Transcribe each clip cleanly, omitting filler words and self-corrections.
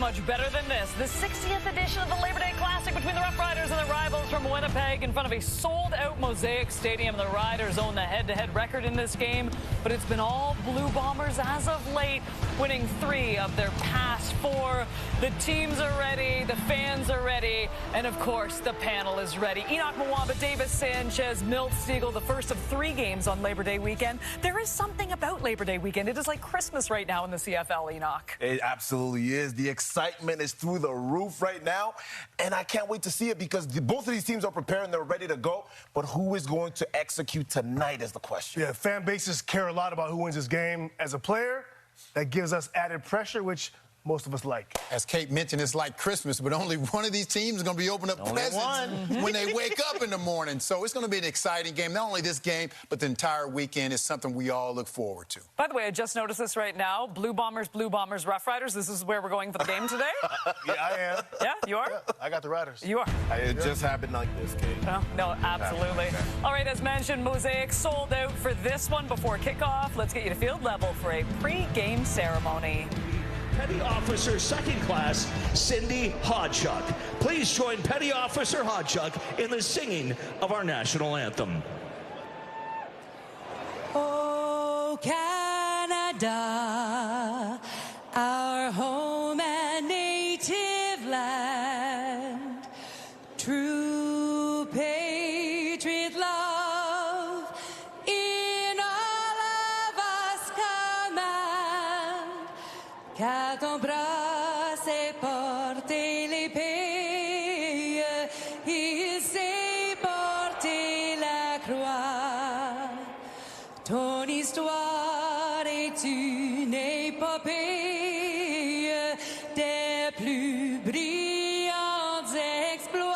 much better than this. The 60th edition of the Labor Day Classic between the Roughriders and the Rivals from Winnipeg in front of a sold-out Mosaic Stadium. The Riders own the head-to-head record in this game, but it's been all Blue Bombers as of late, winning 3 of their past 4. The teams are ready, the fans are ready, and of course, the panel is ready. Enoch Mwamba, Davis Sanchez, Milt Stegall, the first of 3 games on Labor Day weekend. There is something about Labor Day weekend. It is like Christmas right now in the CFL, Enoch. It absolutely is. The excitement is through the roof right now, and I can't wait to see it because both of these teams are prepared and they're ready to go, but who is going to execute tonight is the question. Yeah, fan bases care a lot about who wins this game. As a player, that gives us added pressure, which most of us like. As Kate mentioned, it's like Christmas, but only one of these teams is going to be opening up presents when they wake up in the morning. So it's going to be an exciting game. Not only this game, but the entire weekend is something we all look forward to. By the way, I just noticed this right now. Blue Bombers, Roughriders. This is where we're going for the game today? Yeah, I am. Yeah, you are? Yeah, I got the Riders. You are. It just happened like this, Kate. No, absolutely. All right, as mentioned, Mosaic sold out for this one before kickoff. Let's get you to field level for a pre-game ceremony. Petty Officer Second Class Cindy Hodchuck. Please join Petty Officer Hodchuck in the singing of our national anthem. Oh, Canada, our home and native land, true patriot love in all of us command. Car t'embrasse porter l'épée, il sait porter la croix. Ton histoire est une épopée des plus brillants exploits.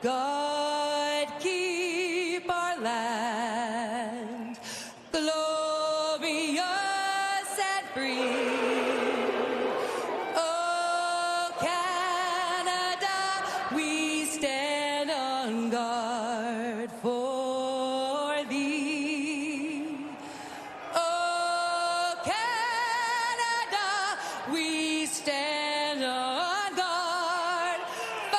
God keep our land glorious and free. Oh, Canada, we stand on guard for thee. Oh, Canada, we stand on guard for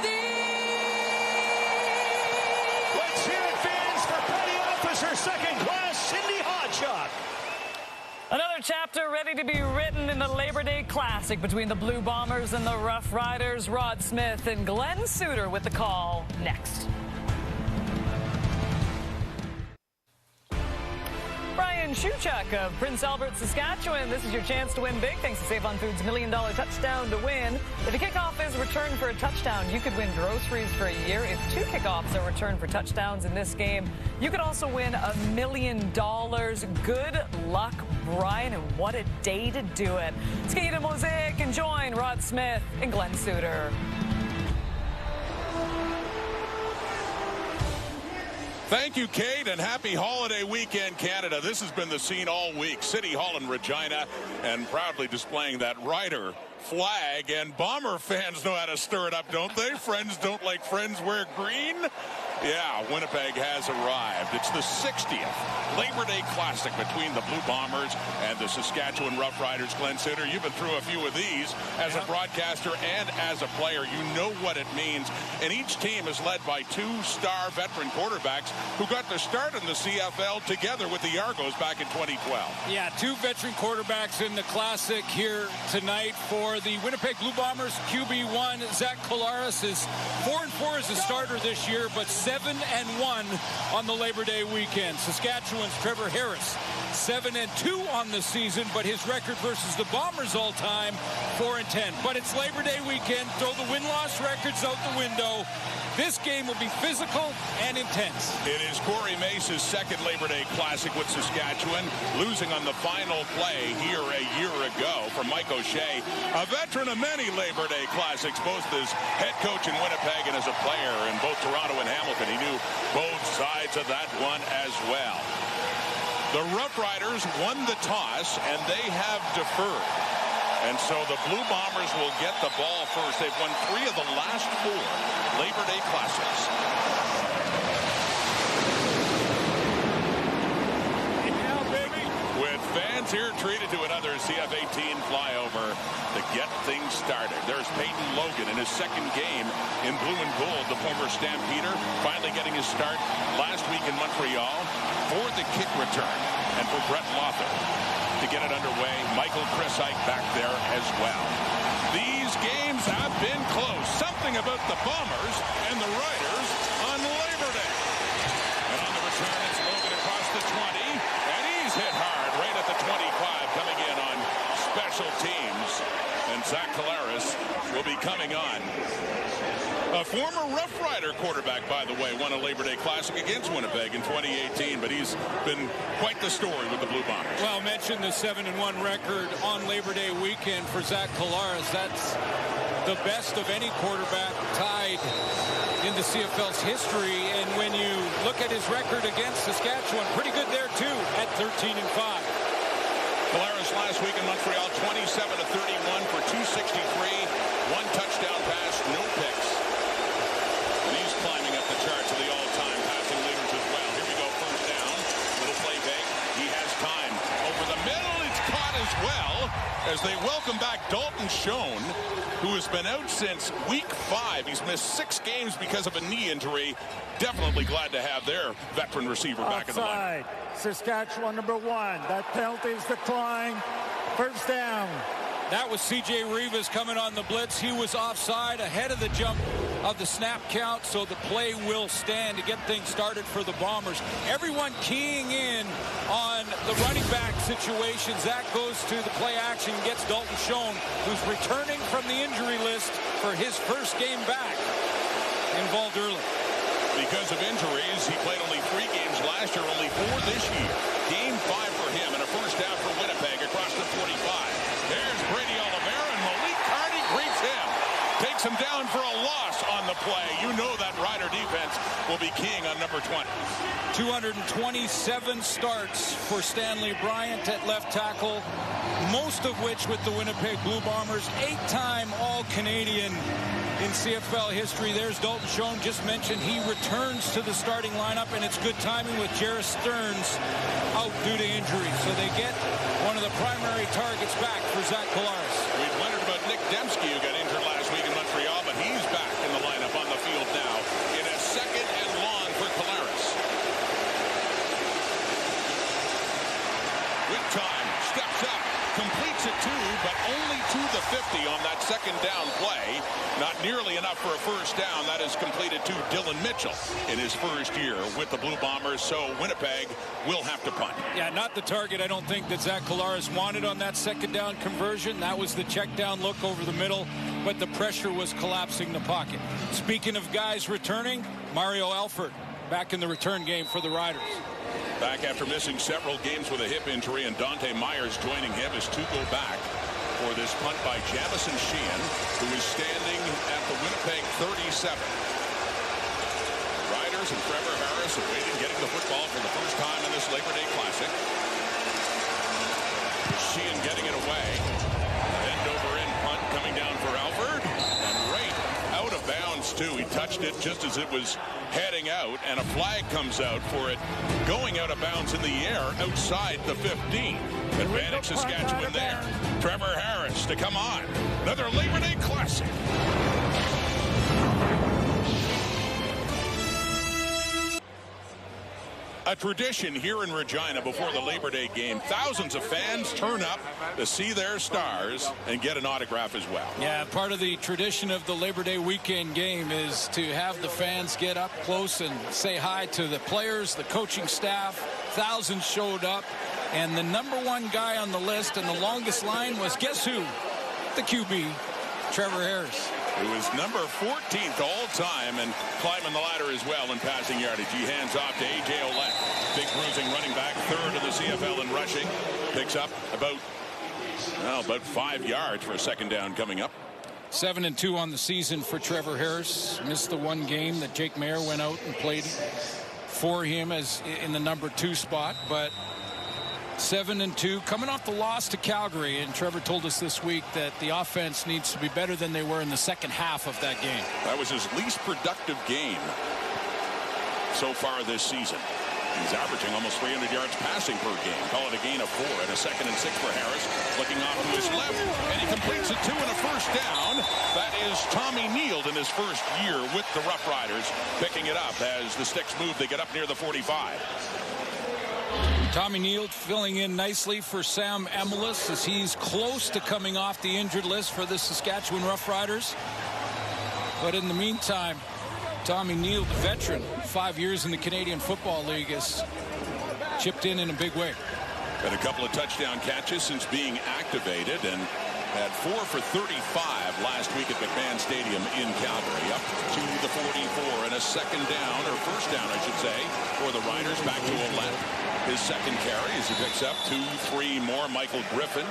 thee. Let's hear it, fans, for Petty Officer Second Class Cindy Hodchuck. Another chapter ready to be written in the Labor Day Classic between the Blue Bombers and the Rough Riders. Rod Smith and Glenn Suter with the call next. Brian Shuchuk of Prince Albert, Saskatchewan. This is your chance to win big thanks to Save on Foods' $1 Million touchdown to win. If a kickoff is returned for a touchdown, you could win groceries for a year. If 2 kickoffs are returned for touchdowns in this game, you could also win $1 million. Good luck, Brian, and what a day to do it. Let's get you to Mosaic and join Rod Smith and Glenn Suter. Thank you, Kate, and happy holiday weekend, Canada. This has been the scene all week. City Hall in Regina, and proudly displaying that Rider flag. And Bomber fans know how to stir it up, don't they? Friends don't like friends wear green. Yeah, Winnipeg has arrived. It's the 60th Labor Day Classic between the Blue Bombers and the Saskatchewan Roughriders. Glenn Suter, you've been through a few of these as a broadcaster and as a player. You know what it means. And each team is led by 2-star veteran quarterbacks who got their start in the CFL together with the Argos back in 2012. Yeah, 2 veteran quarterbacks in the Classic here tonight for the Winnipeg Blue Bombers. QB1, Zach Collaros is 4-4 as a starter this year, but 7-1 on the Labor Day weekend. Saskatchewan's Trevor Harris, 7-2 on the season, but his record versus the Bombers all time, 4-10. But it's Labor Day weekend. Throw the win-loss records out the window. This game will be physical and intense. It is Corey Mace's second Labor Day Classic with Saskatchewan, losing on the final play here a year ago from Mike O'Shea, a veteran of many Labor Day Classics, both as head coach in Winnipeg and as a player in both Toronto and Hamilton. He knew both sides of that one as well. The Roughriders won the toss, and they have deferred. And so the Blue Bombers will get the ball first. They've won 3 of the last 4 Labor Day Classics. Yeah, baby. With fans fans here treated to another CF-18 flyover to get things started. There's Peyton Logan in his second game in blue and gold, the former Stampeder, finally getting his start last week in Montreal for the kick return. And for Brett Lother to get it underway, Michael Chrysyk back there as well. These games have been close. Something about the Bombers and the Riders on Labor Day. And on the return, it's Logan across the 20, and he's hit hard right at the 25, coming in on special teams. And Zach Collaros will be coming on. A former Roughrider quarterback, by the way, won a Labor Day Classic against Winnipeg in 2018, but he's been quite the story with the Blue Bombers. Well, mentioned the 7-1 record on Labor Day weekend for Zach Collaros. That's the best of any quarterback tied in the CFL's history. And when you look at his record against Saskatchewan, pretty good there too at 13-5. Collaros last week in Montreal, 27-31 for 263, one touchdown pass, no picks. And he's climbing up the charts of the all-time passing leaders as well. Here we go, first down, little play fake. He has time over the middle. It's caught as well as they welcome back Dalton Schoen, who has been out since week 5. He's missed 6 games because of a knee injury. Definitely glad to have their veteran receiver back in the line. Saskatchewan #1. That penalty is declined. First down. That was C.J. Rivas coming on the blitz. He was offside ahead of the jump of the snap count, so the play will stand to get things started for the Bombers. Everyone keying in on the running back situation. Zach goes to the play action, gets Dalton Schoen, who's returning from the injury list for his first game back. Involved early. Because of injuries, he played only 3 games last year, only 4 this year. Game 5 for him, and a first down for Winnipeg across the 45. There's Brady Oliveira, and Malik Carney greets him. Takes him down for a loss on the play. You know that Rider defense will be keying on number 20. 227 starts for Stanley Bryant at left tackle, most of which with the Winnipeg Blue Bombers. 8-time All-Canadian in CFL history. There's Dalton Schoen, just mentioned. He returns to the starting lineup, and it's good timing with Jarrett Stearns out due to injury. So they get one of the primary targets back for Zach Collaros. We've wondered about Nick Dembski, who got injured last week in Montreal, but he's back in the lineup on the field now in a second and long for Collaros. Good time, steps up, completes it too, but only to the 50 on that second down play. Not nearly enough for a first down. That is completed to Dylan Mitchell in his first year with the Blue Bombers, so Winnipeg will have to punt. Yeah, not the target I don't think that Zach Collaros wanted on that second down conversion. That was the check down look over the middle, but the pressure was collapsing the pocket. Speaking of guys returning, Mario Alford back in the return game for the Riders. Back after missing several games with a hip injury, and Dante Myers joining him as 2 go back for this punt by Jamison Sheehan, who is standing at the Winnipeg 37. Riders and Trevor Harris awaiting getting the football for the first time in this Labor Day Classic. Sheehan getting it away. End over end punt coming down for Alford, and right out of bounds too. He touched it just as it was heading out, and a flag comes out for it going out of bounds in the air outside the 15. Advantage Saskatchewan there. Trevor Harris to come on. Another Labor Day Classic. A tradition here in Regina before the Labor Day game. Thousands of fans turn up to see their stars and get an autograph as well. Yeah, part of the tradition of the Labor Day weekend game is to have the fans get up close and say hi to the players, the coaching staff. Thousands showed up, and the #1 guy on the list and the longest line was, guess who? The QB, Trevor Harris. Who is number 14th all time and climbing the ladder as well in passing yardage. He hands off to A.J. Ouellette. Big bruising running back, 3rd of the CFL in rushing. Picks up about 5 yards for a second down coming up. 7-2 on the season for Trevor Harris. Missed the 1 game that Jake Mayer went out and played for him as in the #2 spot, but 7-2, coming off the loss to Calgary, and Trevor told us this week that the offense needs to be better than they were in the second half of that game. That was his least productive game so far this season. He's averaging almost 300 yards passing per game. Call it a gain of 4 and a 2nd and 6 for Harris. Looking off to his left, and he completes it 2 and a first down. That is Tommy Neild in his first year with the Roughriders, picking it up as the Sticks move. They get up near the 45. Tommy Neild filling in nicely for Sam Emelis as he's close to coming off the injured list for the Saskatchewan Roughriders. But in the meantime, Tommy Neild, the veteran, 5 years in the Canadian Football League, has chipped in a big way. Had a couple of touchdown catches since being activated, and had 4 for 35 last week at McMahon Stadium in Calgary. Up to the 44 and a 2nd down, or first down, I should say, for the Riders. Back to 11. His 2nd carry as he picks up 2-3 more. Michael Griffin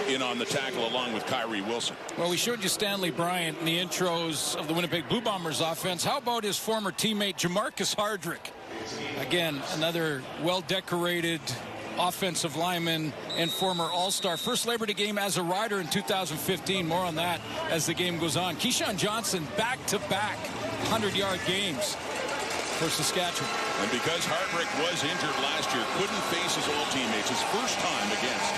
in on the tackle along with Kyrie Wilson. Well, we showed you Stanley Bryant in the intros of the Winnipeg Blue Bombers offense. How about his former teammate Jamarcus Hardrick? Again, another well-decorated offensive lineman and former All-Star. First Labor Day game as a Rider in 2015. More on that as the game goes on. Keyshawn Johnson back-to-back 100-yard games for Saskatchewan. And because Hardrick was injured last year, couldn't face his old teammates, his first time against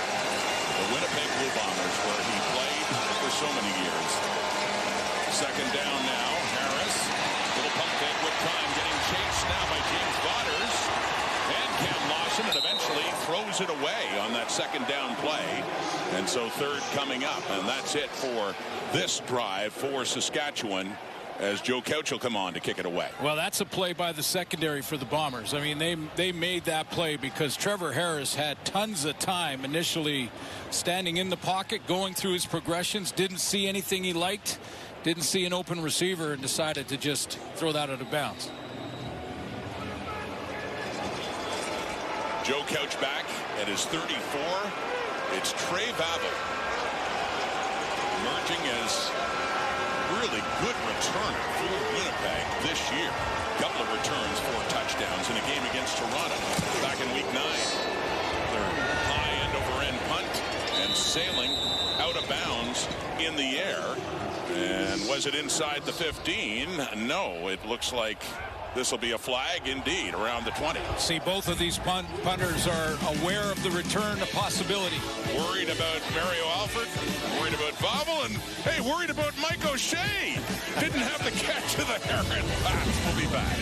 the Winnipeg Blue Bombers, where he played for so many years. 2nd down now. Harris, little pump fake with time, getting chased now by James Vaughters. And Cam Lawson, and eventually throws it away on that 2nd down play. And so 3rd coming up, and that's it for this drive for Saskatchewan, as Joe Couch will come on to kick it away. Well, that's a play by the secondary for the Bombers. I mean, they made that play because Trevor Harris had tons of time initially standing in the pocket, going through his progressions, didn't see anything he liked, didn't see an open receiver, and decided to just throw that out of bounds. Joe Couch back at his 34. It's Trey Vavel emerging as really good returner for Winnipeg this year. A couple of returns, 4 touchdowns in a game against Toronto back in week 9. Their high end over end punt and sailing out of bounds in the air. And was it inside the 15? No, it looks like this will be a flag indeed around the 20. See, both of these punters are aware of the return possibility. Worried about Mario Alford, worried about Vavel, and hey, worried about Mike O'Shea. Didn't have the catch of the Heron pass. We'll be back.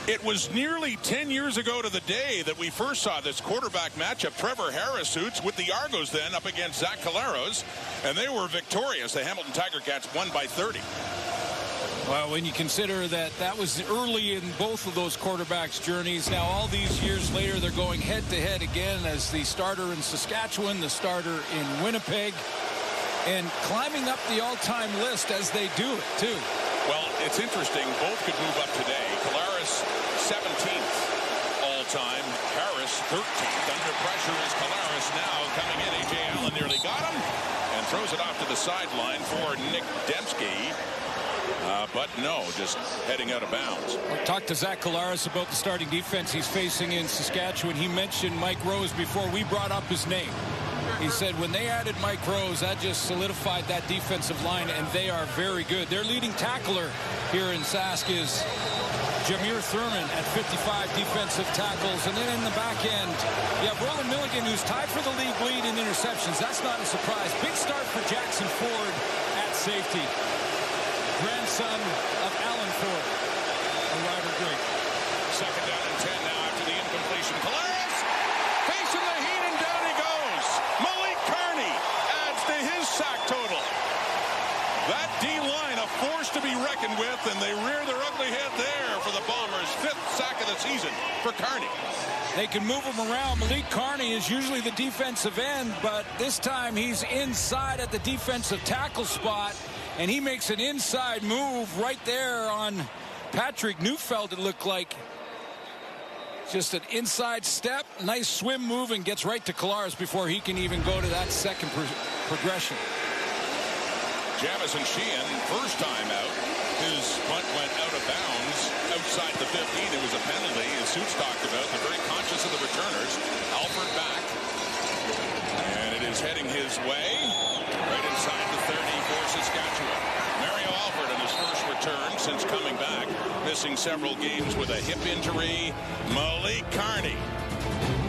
It was nearly 10 years ago to the day that we first saw this quarterback matchup. Trevor Harris suits with the Argos then up against Zach Collaros, and they were victorious. The Hamilton Tiger Cats won by 30. Well, when you consider that that was early in both of those quarterbacks' journeys, now all these years later they're going head-to-head again as the starter in Saskatchewan, the starter in Winnipeg, and climbing up the all-time list as they do it, too. Well, it's interesting. Both could move up today. Collaros 17th all-time. Harris 13th. Under pressure is Collaros now coming in. A.J. Allen nearly got him and throws it off to the sideline for Nick Dembski. But no, just heading out of bounds. We talked to Zach Collaros about the starting defense he's facing in Saskatchewan. He mentioned Mike Rose before we brought up his name. He said when they added Mike Rose, that just solidified that defensive line, and they are very good. Their leading tackler here in Sask is Jameer Thurman at 55 defensive tackles. And then in the back end, you have Roland Milligan, who's tied for the league lead in interceptions. That's not a surprise. Big start for Jackson Ford at safety. Grandson of Alan Ford, a Rider great. 2nd down and 10 now after the incompletion. Collaros facing the heat, and down he goes. Malik Carney adds to his sack total. That D-line a force to be reckoned with, and they rear their ugly head there for the Bombers. 5th sack of the season for Carney. They can move him around. Malik Carney is usually the defensive end, but this time he's inside at the defensive tackle spot, and he makes an inside move right there on Patrick Neufeld, it looked like. Just an inside step, nice swim move, and gets right to Collaros before he can even go to that second progression. Jamison Sheehan, first time out. His punt went out of bounds outside the 15. It was a penalty, as Suits talked about. They're very conscious of the returners. Alford back. And it is heading his way. Right inside the 30 for Saskatchewan. Mario Alford in his first return since coming back, missing several games with a hip injury. Malik Carney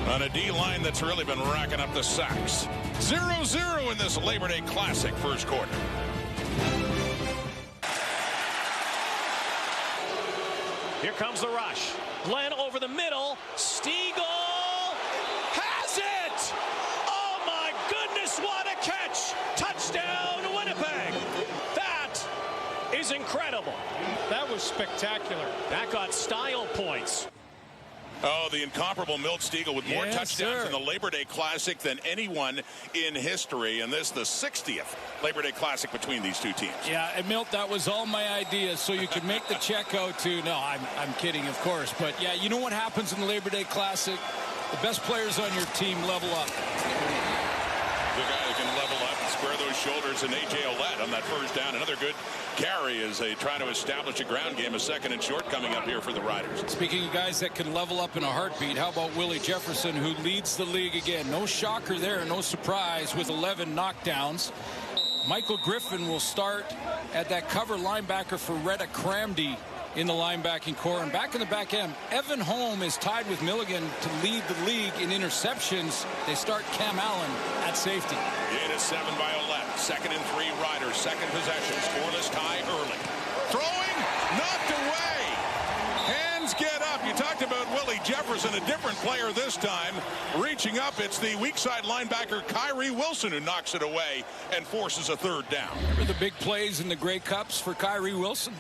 on a D-line that's really been racking up the sacks. 0-0 in this Labor Day Classic first quarter. Here comes the rush. Glenn over the middle. Stiegel has it! Oh my goodness, what a catch! Touchdown, Winnipeg! That is incredible. That was spectacular. That got style points. Oh, the incomparable Milt Stiegel with more touchdowns in the Labor Day Classic than anyone in history. And this the 60th Labor Day Classic between these two teams. Yeah, and Milt, that was all my idea, so you could make the check out to, no, I'm kidding, of course. But, yeah, you know what happens in the Labor Day Classic? The best players on your team level up. The guy who can level up and square those shoulders, and A.J. Ouellette on that first down. Another good carry as they try to establish a ground game. A second and short coming up here for the Riders. Speaking of guys that can level up in a heartbeat, how about Willie Jefferson, who leads the league again? No shocker there, no surprise with 11 knockdowns. Michael Griffin will start at that cover linebacker for Retta Cramdy in the linebacking core. And back in the back end, Evan Holm is tied with Milligan to lead the league in interceptions. They start Cam Allen at safety. 8-7 by Ouellette. 2nd and 3 Riders. Second possession. Scoreless tie early. Throwing. Knocked away. Hands get up. You talked about Willie Jefferson, a different player this time. Reaching up, it's the weak side linebacker Kyrie Wilson who knocks it away and forces a third down. Remember the big plays in the Grey Cups for Kyrie Wilson?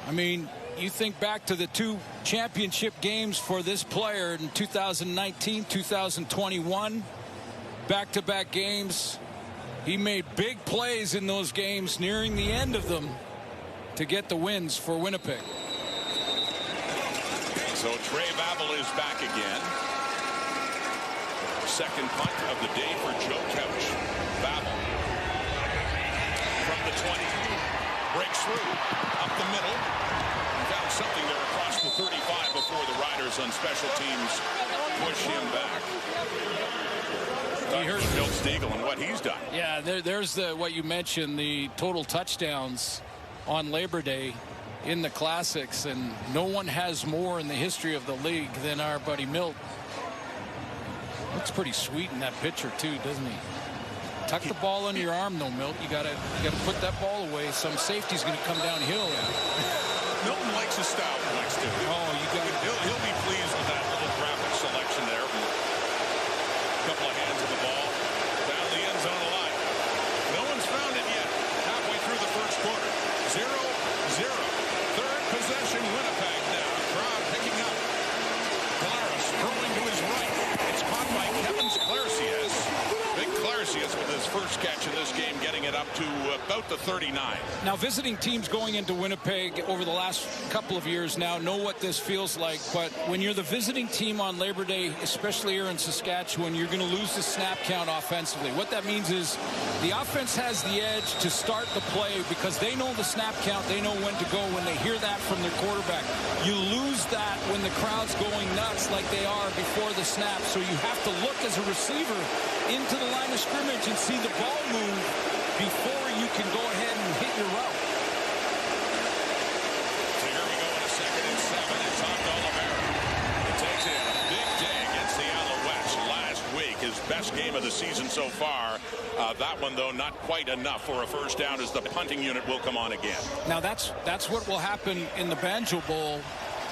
I mean, you think back to the 2 championship games for this player in 2019, 2021, back-to-back games. He made big plays in those games, nearing the end of them, to get the wins for Winnipeg. So Trey Babel is back again. Second punt of the day for Joe Couch. Babel from the 20. Breaks through, up the middle, found something there across the 35 before the Riders on special teams push him back. You heard Milt Stiegel and what he's done. Yeah, there's what you mentioned, the total touchdowns on Labor Day in the Classics, and no one has more in the history of the league than our buddy Milt. Looks pretty sweet in that picture too, doesn't he? Tuck the ball under your arm, though, Milt. You gotta put that ball away. Some safety's gonna come downhill. Milton likes his style points too. Oh, you got. He'll be pleased with that little graphic selection there. A couple of hands on the ball down the end zone line. No one's found it yet. Halfway through the first quarter, 0-0. Third possession, Winnipeg now. Crowd picking up. Claris throwing to his right. It's caught by Kevin Clarcias. Big Clarcias with his first catch in this game, getting it up to about the 39. Now, visiting teams going into Winnipeg over the last couple of years now know what this feels like. But when you're the visiting team on Labor Day, especially here in Saskatchewan, you're going to lose the snap count offensively. What that means is the offense has the edge to start the play because they know the snap count. They know when to go when they hear that from their quarterback. You lose that when the crowd's going nuts like they are before the snap. So you have to look as a receiver into the line of scrimmage and see the ball move before you can go ahead and hit your route. So here we go in a 2nd and 7. It's on to Oliveira. It takes it a big day against the Alouettes last week. His best game of the season so far. That one, though, not quite enough for a first down as the punting unit will come on again. Now, that's what will happen in the Banjo Bowl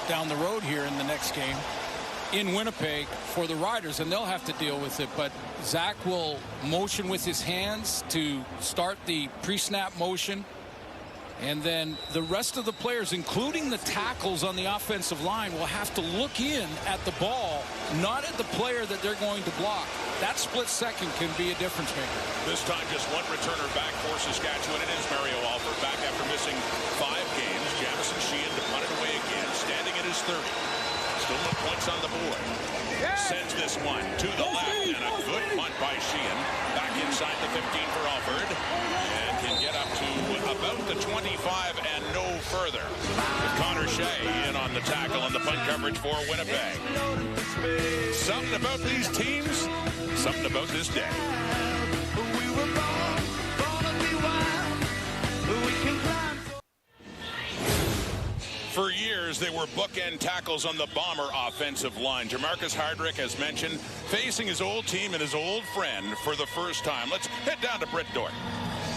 down the road here in the next game in Winnipeg for the Riders, and they'll have to deal with it. But Zach will motion with his hands to start the pre-snap motion, and then the rest of the players, including the tackles on the offensive line, will have to look in at the ball, not at the player that they're going to block. That split second can be a difference maker. This time just one returner back for Saskatchewan. It is Mario Alford, back after missing 5 games. Jamison Sheehan to punt it away again, standing at his 30. Still no points on the board. Sends this one to the left, and a good punt by Sheehan. Back inside the 15 for Alford, and can get up to about the 25 and no further. With Connor Shea in on the tackle and the punt coverage for Winnipeg. Something about these teams, something about this day. years, they were bookend tackles on the Bomber offensive line. Jamarcus Hardrick, as mentioned, facing his old team and his old friend for the first time. Let's head down to Britt Dort.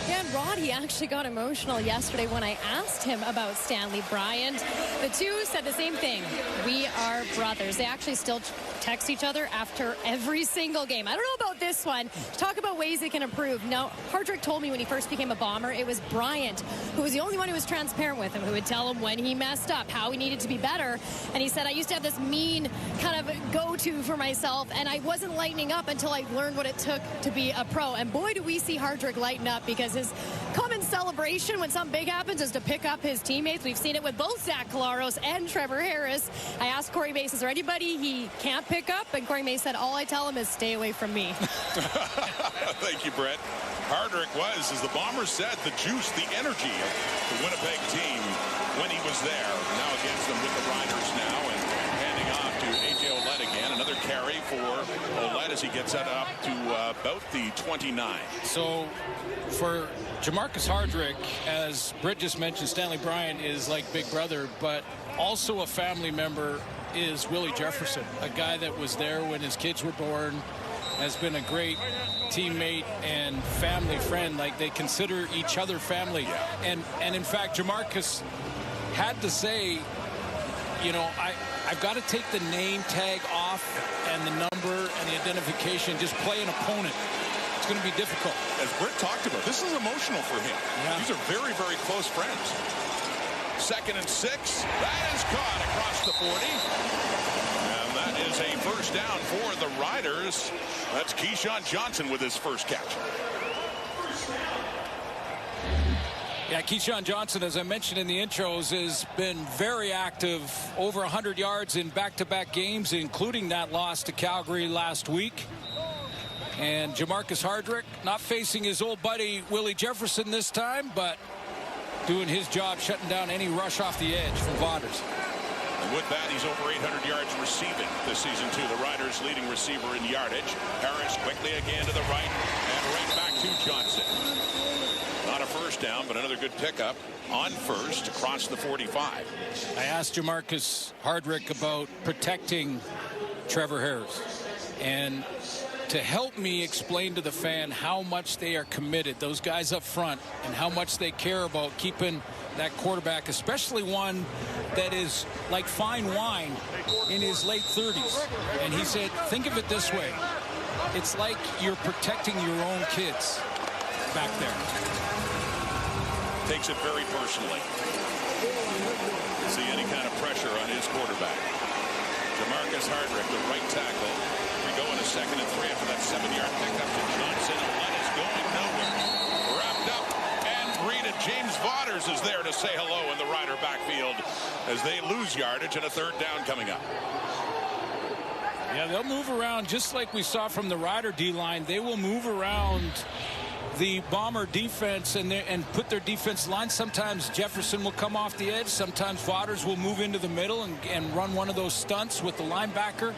Yeah, and Roddy actually got emotional yesterday when I asked him about Stanley Bryant. The two said the same thing. We are brothers. They actually still text each other after every single game. I don't know about this one. Talk about ways they can improve. Now, Hardrick told me when he first became a Bomber, it was Bryant who was the only one who was transparent with him, who would tell him when he messed up, how he needed to be better. And he said, I used to have this mean kind of go-to for myself, and I wasn't lightening up until I learned what it took to be a pro. And boy, do we see Hardrick lighten up, because his common celebration when something big happens is to pick up his teammates. We've seen it with both Zach Collaros and Trevor Harris. I asked Corey Mace, is there anybody he can't pick up? And Corey Mace said, all I tell him is stay away from me. Thank you, Brett. Hardrick was, as the Bombers said, the juice, the energy of the Winnipeg team when he was there. Now against them with the Riders now, and handing off to A.J. Ouellette again. Another carry for Ouellette as he gets that up to about the 29. So for Jamarcus Hardrick, as Britt just mentioned, Stanley Bryant is like big brother, but also a family member is Willie Jefferson, a guy that was there when his kids were born, has been a great teammate and family friend. Like, they consider each other family. And in fact, Jamarcus had to say, you know, I've got to take the name tag off and the number and the identification, just play an opponent. It's going to be difficult. As Britt talked about, this is emotional for him. Yeah. These are very, very close friends. 2nd and 6. That is caught across the 40. And that is a first down for the Riders. That's Keyshawn Johnson with his first catch. Yeah, Keyshawn Johnson, as I mentioned in the intros, has been very active, over 100 yards in back-to-back games, including that loss to Calgary last week. And Jamarcus Hardrick not facing his old buddy Willie Jefferson this time, but doing his job, shutting down any rush off the edge from Vaughers. And with that, he's over 800 yards receiving this season, too. The Riders' leading receiver in yardage. Harris quickly again to the right, and right back to Johnson. Not a first down, but another good pickup on first across the 45. I asked Jamarcus Hardrick about protecting Trevor Harris, and to help me explain to the fan how much they are committed, those guys up front, and how much they care about keeping that quarterback, especially one that is like fine wine in his late 30s. And he said, think of it this way. It's like you're protecting your own kids back there. Takes it very personally. See any kind of pressure on his quarterback. Jamarcus Hardrick, the right tackle. We go in a 2nd and 3 after that 7-yard pickup to Johnson. Ouellette is going nowhere. Wrapped up and greeted. James Vaughers is there to say hello in the Rider backfield as they lose yardage and a 3rd down coming up. Yeah, they'll move around just like we saw from the Rider D-line. They will move around the Bomber defense and put their defense line. Sometimes Jefferson will come off the edge. Sometimes Vaughers will move into the middle and run one of those stunts with the linebacker.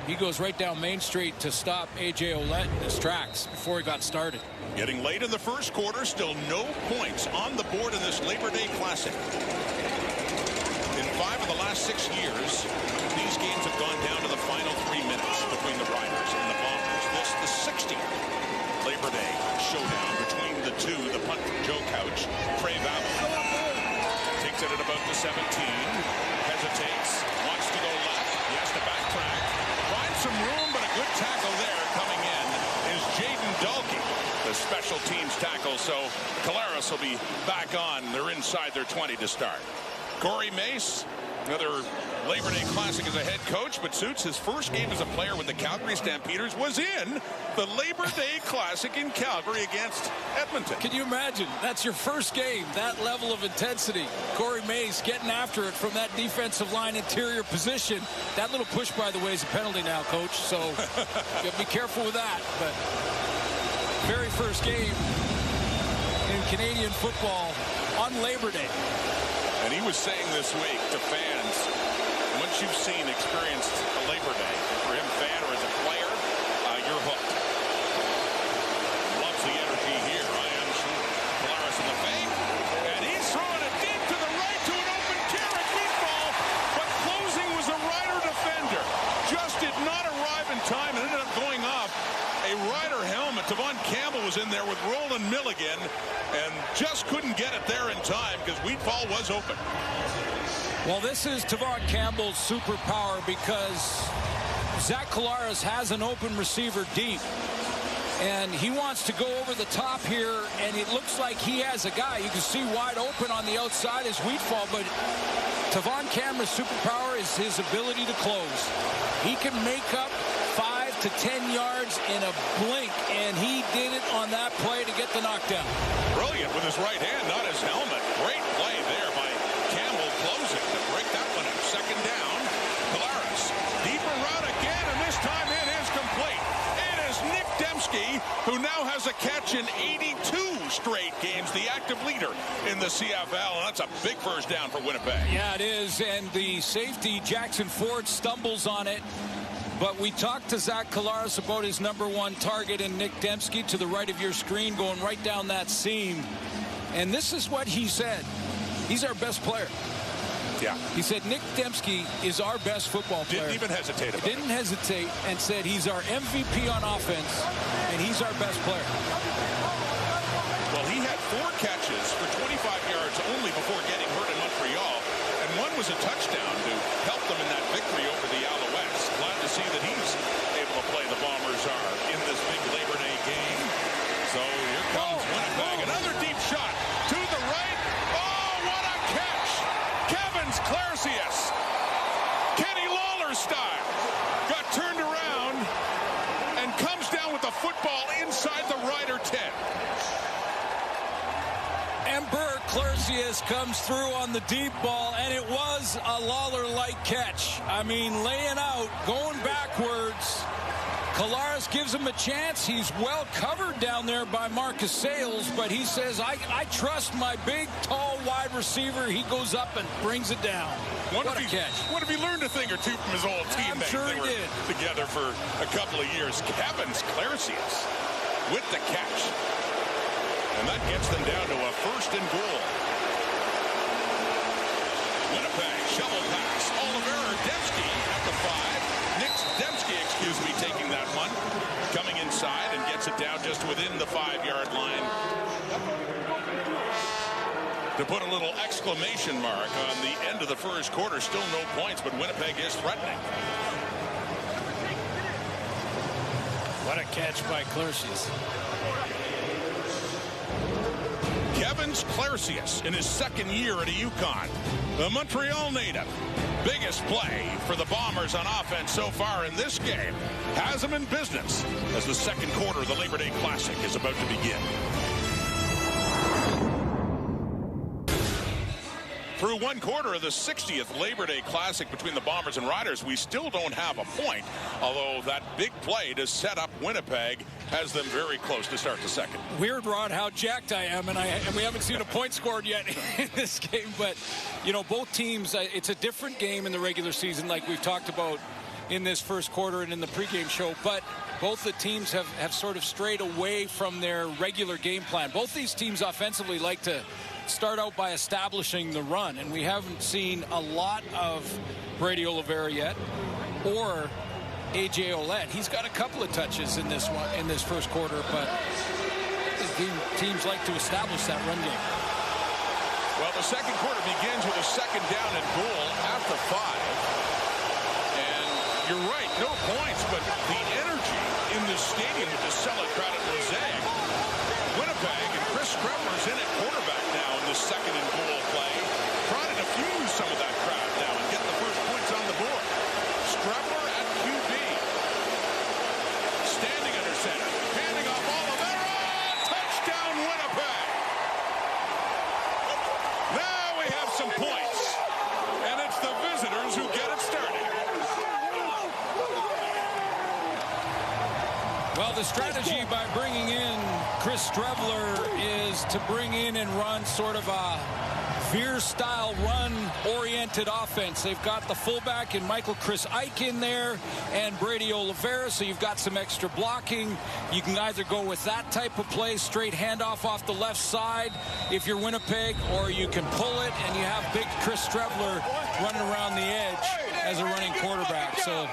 He goes right down Main Street to stop A.J. Ouellette in his tracks before he got started. Getting late in the first quarter, still no points on the board in this Labor Day Classic. In 5 of the last 6 years, these games have gone down to the final 3 minutes between the Riders and the Bombers. This the 60th Labor Day showdown between the two. The punt from Joe Couch. Trey Babel takes it at about the 17. Hesitates. Wants to go left. He has to backtrack. Finds some room, but a good tackle there coming in is Jaden Dalkey, the special teams tackle. So Collaros will be back on. They're inside their 20 to start. Corey Mace, another Labor Day Classic as a head coach, but Suits, his first game as a player with the Calgary Stampeders was in the Labor Day Classic in Calgary against Edmonton. Can you imagine? That's your first game, that level of intensity. Corey Mace getting after it from that defensive line interior position. That little push, by the way, is a penalty now, Coach, so you have to be careful with that. But very first game in Canadian football on Labor Day. And he was saying this week to fans, once you've experienced a Labor Day, for him, fan or as a player, you're hooked. Loves the energy here, I am sure. Collaros in the fake, and he's throwing it deep to the right to an open Garrett Meatball. Tavon Campbell was in there with Roland Milligan and just couldn't get it there in time because Wheatfall was open. Well, this is Tavon Campbell's superpower because Zach Collaros has an open receiver deep. And he wants to go over the top here, and it looks like he has a guy. You can see wide open on the outside is Wheatfall, but Tavon Campbell's superpower is his ability to close. He can make up 5 to 10 yards in a blink, and he did it on that play to get the knockdown. Brilliant with his right hand, not his helmet. Great play there by Campbell closing to break that one up. Second down, Collaros. Deeper route again, and this time it is complete. Nick Dembski, who now has a catch in 82 straight games, the active leader in the CFL, and that's a big first down for Winnipeg. Yeah, it is, and the safety, Jackson Ford, stumbles on it, but we talked to Zach Collaros about his #1 target, and Nick Dembski to the right of your screen going right down that seam, and this is what he said. He's our best player. Yeah. He said Nick Dembski is our best football player. Didn't even hesitate about it. Didn't hesitate and said he's our MVP on offense and he's our best player. Well, he had 4 catches for 25 yards only before getting hurt in Montreal, and one was a touchdown to help them in that victory over the Alouettes. Glad to see that he's able to play the Bombers are in this big Labor Day game. So here comes Winnipeg. Another deep shot to the right. Clarcius, Kenny Lawler style, got turned around and comes down with the football inside the Rider 10. Emperor Clarcius comes through on the deep ball, and it was a Lawler-like catch. I mean, laying out, going backwards. Collaros gives him a chance. He's well covered down there by Marcus Sayles, but he says, I trust my big, tall, wide receiver. He goes up and brings it down. What a catch. What if he learned a thing or two from his old teammate? I'm sure they he were did. Together for a couple of years. Kevin's Clarcius with the catch. And that gets them down to a 1st and goal. Winnipeg, shovel pass. Oliver Dembski at the 5. Nick Dembski, taking that one. Coming inside and gets it down just within the 5-yard line. To put a little exclamation mark on the end of the first quarter. Still no points, but Winnipeg is threatening. What a catch by Clarcius. Kevin's Clarcius in his 2nd year at a Yukon. The Montreal native. Biggest play for the Bombers on offense so far in this game. Has them in business as the 2nd quarter of the Labor Day Classic is about to begin. Through 1 quarter of the 60th Labor Day Classic between the Bombers and Riders, we still don't have a point, although that big play to set up Winnipeg has them very close to start the 2nd. Weird, Rod, how jacked I am, and we haven't seen a point scored yet in this game, but, you know, both teams, it's a different game in the regular season like we've talked about in this first quarter and in the pregame show, but both the teams have sort of strayed away from their regular game plan. Both these teams offensively like to start out by establishing the run, and we haven't seen a lot of Brady Oliveira yet or A.J. Ouellette. He's got a couple of touches in this first quarter, but teams like to establish that run game. Well, the 2nd quarter begins with a 2nd down and goal at the 5. And you're right, no points, but the energy in this stadium with the sellout crowd at Mosaic. Winnipeg and Chris Streveler's in at quarterback now in the 2nd and goal play. Trying to diffuse some of that crowd now and get the first points on the board. Streveler at QB. Standing under center. Handing off Oliveira. Touchdown Winnipeg. Now we have some points. And it's the visitors who get it started. Well, the strategy by bringing in Chris Streveler is to bring in and run sort of a veer-style run-oriented offense. They've got the fullback and Michael Chris Ike in there and Brady Oliveira, so you've got some extra blocking. You can either go with that type of play, straight handoff off the left side if you're Winnipeg, or you can pull it and you have big Chris Streveler running around the edge as a running quarterback. So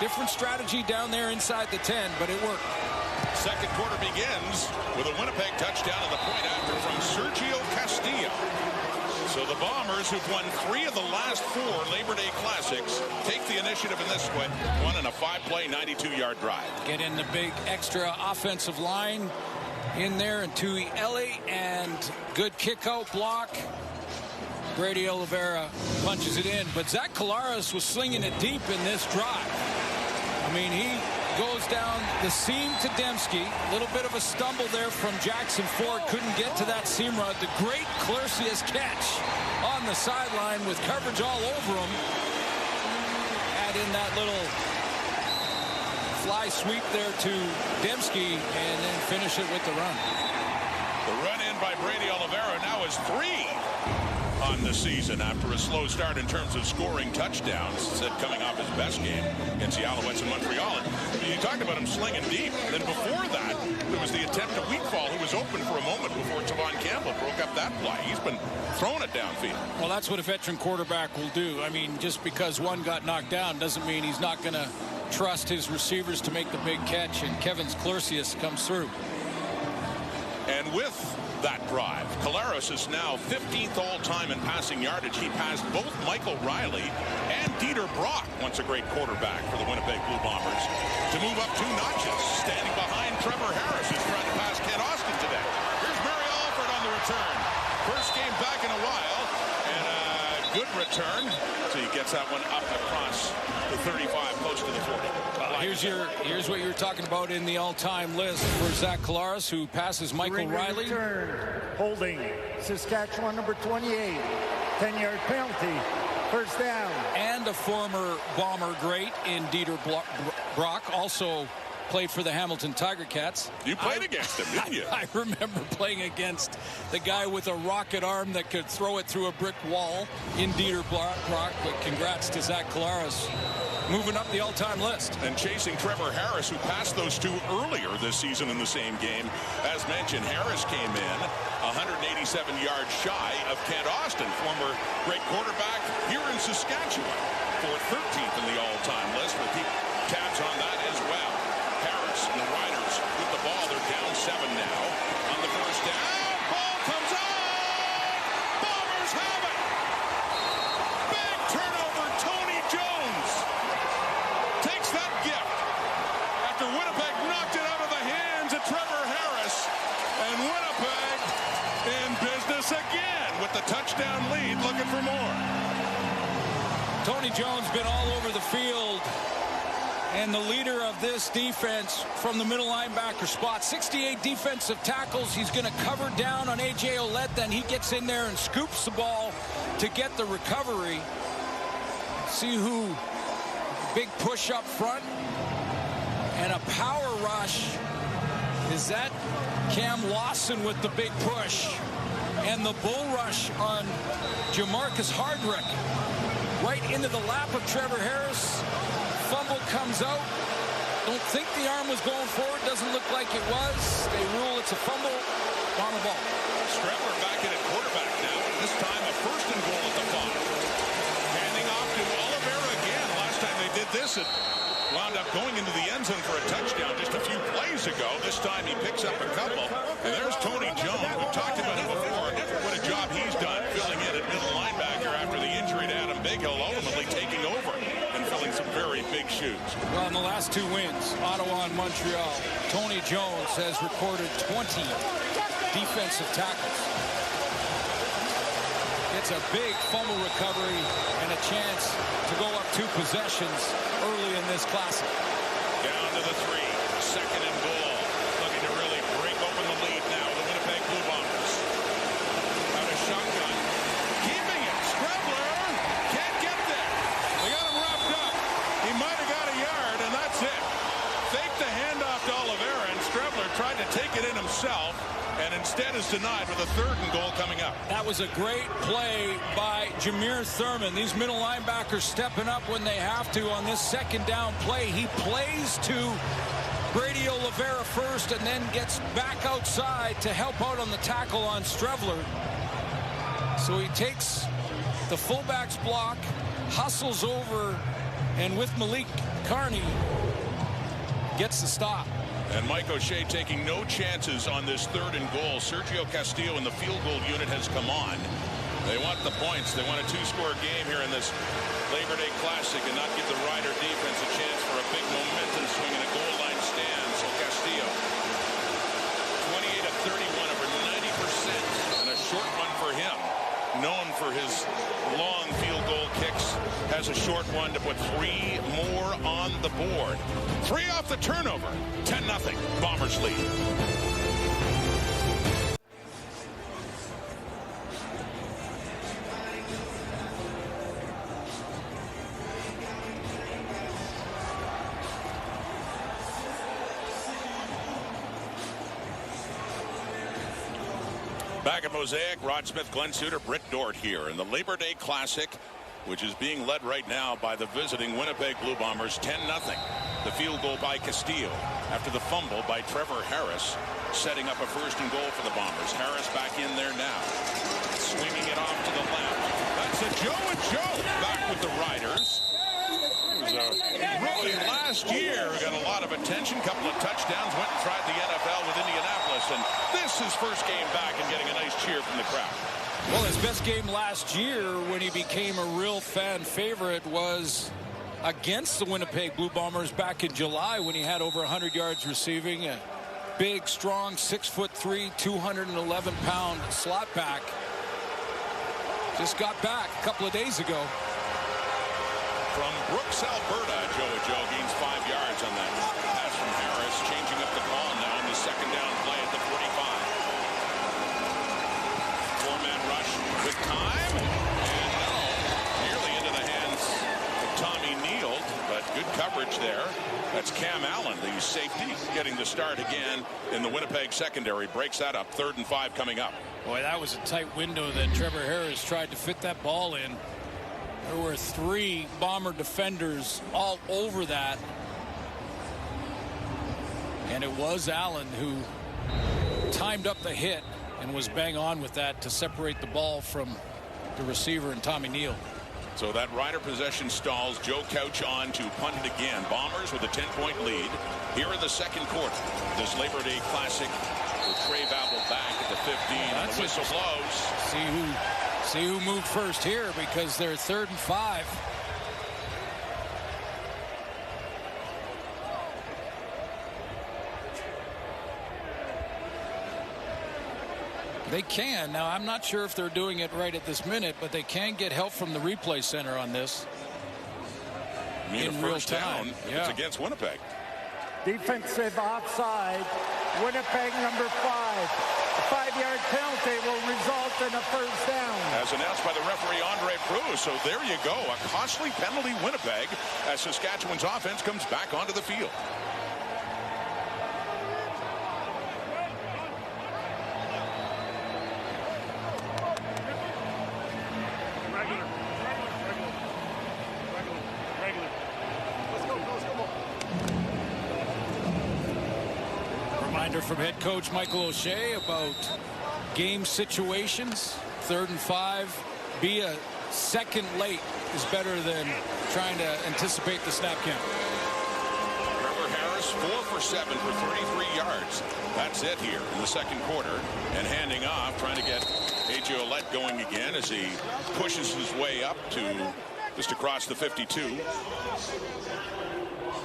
different strategy down there inside the 10, but it worked. Second quarter begins with a Winnipeg touchdown at the point after from Sergio Castillo. So the Bombers, who've won 3 of the last 4 Labor Day Classics, take the initiative in this one in a 5-play, 92-yard drive. Get in the big extra offensive line in there, and Tui Ellie, and good kick-out block. Brady Oliveira punches it in, but Zach Collaros was slinging it deep in this drive. I mean, he goes down the seam to Dembski. A little bit of a stumble there from Jackson Ford. Couldn't get to that seam rod. The great Clercius catch on the sideline with coverage all over him. Add in that little fly sweep there to Dembski and then finish it with the run. The run in by Brady Oliveira now is 3 on the season after a slow start in terms of scoring touchdowns. Said coming off his best game against the Alouettes in Montreal. And you talked about him slinging deep. Then before that, there was the attempt at Wheatfall, who was open for a moment before Tavon Campbell broke up that play. He's been throwing it downfield. Well, that's what a veteran quarterback will do. I mean, just because one got knocked down doesn't mean he's not going to trust his receivers to make the big catch, and Kevin's Clercius comes through. And with that drive, Collaros is now 15th all-time in passing yardage. He passed both Michael Riley and Dieter Brock, once a great quarterback for the Winnipeg Blue Bombers, to move up 2 notches, standing behind Trevor Harris, who's trying to pass Kent Austin today. Here's Mary Alford on the return. First game back in a while, and a good return. So he gets that one up across the 35, close to the 40. Here's what you were talking about in the all-time list for Zach Collaros, who passes Michael Riley. Holding Saskatchewan number 28. 10-yard penalty. First down. And a former Bomber great in Dieter Brock, also played for the Hamilton Tiger Cats. You played against him, didn't you? I remember playing against the guy with a rocket arm that could throw it through a brick wall in Dieter Brock. But congrats to Zach Collaros, moving up the all-time list. And chasing Trevor Harris, who passed those 2 earlier this season in the same game. As mentioned, Harris came in 187 yards shy of Kent Austin, former great quarterback here in Saskatchewan, for 13th in the all-time list. We'll keep tabs on that as well. Harris and the Riders with the ball. They're down 7 now on the first down. Ball comes out. Bombers have it. Big turnover. Tony Jones takes that gift after Winnipeg knocked it out of the hands of Trevor Harris. And Winnipeg in business again with the touchdown lead, looking for more. Tony Jones been all over the field, and the leader of this defense from the middle linebacker spot. 68 defensive tackles. He's going to cover down on A.J. Ouellette. Then he gets in there and scoops the ball to get the recovery. See who, big push up front and a power rush. Is that Cam Lawson with the big push? And the bull rush on Jamarcus Hardrick right into the lap of Trevor Harris. Fumble comes out. Don't think the arm was going forward. Doesn't look like it was. They rule it's a fumble. On the ball. Strebler back in at quarterback now. This time a 1st and goal at the 5. Handing off to Oliveira again. Last time they did this, it wound up going into the end zone for a touchdown just a few plays ago. This time he picks up a couple. And there's Tony Jones. We've talked about him before. What a job he's done filling in at middle linebacker after the injury to Adam Bighill, ultimately taking over and filling some very big shoes. Well, in the last 2 wins, Ottawa and Montreal, Tony Jones has recorded 20 defensive tackles. It's a big fumble recovery and a chance to go up 2 possessions early in this classic. Down to the 3, 2nd and goal. Looking to really break open the lead now, the Winnipeg Blue Bombers. Out of shotgun. Keeping it. Strebler can't get there. They got him wrapped up. He might have got a yard, and that's it. Fake the handoff to Oliveira, and Strebler tried to take it in himself, and instead is denied with a 3rd and goal coming up. That was a great play by Jameer Thurman. These middle linebackers stepping up when they have to on this 2nd down play. He plays to Brady Oliveira first and then gets back outside to help out on the tackle on Strebler. So he takes the fullback's block, hustles over, and with Malik Carney, gets the stop. And Mike O'Shea taking no chances on this 3rd and goal. Sergio Castillo in the field goal unit has come on. They want the points. They want a 2-score game here in this Labor Day Classic and not give the Rider defense a chance for a big momentum swing and a goal line stand. So Castillo, 28 of 31, over 90%, and a short one for him. Known for his long field goal kicks, has a short one to put 3 more on the board. 3 off the turnover. 10-0. Bombers lead. Back at Mosaic, Rod Smith, Glenn Suter, Britt Dort here in the Labor Day Classic, which is being led right now by the visiting Winnipeg Blue Bombers, 10-0. The field goal by Castillo after the fumble by Trevor Harris, setting up a 1st and goal for the Bombers. Harris back in there now, swinging it off to the left. That's a Joe and Joe back with the Riders. He was a rookie last year, got a lot of attention, couple of touchdowns, went and tried the NFL with Indianapolis, and this is first game back and getting a nice cheer from the crowd. Well, his best game last year when he became a real fan favorite was against the Winnipeg Blue Bombers back in July when he had over 100 yards receiving. A big, strong, 6'3", 211-pound slot back. Just got back a couple of days ago. From Brooks, Alberta, Joe gains 5 yards on that pass from Harris, changing up the ball now in the 2nd down play at the 45. 4-man rush with time, and no, nearly into the hands of Tommy Neal, but good coverage there. That's Cam Allen, the safety, getting the start again in the Winnipeg secondary. Breaks that up. 3rd and 5 coming up. Boy, that was a tight window that Trevor Harris tried to fit that ball in. There were 3 Bomber defenders all over that. And it was Allen who timed up the hit and was bang on with that to separate the ball from the receiver and Tommy Neal. So that Rider possession stalls. Joe Couch on to punt it again. Bombers with a 10-point lead here in the 2nd quarter. This Labor Day Classic with Trey Babel back at the 15. And the whistle blows. See who moved first here, because they're 3rd and 5. They can. Now, I'm not sure if they're doing it right at this minute, but they can get help from the replay center on this. In real time. Yeah. It's against Winnipeg. Defensive offside. Winnipeg number 5. A 5-yard penalty will result in a 1st down. As announced by the referee Andre Prue. So there you go. A costly penalty, Winnipeg, as Saskatchewan's offense comes back onto the field. From head coach Michael O'Shea about game situations. 3rd and 5. Be a second late is better than trying to anticipate the snap count. Trevor Harris 4 for 7 for 33 yards. That's it here in the 2nd quarter. And handing off, trying to get A.J. Ouellette going again as he pushes his way up to just across the 52.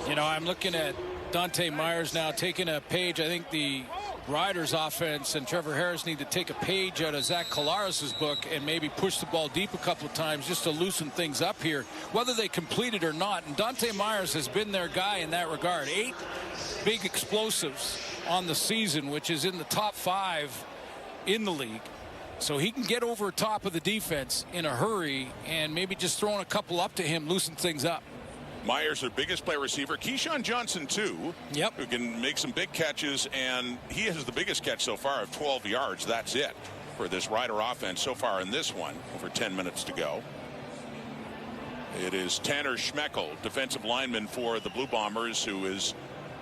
You know, I'm looking at Dante Myers now taking a page. I think the Riders offense and Trevor Harris need to take a page out of Zach Collaros' book and maybe push the ball deep a couple of times just to loosen things up here, whether they complete it or not. And Dante Myers has been their guy in that regard. 8 big explosives on the season, which is in the top 5 in the league. So he can get over top of the defense in a hurry, and maybe just throwing a couple up to him loosen things up. Myers, their biggest play receiver. Keyshawn Johnson, too. Yep. Who can make some big catches, and he has the biggest catch so far of 12 yards. That's it for this Rider offense so far in this one. Over 10 minutes to go. It is Tanner Schmeckel, defensive lineman for the Blue Bombers, who is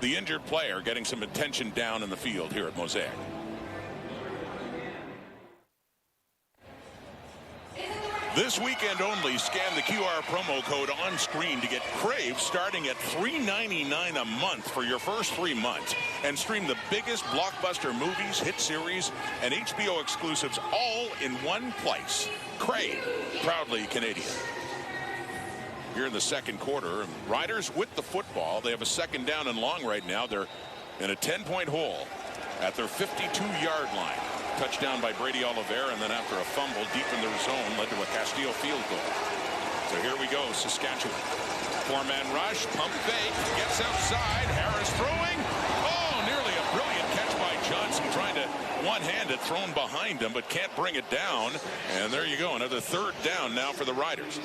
the injured player, getting some attention down in the field here at Mosaic. This weekend only, scan the QR promo code on screen to get Crave starting at $3.99 a month for your first 3 months. And stream the biggest blockbuster movies, hit series, and HBO exclusives all in one place. Crave, proudly Canadian. Here in the second quarter, Riders with the football. They have a second down and long right now. They're in a 10-point hole at their 52-yard line. Touchdown by Brady Oliver, and then after a fumble deep in their zone led to a Castillo field goal. So here we go, Saskatchewan. Four-man rush, pump fake, gets outside, Harris throwing. Oh, nearly a brilliant catch by Johnson, trying to one-handed, thrown behind him, but can't bring it down. And there you go, another third down now for the Riders.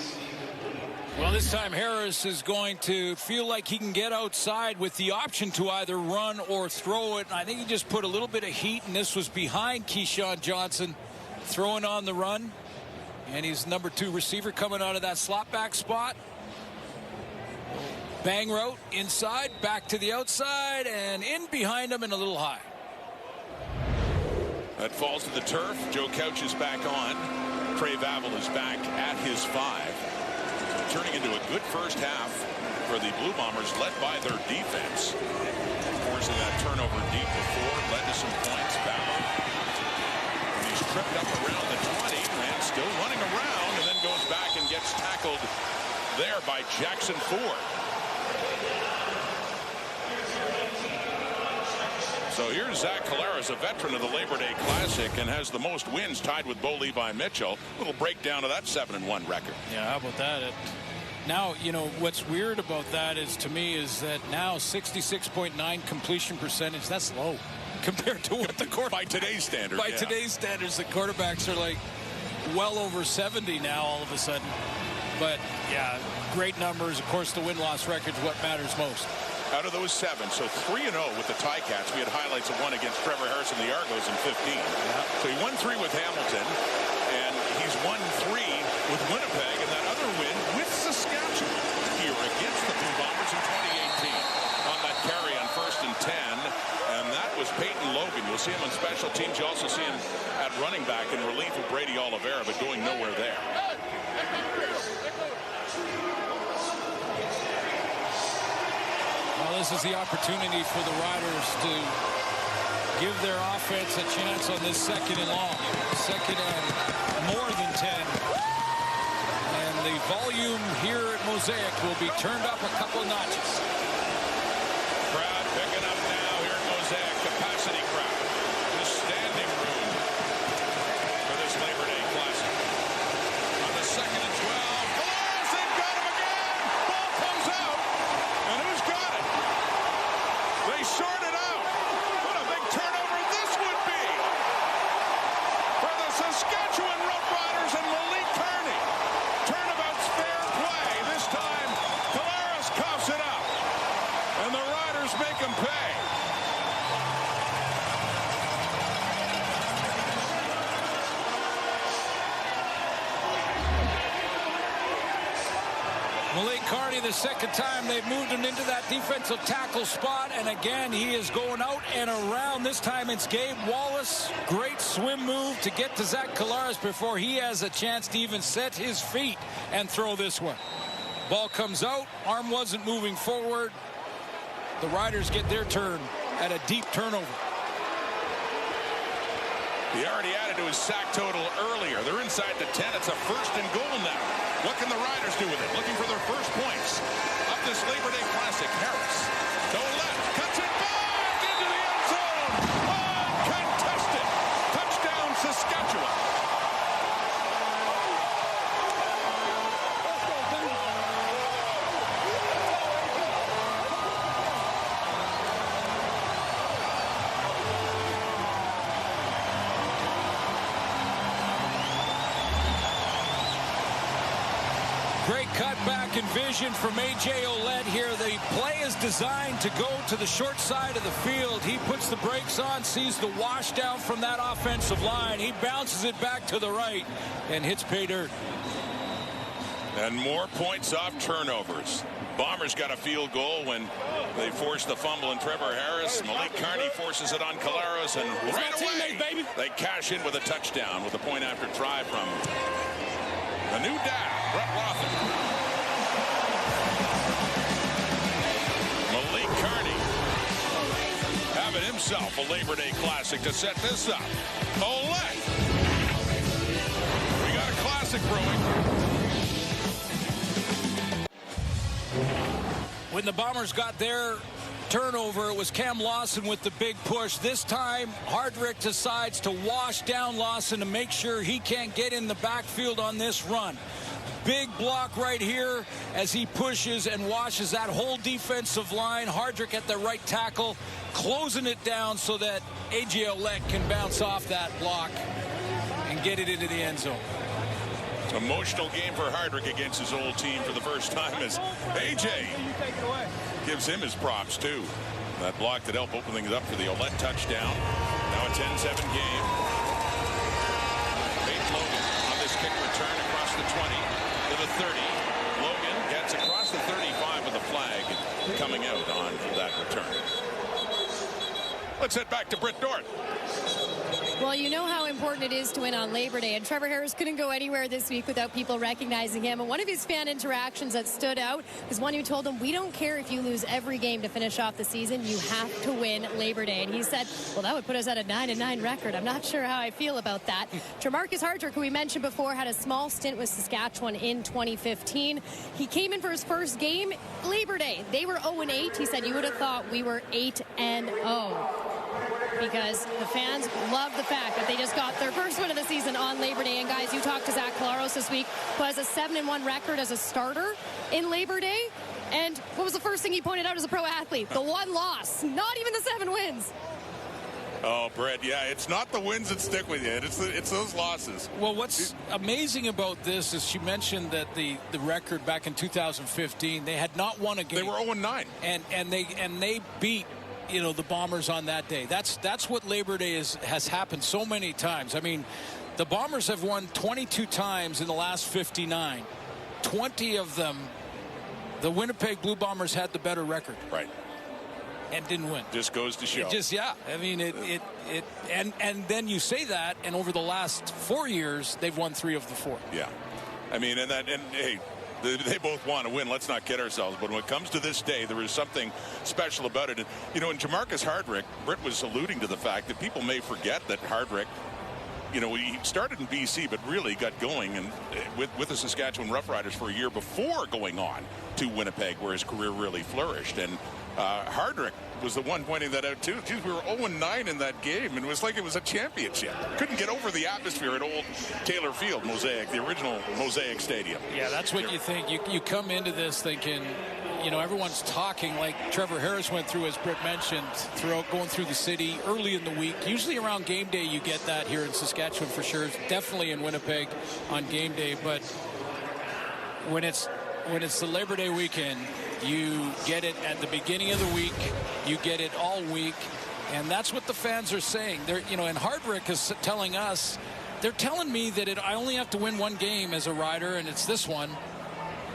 Well, this time Harris is going to feel like he can get outside with the option to either run or throw it. And I think he just put a little bit of heat, and this was behind Keyshawn Johnson throwing on the run. And he's number 2 receiver coming out of that slot back spot. Bang route inside, back to the outside, and in behind him and a little high. That falls to the turf. Joe Couch is back on. Trey Vavel is back at his 5. Turning into a good first half for the Blue Bombers, led by their defense. Forcing that turnover deep before, led to some points. Vavel. And he's tripped up around the 20 and still running around, and then goes back and gets tackled there by Jackson Ford. So here's Zach Collaros, a veteran of the Labor Day Classic, and has the most wins, tied with Bo Levi Mitchell. Little breakdown of that 7-1 record. Yeah, how about that? Now, you know, what's weird about that is, to me, is that now 66.9 completion percentage, that's low compared to what the by today's standards. By today's standards, the quarterbacks are like well over 70 now all of a sudden. But, yeah, great numbers. Of course, the win-loss record's what matters most. Out of those 7, so 3-0 with the Ticats. We had highlights of one against Trevor Harris and the Argos in 15. Yeah. So he won 3 with Hamilton, and he's won 3 with Winnipeg, and that other win with Saskatchewan here against the Blue Bombers in 2018 on that carry on 1st and 10, and that was Peyton Logan. You'll see him on special teams. You also see him at running back in relief of Brady Oliveira, but going nowhere there. Well, this is the opportunity for the Riders to give their offense a chance on this second and long. Second and more than 10. And the volume here at Mosaic will be turned up a couple notches. Crowd picking up now here at Mosaic. Capacity crowd. The standing room for this Labor Day Classic. On the 2nd and 12. Collaros, they've got him again. Ball comes out. And who's got it? They sort it out. What a big turnover this would be for the Saskatchewan Roughriders and Malik Kearney. Turnabout's fair play. This time, Collaros coughs it up. And the Riders make him pay. Malik Kearney, the second time they've moved him into that defensive tackle spot, and again he is going out and around. This time it's Gabe Wallace. Great swim move to get to Zach Collaros before he has a chance to even set his feet and throw this one. Ball comes out, arm wasn't moving forward. The Riders get their turn at a deep turnover. He already added to his sack total earlier. They're inside the 10. It's a 1st and goal now. What can the Riders do with it? Looking for their first points of this Labor Day Classic. Harris to left, cuts it back into the end zone. Uncontested. Touchdown, Saskatchewan. Great cutback and vision from A.J. Ouellette here. The play is designed to go to the short side of the field. He puts the brakes on, sees the wash down from that offensive line. He bounces it back to the right and hits pay dirt. And more points off turnovers. Bombers got a field goal when they forced the fumble in Trevor Harris. Malik Kearney forces it on Collaros, and right away they cash in with a touchdown with a point after try from The new dad, Brett Rothenberg. Malik Carney having himself a Labor Day Classic to set this up. Olay! We got a classic brewing. When the Bombers got their turnover, it was Cam Lawson with the big push. This time, Hardrick decides to wash down Lawson to make sure he can't get in the backfield on this run. Big block right here as he pushes and washes that whole defensive line. Hardrick at the right tackle, closing it down so that A.J. Olek can bounce off that block and get it into the end zone. Emotional game for Hardrick against his old team for the first time as A.J. gives him his props, too. That block that helped open things up for the Olette touchdown. Now a 10-7 game. Bait Logan on this kick return across the 20 to the 30. Logan gets across the 35 with a flag coming out on that return. Let's head back to Britt Dort. Well, you know how important it is to win on Labor Day, and Trevor Harris couldn't go anywhere this week without people recognizing him. And one of his fan interactions that stood out was one who told him, we don't care if you lose every game to finish off the season, you have to win Labor Day. And he said, well, that would put us at a 9-9 record. I'm not sure how I feel about that. Tremarcus Hardrick, who we mentioned before, had a small stint with Saskatchewan in 2015. He came in for his first game Labor Day. They were 0-8. He said, you would have thought we were 8-0. Because the fans love the fact that they just got their first win of the season on Labor Day. And guys, you talked to Zach Collaros this week, who has a 7-1 record as a starter in Labor Day. And what was the first thing he pointed out as a pro athlete? The one loss, not even the 7 wins. Oh, Brett, yeah, it's not the wins that stick with you. It's those losses. Well, what's amazing about this is she mentioned that the record back in 2015, they had not won a game. They were 0-9. And they beat, you know, the Bombers on that day. That's what Labor Day has happened so many times. I mean, the Bombers have won 22 times in the last 59. 20 of them, the Winnipeg Blue Bombers had the better record. Right. And didn't win. Just goes to show. Yeah. I mean, and then you say that, and over the last 4 years, they've won 3 of the 4. Yeah. I mean, and hey, they both want to win. Let's not kid ourselves. But when it comes to this day, there is something special about it. And, you know, in Tremarcus Hardrick, Britt was alluding to the fact that people may forget that Hardrick, you know, he started in BC, but really got going and with the Saskatchewan Roughriders for a year before going on to Winnipeg, where his career really flourished. And Hardrick was the one pointing that out, too. Geez, we were 0-9 in that game, and it was like it was a championship. Couldn't get over the atmosphere at old Taylor Field, Mosaic, the original Mosaic Stadium. Yeah, that's what you think. You come into this thinking, you know, everyone's talking like Trevor Harris went through, as Britt mentioned, going through the city early in the week. Usually around game day, you get that here in Saskatchewan for sure. Definitely in Winnipeg on game day. But when it's the Labor Day weekend, you get it at the beginning of the week. You get it all week. And that's what the fans are saying. They're, you know, and Hardrick is telling us, they're telling me that I only have to win one game as a Rider, and it's this one.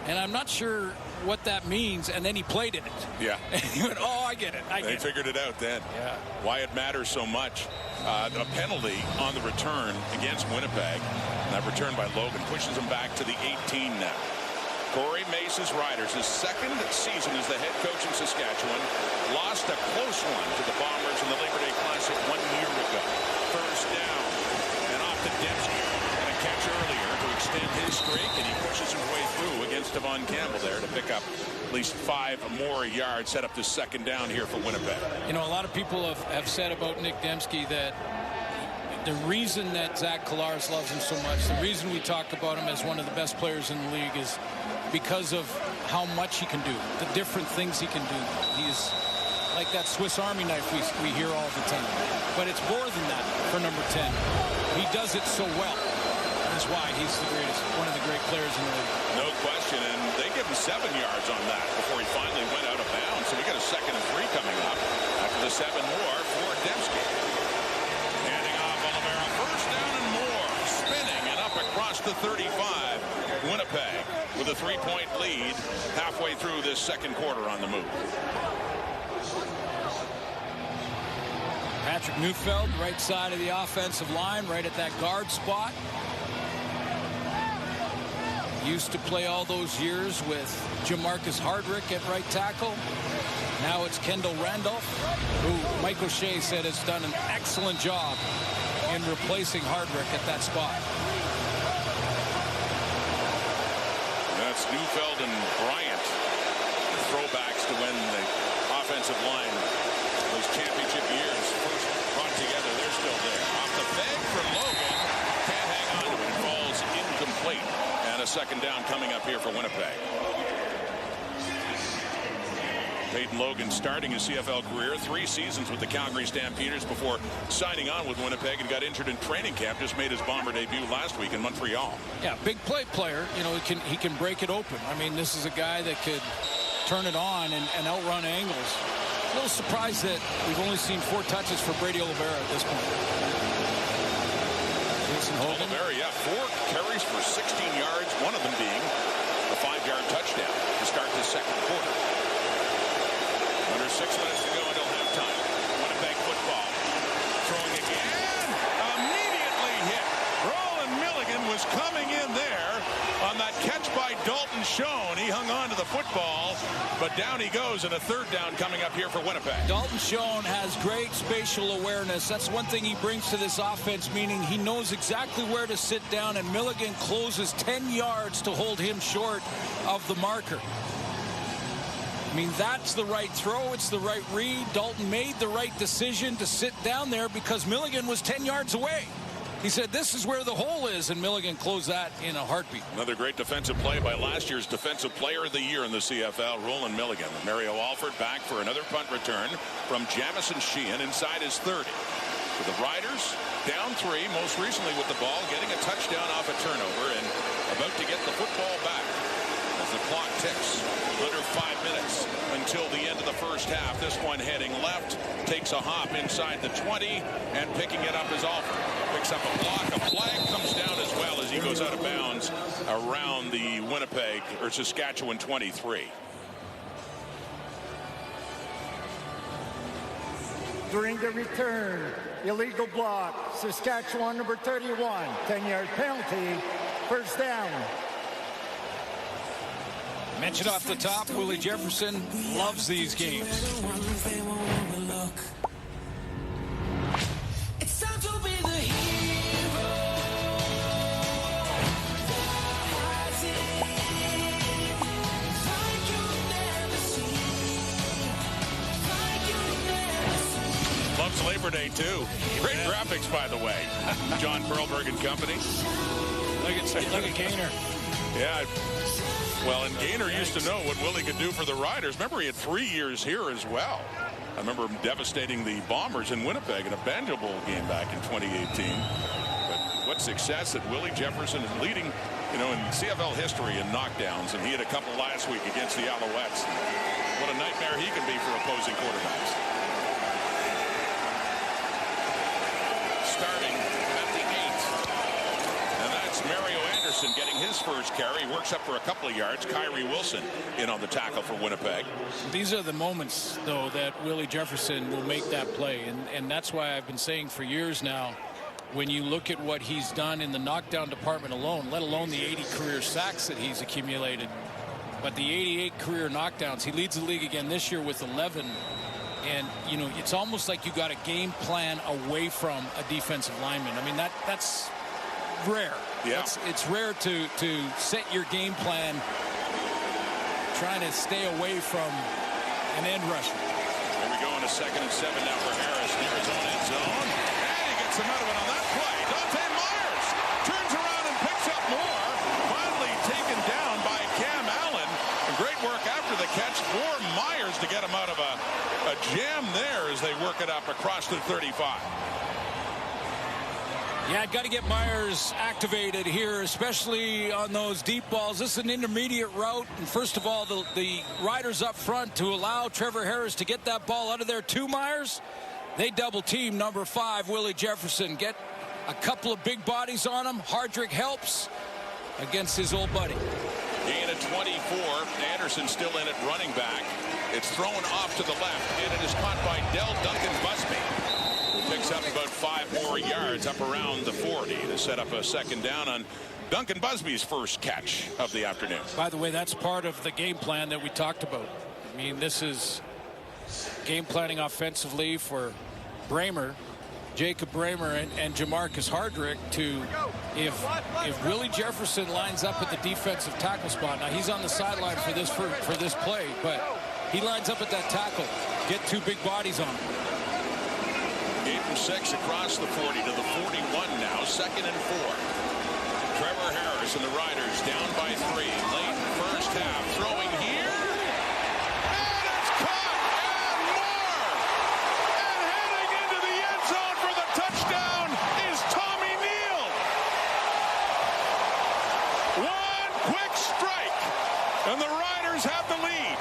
And I'm not sure what that means. And then he played in it. Yeah. And he went, oh, I get it. They figured it out then. Yeah. Why it matters so much. A penalty on the return against Winnipeg. And that return by Logan pushes him back to the 18 now. Corey Mace's Riders, his second season as the head coach in Saskatchewan, lost a close one to the Bombers in the Labor Day Classic 1 year ago. First down, and off to Dembski. And a catch earlier to extend his streak, and he pushes his way through against Devon Campbell there to pick up at least 5 more yards, set up this second down here for Winnipeg. You know, a lot of people have said about Nick Dembski that the reason that Zach Collaros loves him so much, the reason we talk about him as one of the best players in the league is because of how much he can do, the different things he can do. He's like that Swiss Army knife we hear all the time. But it's more than that for number 10. He does it so well. That's why he's the greatest, one of the great players in the league. No question, and they give him 7 yards on that before he finally went out of bounds. So we got a 2nd and 3 coming up after the 7 more for Dembski. Handing off Oliveira, first down and more, spinning and up across the 35. Winnipeg with a 3-point lead halfway through this second quarter on the move. Patrick Neufeld, right side of the offensive line, right at that guard spot. Used to play all those years with Jamarcus Hardrick at right tackle. Now it's Kendall Randolph, who Mike O'Shea said has done an excellent job in replacing Hardrick at that spot. That's Neufeld and Bryant. Throwbacks to when the offensive line, those championship years, first brought together. They're still there. Off the fake for Logan. Can't hang on to it. It falls incomplete. And a second down coming up here for Winnipeg. Peyton Logan starting his CFL career, 3 seasons with the Calgary Stampeders before signing on with Winnipeg, and got injured in training camp. Just made his Bomber debut last week in Montreal. Yeah, big play player. You know, he can break it open. I mean, this is a guy that could turn it on and outrun angles. A little surprised that we've only seen 4 touches for Brady Oliveira at this point. Oliveira, yeah, 4 carries for 16 yards, one of them being a 5-yard touchdown to start the second quarter. Under 6 minutes to go until halftime. Winnipeg football. Throwing again. Immediately hit. Roland Milligan was coming in there on that catch by Dalton Schoen. He hung on to the football, but down he goes, and a third down coming up here for Winnipeg. Dalton Schoen has great spatial awareness. That's one thing he brings to this offense, meaning he knows exactly where to sit down, and Milligan closes 10 yards to hold him short of the marker. I mean, that's the right throw. It's the right read. Dalton made the right decision to sit down there because Milligan was 10 yards away. He said, this is where the hole is, and Milligan closed that in a heartbeat. Another great defensive play by last year's Defensive Player of the Year in the CFL, Roland Milligan. Mario Alford back for another punt return from Jamison Sheehan inside his 30. For the Riders, down 3, most recently with the ball, getting a touchdown off a turnover and about to get the football back. As the clock ticks, under 5 minutes until the end of the first half. This one heading left, takes a hop inside the 20, and picking it up is Alford. Picks up a block, a flag comes down as well as he goes out of bounds around the Winnipeg or Saskatchewan 23. During the return, illegal block, Saskatchewan number 31, 10-yard penalty, first down. Mentioned off the top, Willie Jefferson loves these games. It's time to be the hero. Like you've never seen. Like you've never seen. Loves Labor Day, too. Great graphics, by the way. John Perlberg and company. Look at Gaynor. Yeah. Well, and Gaynor used to know what Willie could do for the Riders. Remember, he had 3 years here as well. I remember him devastating the Bombers in Winnipeg in a Banjo Bowl game back in 2018. But what success that Willie Jefferson is leading, you know, in CFL history in knockdowns, and he had a couple last week against the Alouettes. What a nightmare he can be for opposing quarterbacks. Starting at the 8. And that's Mario Anderson getting his first carry. Works up for a couple of yards. Kyrie Wilson in on the tackle for Winnipeg. These are the moments, though, that Willie Jefferson will make that play. And that's why I've been saying for years now, when you look at what he's done in the knockdown department alone, let alone the 80 career sacks that he's accumulated, but the 88 career knockdowns, he leads the league again this year with 11. And, you know, it's almost like you got a game plan away from a defensive lineman. I mean, that's rare. Yeah. It's rare to set your game plan trying to stay away from an end rusher. Here we go on a 2nd and 7 now for Harris near his own end zone. And he gets him out of it on that play. Dante Myers turns around and picks up more. Finally taken down by Cam Allen. Great work after the catch for Myers to get him out of a jam there as they work it up across the 35. Yeah, got to get Myers activated here, especially on those deep balls. This is an intermediate route. And first of all, the Riders up front to allow Trevor Harris to get that ball out of there to Myers. They double team number 5, Willie Jefferson. Get a couple of big bodies on him. Hardrick helps against his old buddy. Gain at 24. Anderson still in at running back. It's thrown off to the left, and it is caught by Del Duncan Busby. Picks up about 5 more yards up around the 40 to set up a second down on Duncan Busby's first catch of the afternoon. By the way, that's part of the game plan that we talked about. I mean, this is game planning offensively for Bramer, Jacob Bramer, and Jamarcus Hardrick to, if Willie Jefferson lines up at the defensive tackle spot. Now he's on the sideline for this play, but he lines up at that tackle. Get two big bodies on him. 8 and 6 across the 40 to the 41 now. 2nd and 4. Trevor Harris and the Riders down by 3. Late first half. Throwing here. And it's caught. And more. And heading into the end zone for the touchdown is Tommy Neal. One quick strike. And the Riders have the lead.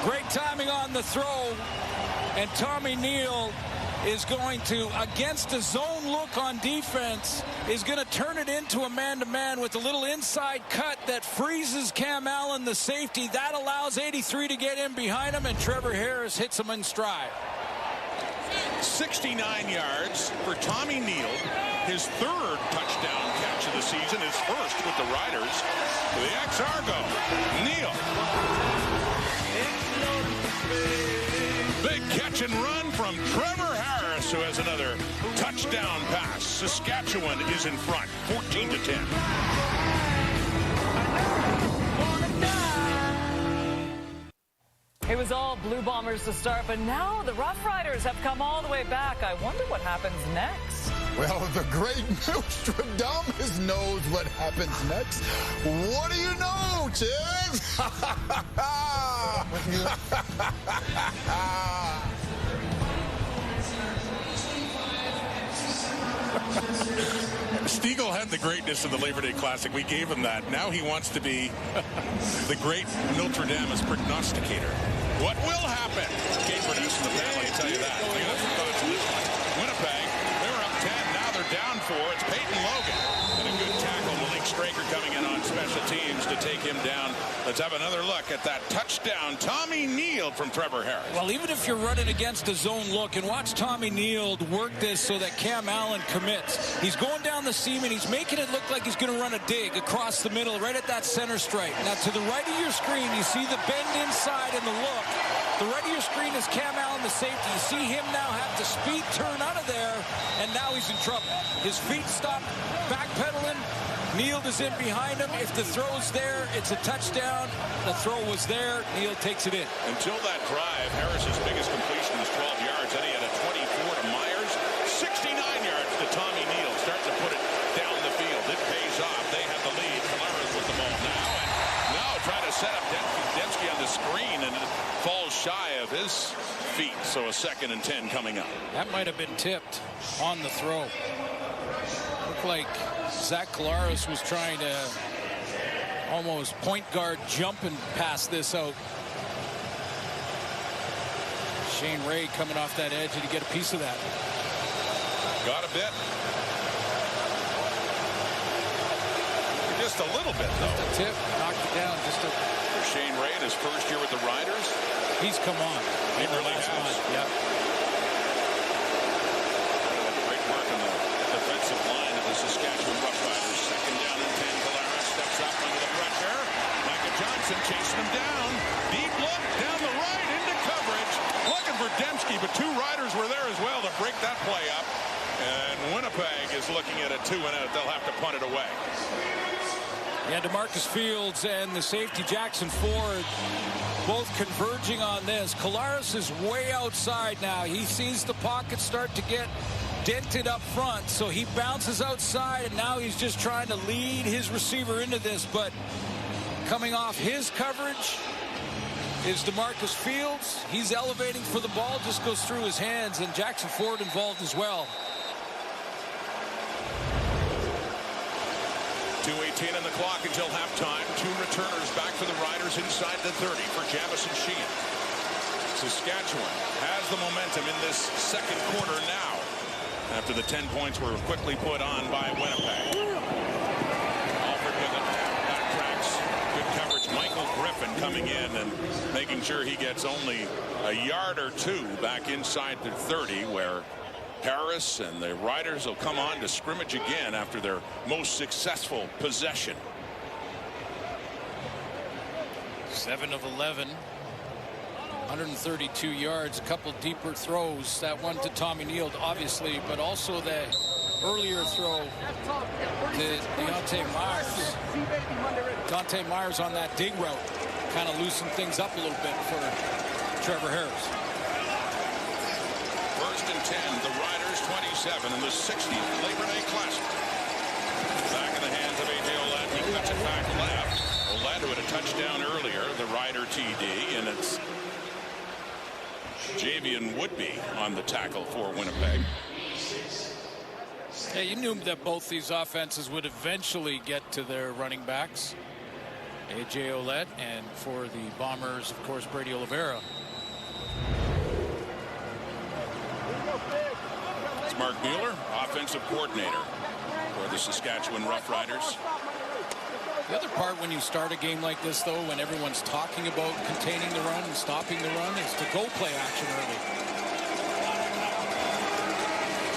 Great timing on the throw, and Tommy Neal is going to, against a zone look on defense, is going to turn it into a man-to-man with a little inside cut that freezes Cam Allen, the safety. That allows 83 to get in behind him, and Trevor Harris hits him in stride. 69 yards for Tommy Neal. His 3rd touchdown catch of the season, his 1st with the Riders. The ex-Argo, Neal. Big catch and run from Trevor Harris, who has another touchdown pass. Saskatchewan is in front, 14-10. It was all Blue Bombers to start, but now the Roughriders have come all the way back. I wonder what happens next. Well, the great Nostradamus knows what happens next. What do you know, Chiz? Stiegel had the greatness of the Labor Day Classic. We gave him that. Now he wants to be the great Nostradamus prognosticator. What will happen? Kate producing the panel, I tell you that. I got some thoughts on this one. Winnipeg, they were up 10. Now they're down 4. It's Peyton Logan. And a good tackle. Malik Straker coming in on special teams to take him down. Let's have another look at that touchdown. Tommy Neal from Trevor Harris. Well, even if you're running against a zone look, and watch Tommy Neal work this so that Cam Allen commits. He's going down the seam, and he's making it look like he's going to run a dig across the middle, right at that center stripe. Now, to the right of your screen, you see the bend inside and the look. The right of your screen is Cam Allen, the safety. You see him now have to speed turn out of there, and now he's in trouble. His feet stop backpedaling. Neal is in behind him. If the throw's there, it's a touchdown. The throw was there. Neal takes it in. Until that drive, Harris's biggest completion was 12 yards. Then he had a 24 to Myers. 69 yards to Tommy Neal. Starting to put it down the field. It pays off. They have the lead. Calera's with the ball now. And now trying to set up Dembski on the screen, and it falls shy of his feet. So a 2nd and 10 coming up. That might have been tipped on the throw. Looked like Zach Collaros was trying to almost point guard jump and pass this out. Shane Ray coming off that edge, and to get a piece of that. Got a bit. Just a little bit, though. Just a tip, knocked it down. Just a... For Shane Ray in his first year with the Riders. He's come on. He really has. Yeah. Great work on the defensive line of the Saskatchewan Roughriders. 2nd down and 10. Calera steps up under the pressure. Micah Johnson chasing him down. Deep look down the right into coverage. Looking for Dembski, but 2 Riders were there as well to break that play up. And Winnipeg is looking at a 2-and-out. They'll have to punt it away. Yeah, DeMarcus Fields and the safety Jackson Ford both converging on this. Collaros is way outside now. He sees the pocket start to get dented up front, so he bounces outside, and now he's just trying to lead his receiver into this. But coming off his coverage is DeMarcus Fields. He's elevating for the ball, just goes through his hands, and Jackson Ford involved as well. 2:18 on the clock until halftime. 2 returners back for the Riders inside the 30 for Jamison Sheehan. Saskatchewan has the momentum in this second quarter now, after the 10 points were quickly put on by Winnipeg. Alford with it, backtracks, good coverage. Michael Griffin coming in and making sure he gets only a yard or two back inside the 30, where Harris and the Riders will come on to scrimmage again after their most successful possession. 7 of 11. 132 yards, a couple deeper throws. That one to Tommy Neal, obviously, but also the earlier throw to Deontay Myers. Deontay Myers on that dig route kind of loosened things up a little bit for Trevor Harris. 1st and 10, the Riders 27 in the 60th Labor Day Classic. Back in the hands of A.J. Ouellette. He cuts it back left. Ouellette, who had a touchdown earlier, the Rider TD, and it's Javian Woodby on the tackle for Winnipeg. Yeah, you knew that both these offenses would eventually get to their running backs. A.J. Ouellette, and for the Bombers, of course, Brady Oliveira. It's Mark Mueller, offensive coordinator for the Saskatchewan Roughriders. The other part when you start a game like this, though, when everyone's talking about containing the run and stopping the run, is to go play action early.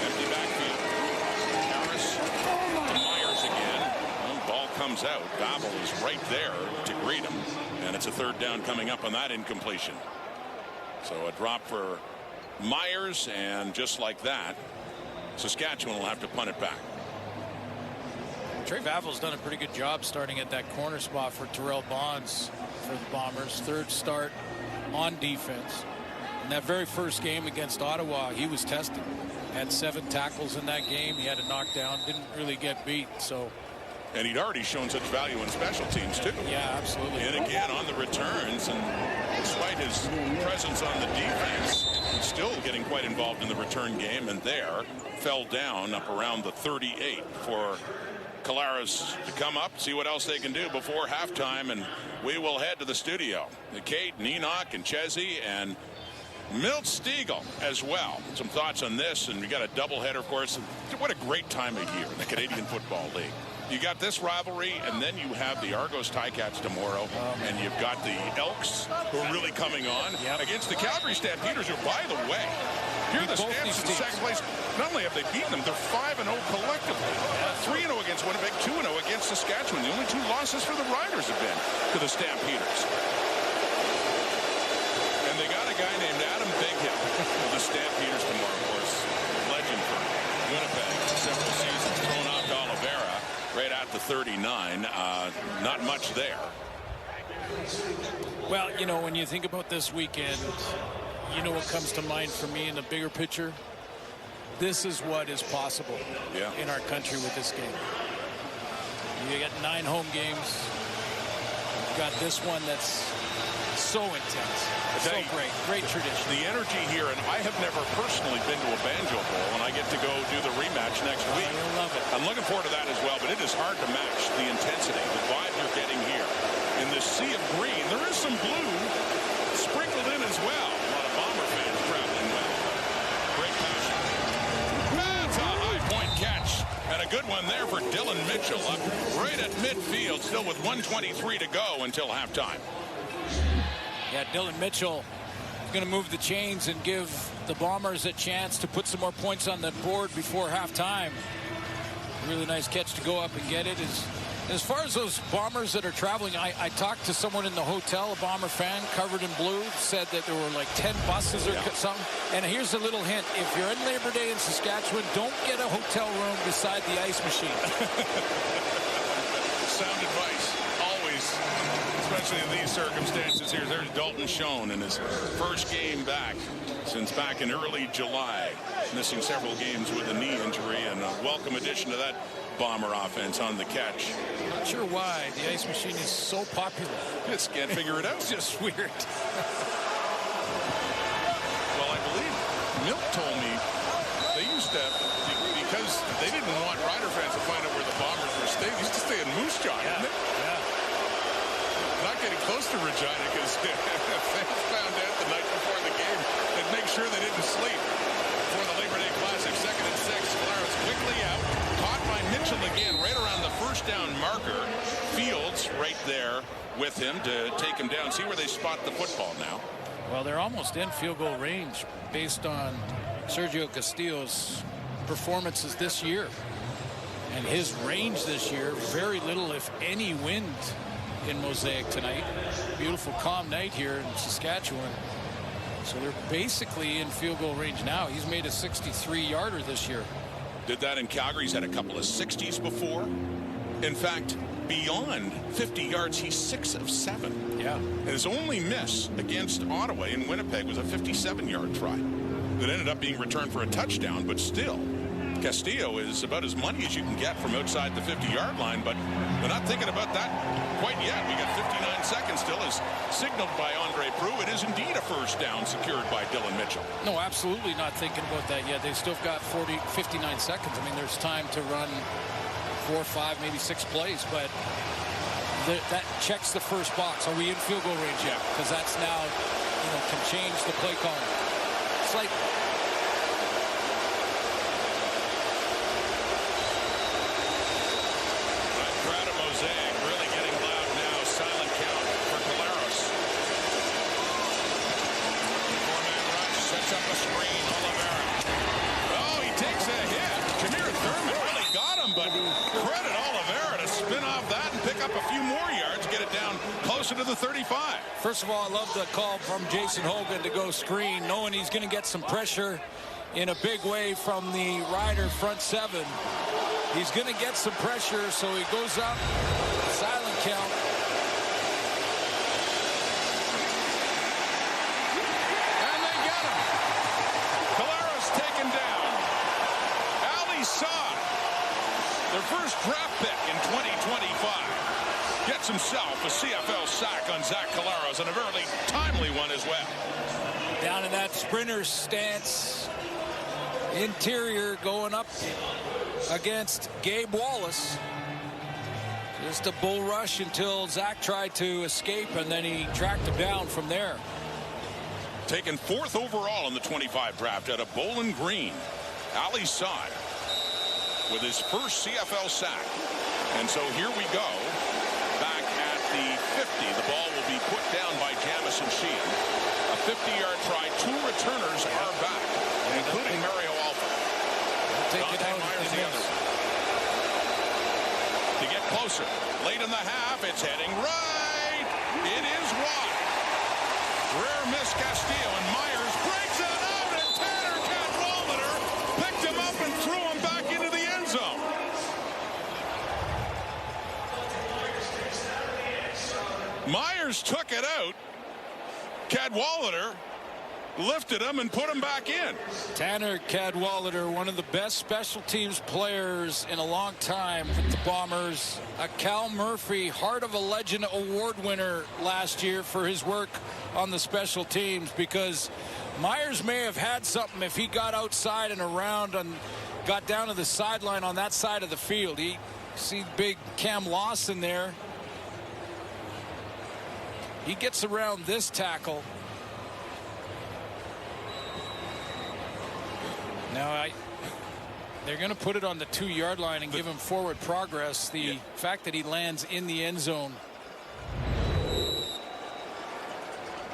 Empty backfield. Harris to Myers again. Well, ball comes out. Gobble is right there to greet him. And it's a 3rd down coming up on that incompletion. So a drop for Myers, and just like that, Saskatchewan will have to punt it back. Trey Vavil's done a pretty good job starting at that corner spot for Terrell Bonds for the Bombers. 3rd start on defense. In that very first game against Ottawa, he was tested. Had 7 tackles in that game. He had a knockdown, didn't really get beat. So, and he'd already shown such value in special teams, too. Yeah, absolutely. And again on the returns, and despite his presence on the defense, he's still getting quite involved in the return game, and there fell down up around the 38 for Collaros to come up, see what else they can do before halftime, and we will head to the studio. Kate and Enoch and Chezzy and Milt Stegall as well. Some thoughts on this, and we got a doubleheader, of course. What a great time of year in the Canadian Football League. You got this rivalry, and then you have the Argos Ticats tomorrow, and you've got the Elks, who are really coming on, against the Calgary Stampeders, who, by the way, here the Stamps in second place. Not only have they beaten them, they're 5-0 collectively. 3-0 against Winnipeg, 2-0 against Saskatchewan. The only 2 losses for the Riders have been to the Stampeders. And they got a guy named Adam Bighill for the Stampeders tomorrow, of course. Legend for Winnipeg. Several seasons thrown off to Oliveira right at the 39. Not much there. Well, you know, when you think about this weekend, you know what comes to mind for me in the bigger picture? This is what is possible in our country with this game. You got 9 home games. You've got this one that's so intense. So great tradition. The energy here, and I have never personally been to a Banjo Bowl, and I get to go do the rematch next week. I love it. I'm looking forward to that as well, but it is hard to match the intensity, the vibe you're getting here. In this sea of green, there is some blue sprinkled in as well. A lot of Bomber fans traveling well. Great passion. That's a high point catch. And a good one there for Dylan Mitchell up right at midfield, still with 1:23 to go until halftime. Yeah, Dylan Mitchell is going to move the chains and give the Bombers a chance to put some more points on the board before halftime. Really nice catch to go up and get it. As far as those Bombers that are traveling, I talked to someone in the hotel, a Bomber fan covered in blue, said that there were like 10 buses or something. And here's a little hint. If you're in Labor Day in Saskatchewan, don't get a hotel room beside the ice machine. Sound advice. Always, especially in these circumstances. There's Dalton Schoen in his first game back since back in early July. Missing several games with a knee injury, and a welcome addition to that Bomber offense on the catch. Not sure why the ice machine is so popular. Just can't figure it out. It's just weird. Well, I believe Milt told me they used to, because they didn't want Rider fans to find out where the Bombers were staying, they used to stay in Moose Jaw, didn't they? Yeah. Not getting close to Regina because fans found out the night before the game and make sure they didn't sleep for the Labor Day Classic. 2nd and 6. Clara's quickly out. Caught by Mitchell again right around the first down marker. Fields right there with him to take him down. See where they spot the football now. Well, they're almost in field goal range based on Sergio Castillo's performances this year. And his range this year, very little, if any, wind in Mosaic tonight. Beautiful, calm night here in Saskatchewan. So they're basically in field goal range now. He's made a 63-yarder this year. Did that in Calgary. He's had a couple of 60s before. In fact, beyond 50 yards, he's 6 of 7. Yeah. And his only miss against Ottawa in Winnipeg was a 57-yard try that ended up being returned for a touchdown, but still, Castillo is about as money as you can get from outside the 50-yard line, but we're not thinking about that quite yet. We got 59 seconds still, as signaled by Andre Proulx. It is indeed a first down secured by Dylan Mitchell. No, absolutely not thinking about that yet. They've still got 59 seconds. I mean, there's time to run 4, 5, maybe 6 plays, but that checks the first box. Are we in field goal range yet? Because that's now, can change the play calling. It's like really getting loud now. Silent count for Collaros. 4-man rush sets up a screen. Oliveira. Oh, he takes a hit. Jameer Thurman really got him, but credit Oliveira to spin off that and pick up a few more yards, get it down closer to the 35. First of all, I love the call from Jason Hogan to go screen, knowing he's going to get some pressure in a big way from the Rider front 7. He's going to get some pressure, so he goes up. Silent count. And they get him. Collaros taken down. Ali Saad, their first draft pick in 2025, gets himself a CFL sack on Zach Collaros, and a very timely one as well. Down in that sprinter stance. Interior going up against Gabe Wallace. Just a bull rush until Zach tried to escape, and then he tracked him down from there. Taken 4th overall in the 25 draft out of Bowling Green, Ali Saad with his first CFL sack. And so here we go. Back at the 50, the ball will be put down by Jamison Sheehan. A 50-yard try. 2 returners are back, including Mario Alpha. Dante Myers the other one. To get closer. Late in the half, it's heading right. It is wide. Rare miss Castillo, and Myers breaks it out, and Tanner Cadwalader picked him up and threw him back into the end zone. Myers took it out. Cadwalader lifted him and put him back in. Tanner Cadwalader, one of the best special teams players in a long time with the Bombers. A Cal Murphy Heart of a Legend award winner last year for his work on the special teams, because Myers may have had something if he got outside and around and got down to the sideline on that side of the field. You see big Cam Lawson there. He gets around this tackle. Now, they're going to put it on the 2-yard line and give him forward progress. The fact that he lands in the end zone.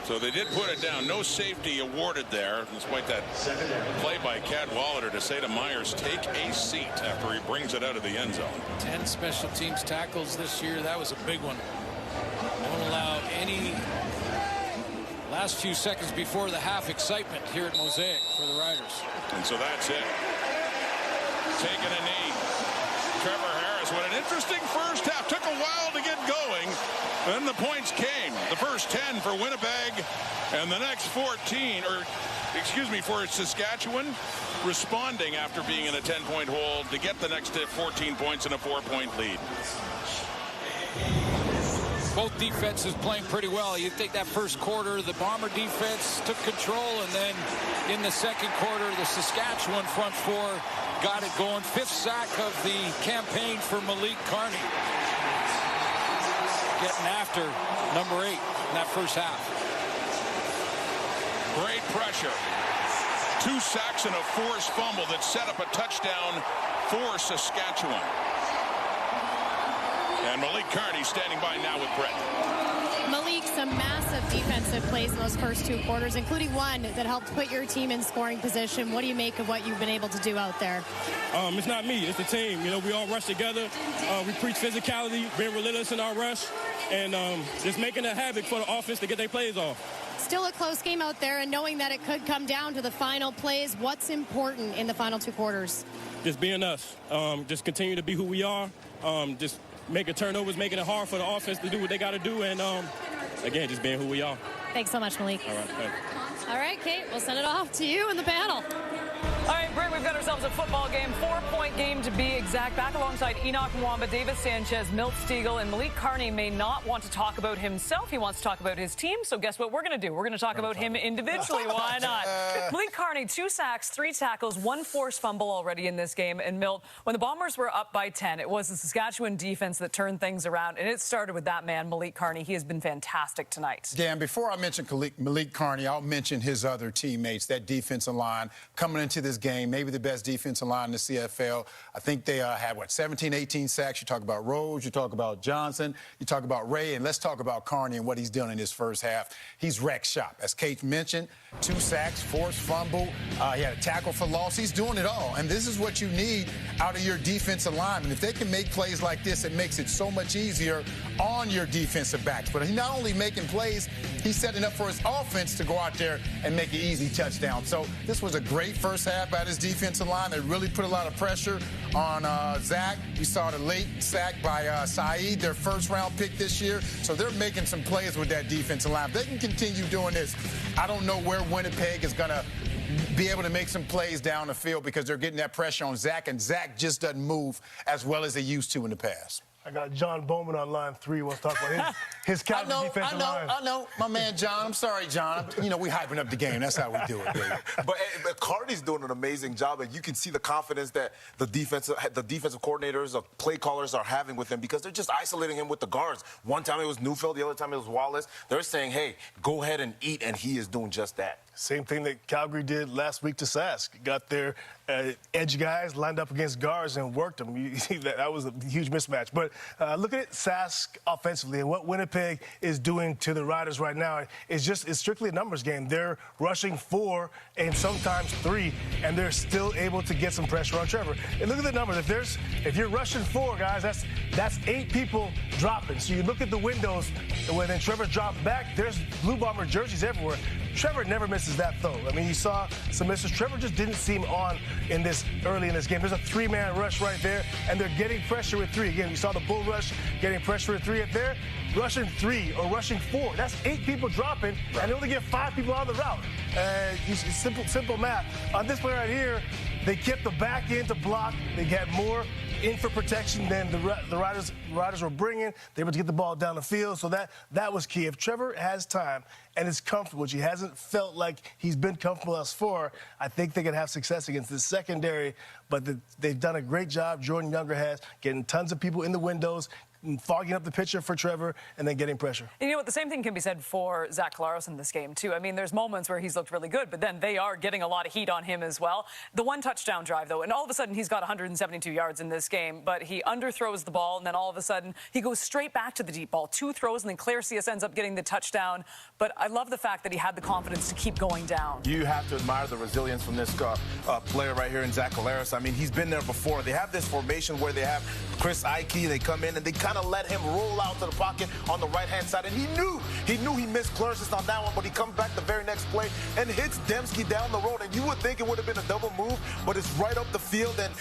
So they did put it down. No safety awarded there, despite that play by Cadwalader to say to Myers, take a seat, after he brings it out of the end zone. 10 special teams tackles this year. That was a big one. Won't allow any last few seconds before the half excitement here at Mosaic for the Riders. And so that's it. Taking a knee. Trevor Harris, what an interesting first half. Took a while to get going. Then the points came. The first 10 for Winnipeg, and the next 14, for Saskatchewan, responding after being in a 10-point hole to get the next 14 points and a 4-point lead. Both defenses playing pretty well. You think that first quarter, the Bomber defense took control, and then in the second quarter, the Saskatchewan front 4 got it going. 5th sack of the campaign for Malik Carney. getting after number 8 in that first half. Great pressure. 2 sacks and a forced fumble that set up a touchdown for Saskatchewan. And Malik Carney standing by now with Brett. Malik, some massive defensive plays in those first 2 quarters, including one that helped put your team in scoring position. What do you make of what you've been able to do out there? It's not me, it's the team. You know, we all rush together. We preach physicality, being relentless in our rush, and just making a havoc for the offense to get their plays off. Still a close game out there, and knowing that it could come down to the final plays, what's important in the final 2 quarters? Just being us. Just continue to be who we are. Just making turnovers, making it hard for the offense to do what they got to do, and again, just being who we are. Thanks so much, Malik. All right, thanks. All right, Kate, we'll send it off to you and the panel. All right, Britt, we've got ourselves a football game, 4-point game to be exact. Back alongside Enoch Mwamba, Davis Sanchez, Milt Stegall, and Malik Carney may not want to talk about himself. He wants to talk about his team. So guess what we're going to do? We're going to talk about him individually. Why not? Malik Carney, 2 sacks, 3 tackles, 1 forced fumble already in this game. And Milt, when the Bombers were up by 10, it was the Saskatchewan defense that turned things around. And it started with that man, Malik Carney. He has been fantastic tonight. Yeah, and before I mention Malik Carney, I'll mention his other teammates, that defensive line coming into this game, maybe the best defensive line in the CFL. I think they had, 17, 18 sacks. You talk about Rhodes, you talk about Johnson, you talk about Ray, and let's talk about Carney and what he's done in his first half. He's wrecked shop. As Kate mentioned, 2 sacks, forced fumble. He had a tackle for loss. He's doing it all, and this is what you need out of your defensive linemen. If they can make plays like this, it makes it so much easier on your defensive backs. But he's not only making plays, he's setting up for his offense to go out there and make an easy touchdown. So this was a great first half by his defensive line. They really put a lot of pressure on Zach. We saw the late sack by Saeed, their first-round pick this year. So they're making some plays with that defensive line. If they can continue doing this, I don't know where Winnipeg is going to be able to make some plays down the field because they're getting that pressure on Zach, and Zach just doesn't move as well as they used to in the past. I got John Bowman on line 3. Wants to talk about his captain defensive line. I know. My man, John. I'm sorry, John. You know, we hyping up the game. That's how we do it, baby. But Carney's doing an amazing job, and you can see the confidence that the defensive coordinators, the play callers are having with him because they're just isolating him with the guards. One time it was Neufeld, the other time it was Wallace. They're saying, hey, go ahead and eat, and he is doing just that. Same thing that Calgary did last week to Sask. Got their edge guys lined up against guards and worked them. You see that was a huge mismatch. But look at Sask offensively and what Winnipeg is doing to the Riders right now. It's strictly a numbers game. They're rushing 4 and sometimes 3, and they're still able to get some pressure on Trevor. And look at the numbers. If you're rushing 4, guys, that's 8 people dropping. So you look at the windows, and when then Trevor's dropped back, there's Blue Bomber jerseys everywhere. Trevor never misses that throw. I mean, you saw some misses. Trevor just didn't seem on early in this game. There's a 3-man rush right there, and they're getting pressure with 3. Again, you saw the bull rush getting pressure with 3 up there. Rushing 3 or rushing 4, that's 8 people dropping, and they only get 5 people on the route. It's simple math. On this play right here, they kept the back end to block. They had more in for protection than the Riders were bringing. They were able to get the ball down the field, so that was key. If Trevor has time and is comfortable, which he hasn't felt like he's been comfortable thus far, I think they can have success against this secondary. But they've done a great job, Jordan Younger has, getting tons of people in the windows, fogging up the picture for Trevor, and then getting pressure. And you know what? The same thing can be said for Zach Collaros in this game, too. I mean, there's moments where he's looked really good, but then they are getting a lot of heat on him as well. The 1 touchdown drive, though, and all of a sudden he's got 172 yards in this game, but he underthrows the ball, and then all of a sudden he goes straight back to the deep ball. 2 throws, and then Claire CS ends up getting the touchdown. But I love the fact that he had the confidence to keep going down. You have to admire the resilience from this player right here in Zach Collaros. I mean, he's been there before. They have this formation where they have Chris Ike. They come in, and they kind of let him roll out to the pocket on the right-hand side, and he knew he missed Clarence on that one, but he comes back the very next play and hits Dembski down the road, and you would think it would have been a double move, but it's right up the field, and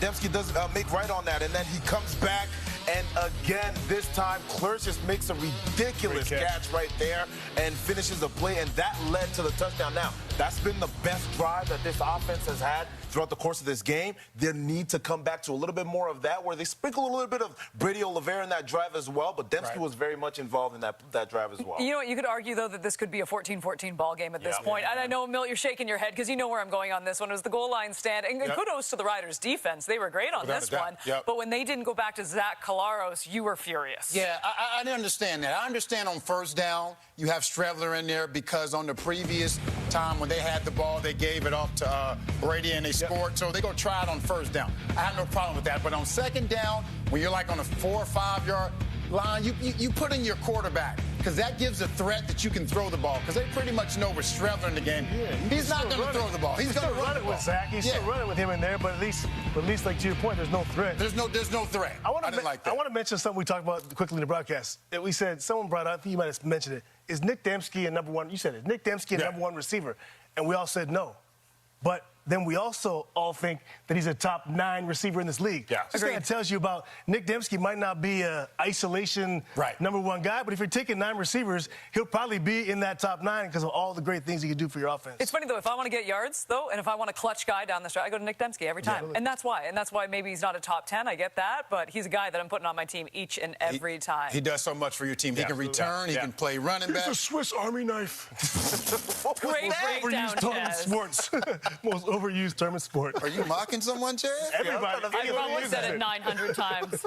Dembski does make right on that, and then he comes back, and again, this time, Clarence just makes a ridiculous catch right there and finishes the play, and that led to the touchdown. Now, that's been the best drive that this offense has had throughout the course of this game. They need to come back to a little bit more of that, where they sprinkle a little bit of Brady Oliveira in that drive as well, but Dembski was very much involved in that drive as well. You know what? You could argue, though, that this could be a 14-14 ball game at this point. And I know, Milt, you're shaking your head because you know where I'm going on this one. It was the goal line stand. And kudos to the Riders' defense. They were great on this one. But when they didn't go back to Zach Collaros, you were furious. Yeah, I didn't understand that. I understand on first down, you have Streveler in there because on the previous time when they had the ball, they gave it off to Brady and they scored. So they're going to try it on first down. I have no problem with that. But on second down, when you're like on a 4 or 5 yard line, you put in your quarterback because that gives a threat that you can throw the ball because they pretty much know with Streveler in the game, he's not going to throw the ball. He's going to run it with Zach. He's still running with him in there, but at least like to your point, there's no threat. There's no threat. I didn't like that. I want to mention something we talked about quickly in the broadcast. We said someone brought up, I think you might have mentioned it. Is Nick Dembski a number one? You said it. Nick Dembski a number one receiver, and we all said no. But then we also all think that he's a top 9 receiver in this league. Yeah. This kind of tells you about Nick Dembski might not be a isolation number one guy, but if you're taking 9 receivers, he'll probably be in that top 9 because of all the great things he can do for your offense. It's funny, though, if I want to get yards, though, and if I want a clutch guy down the stretch, I go to Nick Dembski every time. And that's why. And that's why maybe he's not a top 10. I get that. But he's a guy that I'm putting on my team each and every time. He does so much for your team. He can return. He can play running back. He's a Swiss Army knife. Great breakdown, Chaz. Sports. Most overused term in sports. Are you mocking someone, Chaz? Everybody. I've probably said it 900 times.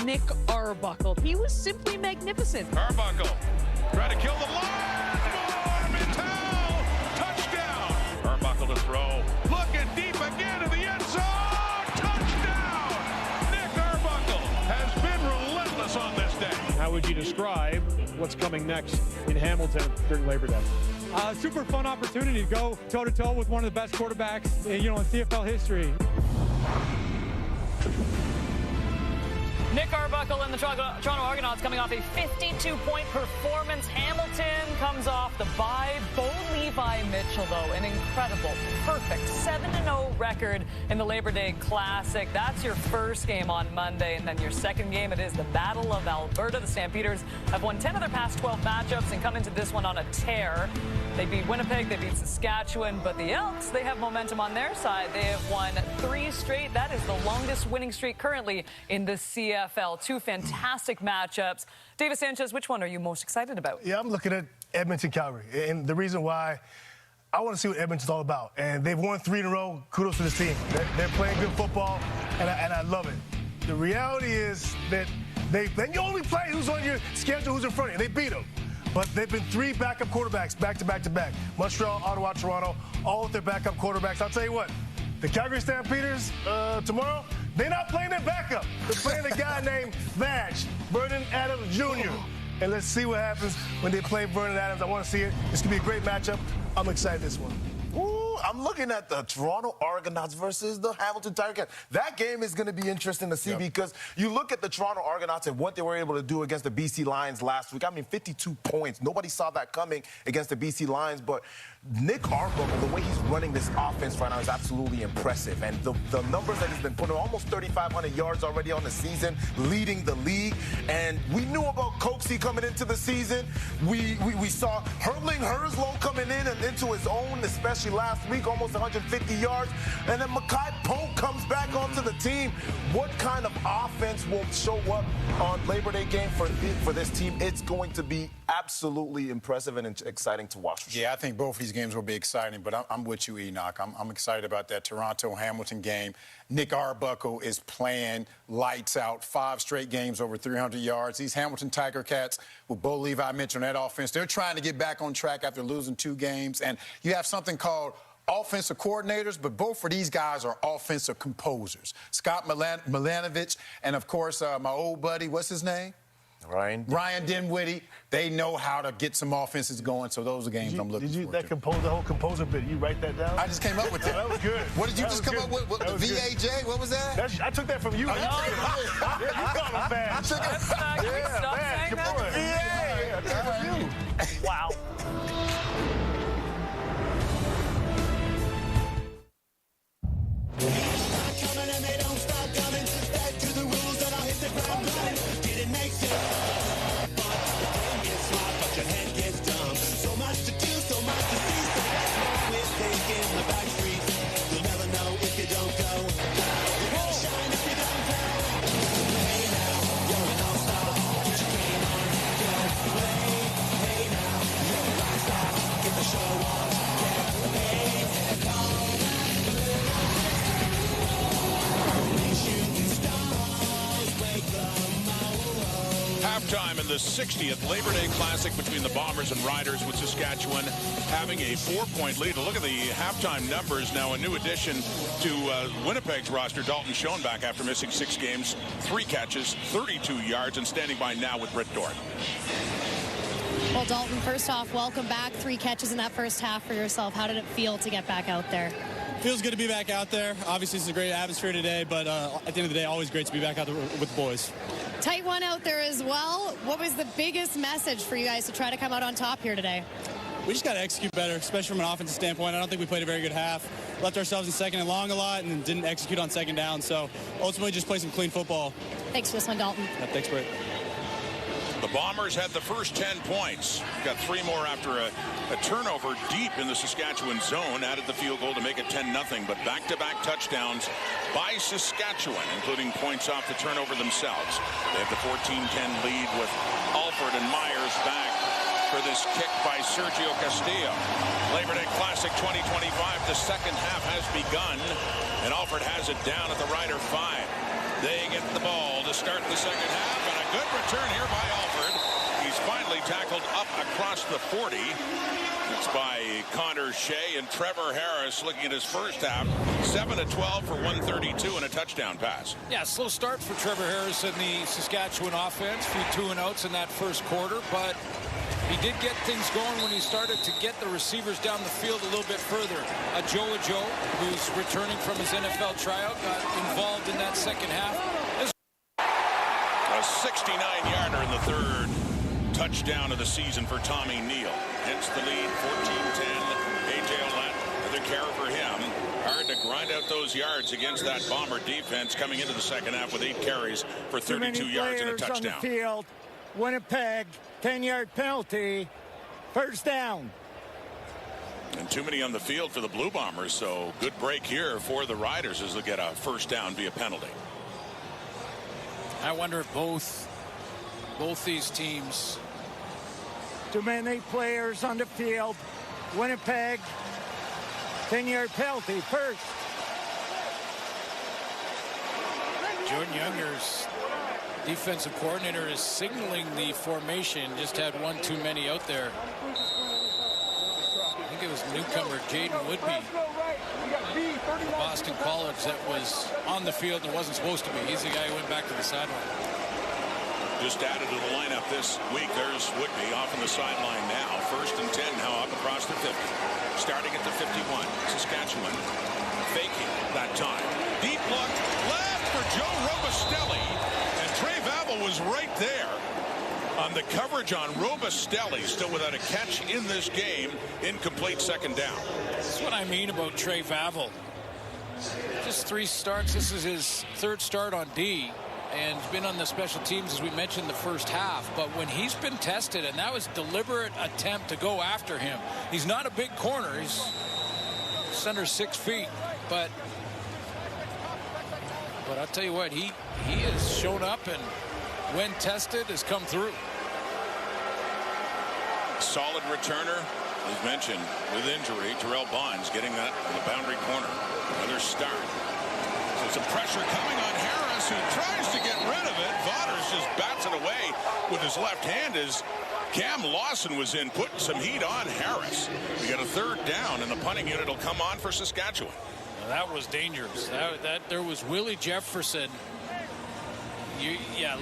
Nick Arbuckle. He was simply magnificent. Arbuckle trying to kill the line. Mintel, touchdown. Arbuckle to throw. Looking deep again to the end zone. Touchdown. Nick Arbuckle has been relentless on this day. How would you describe what's coming next in Hamilton during Labor Day? Super fun opportunity to go toe-to-toe with one of the best quarterbacks, in CFL history. Nick Arbuckle and the Toronto Argonauts coming off a 52-point performance. Hamilton comes off the bye. Bo Levi Mitchell, though, an incredible, perfect 7-0 record in the Labor Day Classic. That's your first game on Monday, and then your second game, it is the Battle of Alberta. The Stampeders have won 10 of their past 12 matchups and come into this one on a tear. They beat Winnipeg, they beat Saskatchewan, but the Elks, they have momentum on their side. They have won 3 straight. That is the longest winning streak currently in the CFL. 2 fantastic matchups. David Sanchez, which one are you most excited about? Yeah, I'm looking at Edmonton-Calgary, and the reason why I want to see what Edmonton's all about. And they've won 3 in a row. Kudos to this team. They're playing good football, and I love it. The reality is that then you only play who's on your schedule, who's in front of you. They beat them. But they've been 3 backup quarterbacks back-to-back-to-back. Montreal, Ottawa, Toronto, all with their backup quarterbacks. I'll tell you what, the Calgary Stampeders tomorrow, they're not playing their backup. They're playing a guy named Vernon Adams Jr. And let's see what happens when they play Vernon Adams. I want to see it. This could be a great matchup. I'm excited this one. Ooh, I'm looking at the Toronto Argonauts versus the Hamilton Tiger Cats. That game is going to be interesting to see because you look at the Toronto Argonauts and what they were able to do against the BC Lions last week. I mean, 52 points. Nobody saw that coming against the BC Lions, but Nick Arbuckle, the way he's running this offense right now is absolutely impressive. And the numbers that he's been putting, almost 3,500 yards already on the season, leading the league. And we knew about Coxie coming into the season. We saw Hurling Herslow coming in and into his own, especially last week, almost 150 yards. And then Makai Polk comes back onto the team. What kind of offense will show up on Labor Day game for this team? It's going to be absolutely impressive and exciting to watch. Yeah, I think both of these games will be exciting, but I'm with you, Enoch. I'm excited about that Toronto-Hamilton game. Nick Arbuckle is playing lights out, 5 straight games over 300 yards. These Hamilton Tiger Cats, with Bo Levi Mitchell on that offense, they're trying to get back on track after losing 2 games. And you have something called offensive coordinators, but both of these guys are offensive composers. Scott Milanovich and, of course, my old buddy, what's his name? Ryan Dinwiddie, they know how to get some offenses going, so those are games I'm looking forward to. The whole composer bit, you write that down? I just came up with that. That was good. What did you just come up with? What, the VAJ? What was that? I took that from you. You called him fast. Stop saying that. I took it from you. Wow. Coming and they don't stop coming. Back to the rules and I'll hit the ground running. Didn't make sense. But the brain gets smart, but your head gets dumb. So much to do, so much to see. So what's wrong with thinking the back streets? You'll never know if you don't go. You're gonna shine if you don't go. Hey now, you're an all-star. Get your game on, go play. Hey now, you're a rock star. Get the show on, get paid and all. Halftime in the 60th Labor Day Classic between the Bombers and Riders, with Saskatchewan having a 4-point lead. Look at the halftime numbers now. A new addition to Winnipeg's roster, Dalton Schoenbach, after missing 6 games, 3 catches, 32 yards, and standing by now with Britt Dort. Well, Dalton, first off, welcome back. 3 catches in that first half for yourself. How did it feel to get back out there? Feels good to be back out there. Obviously, it's a great atmosphere today, but at the end of the day, always great to be back out there with the boys. Tight one out there as well. What was the biggest message for you guys to try to come out on top here today? We just got to execute better, especially from an offensive standpoint. I don't think we played a very good half. Left ourselves in second and long a lot and didn't execute on second down. So ultimately just play some clean football. Thanks for this one, Dalton. Yeah, thanks, Britt. The Bombers had the first 10 points. Got 3 more after a turnover deep in the Saskatchewan zone. Added the field goal to make it 10-0. But back-to-back touchdowns by Saskatchewan, including points off the turnover themselves. They have the 14-10 lead with Alford and Myers back for this kick by Sergio Castillo. Labor Day Classic 2025. The second half has begun, and Alford has it down at the Rider 5. They get the ball to start the second half, and a good return here by Alford. He's finally tackled up across the 40. It's by Connor Shea and Trevor Harris, looking at his first half. 7-12 for 132 and a touchdown pass. Yeah, slow start for Trevor Harris and the Saskatchewan offense. Few 2-and-outs in that first quarter, but he did get things going when he started to get the receivers down the field a little bit further. Joe, who's returning from his NFL tryout, got involved in that second half. A 69-yarder in the third touchdown of the season for Tommy Neal. Hence the lead, 14-10. A.J. Ouellette, another carry for him. Hard to grind out those yards against that Bomber defense coming into the second half with 8 carries for 32 yards and a touchdown. On the field. Winnipeg, 10-yard penalty, first down. And too many on the field for the Blue Bombers, so good break here for the Riders as they get a first down via penalty. I wonder if both these teams. Too many players on the field. Winnipeg, 10-yard penalty, first. Jordan Younger's defensive coordinator is signaling the formation. Just had one too many out there. I think it was newcomer Jaden Woodby, Boston College, that was on the field and wasn't supposed to be. He's the guy who went back to the sideline. Just added to the lineup this week. There's Woodby off on the sideline now. 1st and 10 now up across the 50. Starting at the 51. Saskatchewan faking that time. Deep look left for Joe Robustelli. And Trey Vavel was right there on the coverage on Robustelli. Still without a catch in this game. Incomplete second down. That's what I mean about Trey Vavel. Just 3 starts. This is his 3rd start on D. And he's been on the special teams, as we mentioned, the first half. But when he's been tested, and that was deliberate attempt to go after him. He's not a big corner. He's just under 6 feet. But I'll tell you what, he has shown up, and when tested, has come through. Solid returner, as mentioned, with injury. Terrell Bonds getting that in the boundary corner. Another start. So some pressure coming on Harris, who tries to get rid of it. Vaughters just bats it away with his left hand as Cam Lawson was in, putting some heat on Harris. We got a 3rd down, and the punting unit will come on for Saskatchewan. That was dangerous. That there was Willie Jefferson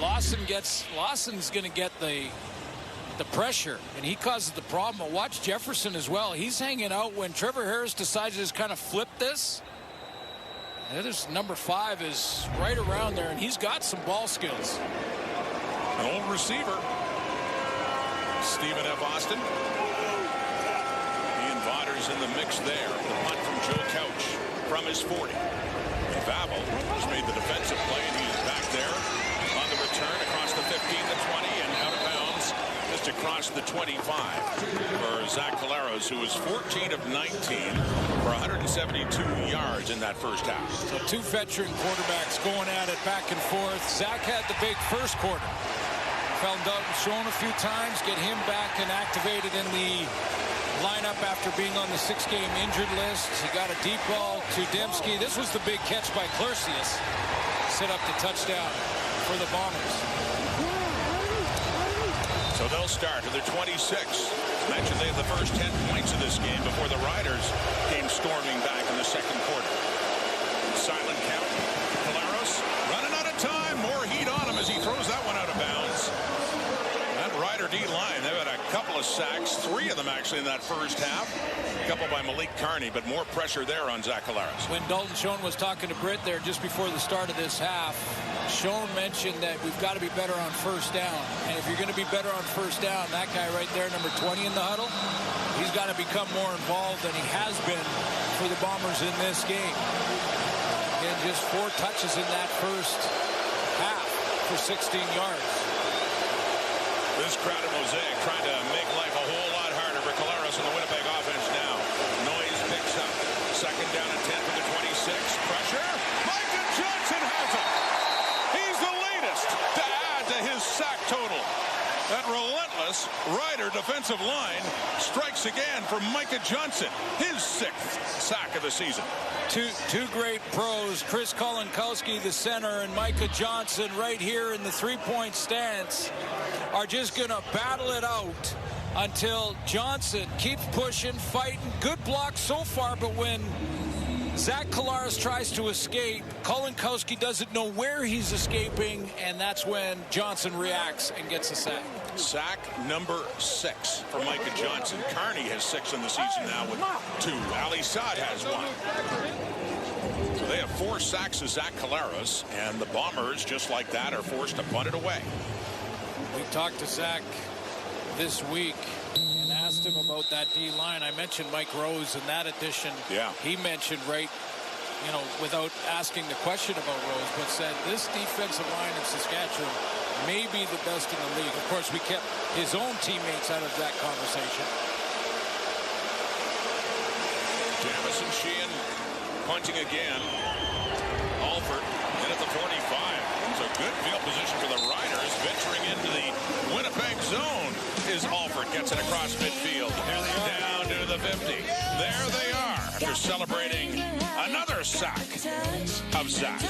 Lawson's going to get the pressure, and he causes the problem. But watch Jefferson as well. He's hanging out when Trevor Harris decides to just kind of flip this. There's number 5 is right around there, and he's got some ball skills. An old receiver, Stephen F. Austin. Ian Vodder's in the mix there. The punt from Joe Couch from his 40. Babel has made the defensive play, and he's back there on the return across the 15, the 20, and out of bounds just across the 25 for Zach Collaros, who was 14 of 19 for 172 yards in that first half. So 2 veteran quarterbacks going at it back and forth. Zach had the big first quarter. Found Dalton Schoen a few times, get him back and activated in the lineup after being on the 6-game injured list. He got a deep ball to Dembski. This was the big catch by Clercius. Set up the touchdown for the Bombers. So they'll start to their 26. Mentioned they had the first 10 points of this game before the Riders came storming back in the second quarter. Silent count. Collaros running out of time. More heat on him as he throws that one out of bounds. That Rider D-line, they've had a couple of sacks, 3 of them actually in that first half. A couple by Malik Carney, but more pressure there on Zach Collaros. When Dalton Schoen was talking to Britt there just before the start of this half, Schoen mentioned that we've got to be better on first down. And if you're going to be better on first down, that guy right there, number 20 in the huddle, he's got to become more involved than he has been for the Bombers in this game. Again, just 4 touches in that first half for 16 yards. This crowded Mosaic trying to make life a whole lot harder for Collaros and the Winnipeg offense now. Noise picks up. Second down and 10 for the 26. Pressure. Micah Johnson has it. He's the latest to add to his sack total. That relentless Rider defensive line strikes again for Micah Johnson. His 6th sack of the season. Two great pros, Chris Kolinkowski, the center, and Micah Johnson right here in the 3-point stance are just going to battle it out until Johnson keeps pushing, fighting. Good block so far, but when Zach Collaros tries to escape, Kolinkowski doesn't know where he's escaping, and that's when Johnson reacts and gets a sack. Sack number 6 for Micah Johnson. Carney has 6 in the season now with 2. Ali Saad has 1. So they have 4 sacks of Zach Collaros, and the Bombers, just like that, are forced to punt it away. We talked to Zach this week and asked him about that D-line. I mentioned Mike Rose in that edition. Yeah. He mentioned without asking the question about Rose, but said this defensive line in Saskatchewan may be the best in the league. Of course, we kept his own teammates out of that conversation. Jamison Sheehan punting again. Alford in at the 45. It's a good field position for the Riders. Venturing into the Winnipeg zone is Alford. Gets it across midfield. Down to the 50. There they are after celebrating another sack of Zach.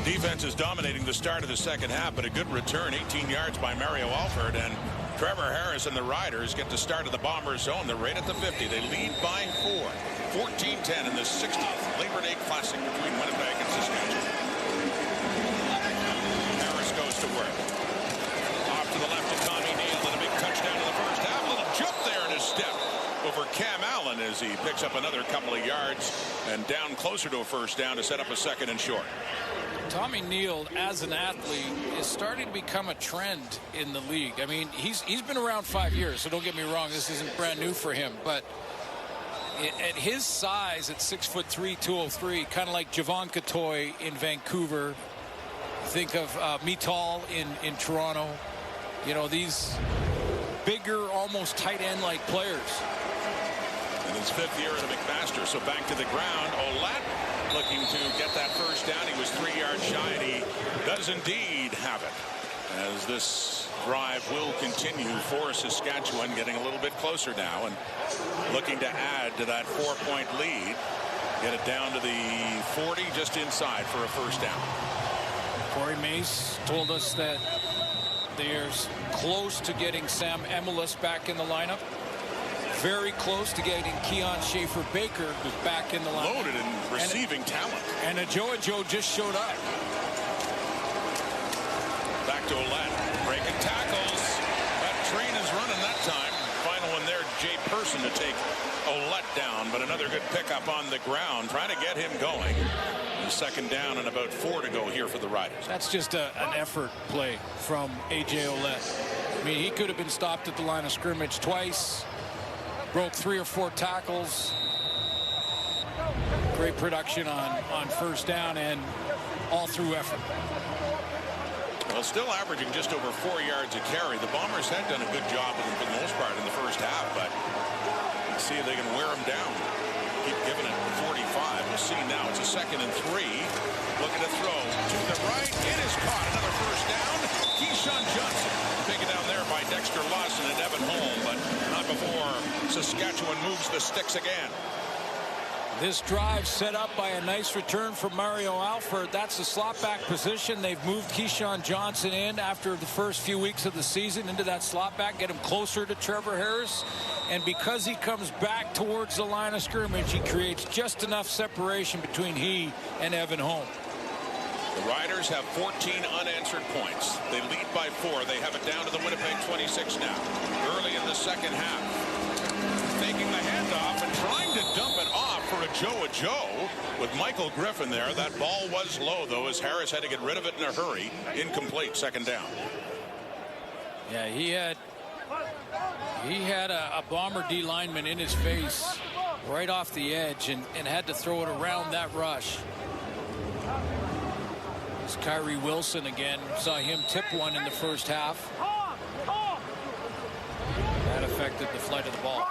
Defense is dominating the start of the second half, but a good return, 18 yards by Mario Alford, and Trevor Harris and the Riders get the start of the Bombers zone. They're right at the 50. They lead by 4. 14-10 in the 60th Labor Day Classic between Winnipeg and Saskatchewan. Harris goes to work. Off to the left to Tommy Neal, and a big touchdown in the first half. A little jump there in his step over Cam Allen as he picks up another couple of yards and down closer to a first down to set up a second and short. Tommy Neal, as an athlete, is starting to become a trend in the league. I mean, he's been around 5 years, so don't get me wrong, this isn't brand new for him. But at his size, at 6'3", 203, kind of like Javon Catoy in Vancouver. Think of Mital in Toronto. You know, these bigger, almost tight end-like players. In his 5th year at a McMaster, so back to the ground. Olet looking to get that first down. He was 3 yards shy, and he does indeed have it. as this drive will continue for Saskatchewan, getting a little bit closer now and looking to add to that 4-point lead. Get it down to the 40, just inside for a first down. Corey Mace told us that they're close to getting Sam Emelis back in the lineup. Very close to getting Keon Schaefer-Baker, who's back in the lineup. Loaded in receiving talent. And Joe just showed up. Back to Ouellette. Breaking tackles. That train is running that time. Final one there, Jay Person to take Ouellette down, but another good pickup on the ground, trying to get him going. And second down and about 4 to go here for the Riders. That's just an effort play from A.J. Ouellette. I mean, he could have been stopped at the line of scrimmage twice. Broke 3 or 4 tackles. Great production on first down and all through effort. Well, still averaging just over 4 yards a carry. The Bombers had done a good job with him for the most part in the first half, but let's see if they can wear him down. Keep giving it 45. We'll see now. It's a 2nd and 3. Looking to throw to the right. It is caught. Another first down. Keyshawn Johnson taken down there by Dexter Lawson and Evan Holm, but not before Saskatchewan moves the sticks again. This drive set up by a nice return from Mario Alford. That's the slot back position. They've moved Keyshawn Johnson in after the first few weeks of the season into that slot back, get him closer to Trevor Harris. And because he comes back towards the line of scrimmage, he creates just enough separation between he and Evan Holm. The Riders have 14 unanswered points. They lead by 4. They have it down to the Winnipeg 26 now. Early in the second half. Taking the handoff and trying to dump it off for a Joe with Michael Griffin there. That ball was low, though, as Harris had to get rid of it in a hurry. Incomplete, second down. Yeah, he had a Bomber D lineman in his face right off the edge and had to throw it around that rush. It's Kyrie Wilson again. Saw him tip one in the first half. That affected the flight of the ball.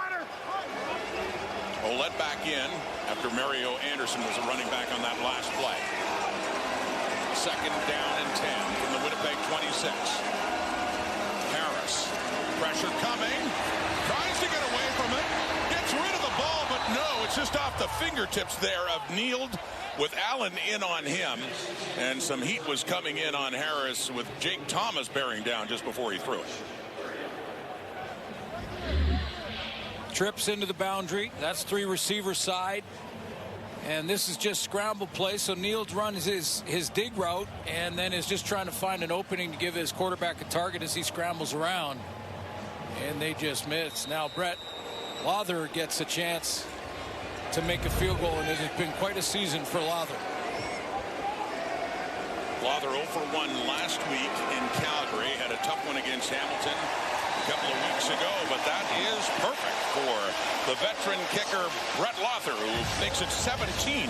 Ouellette back in after Mario Anderson was a running back on that last play. Second down and 10 from the Winnipeg 26. Harris. Pressure coming. Tries to get away from it. Gets rid of the ball, but no, it's just off the fingertips there of Neild with Allen in on him. And some heat was coming in on Harris with Jake Thomas bearing down just before he threw it. Trips into the boundary. That's 3 receiver side. And this is just scramble play. So Neild's runs his dig route and then is just trying to find an opening to give his quarterback a target as he scrambles around. And they just miss. Now Brett Lawther gets a chance to make a field goal, and it has been quite a season for Lawther. Lawther 0 for 1 last week in Calgary. Had a tough one against Hamilton a couple of weeks ago, but that is perfect for the veteran kicker Brett Lawther, who makes it 17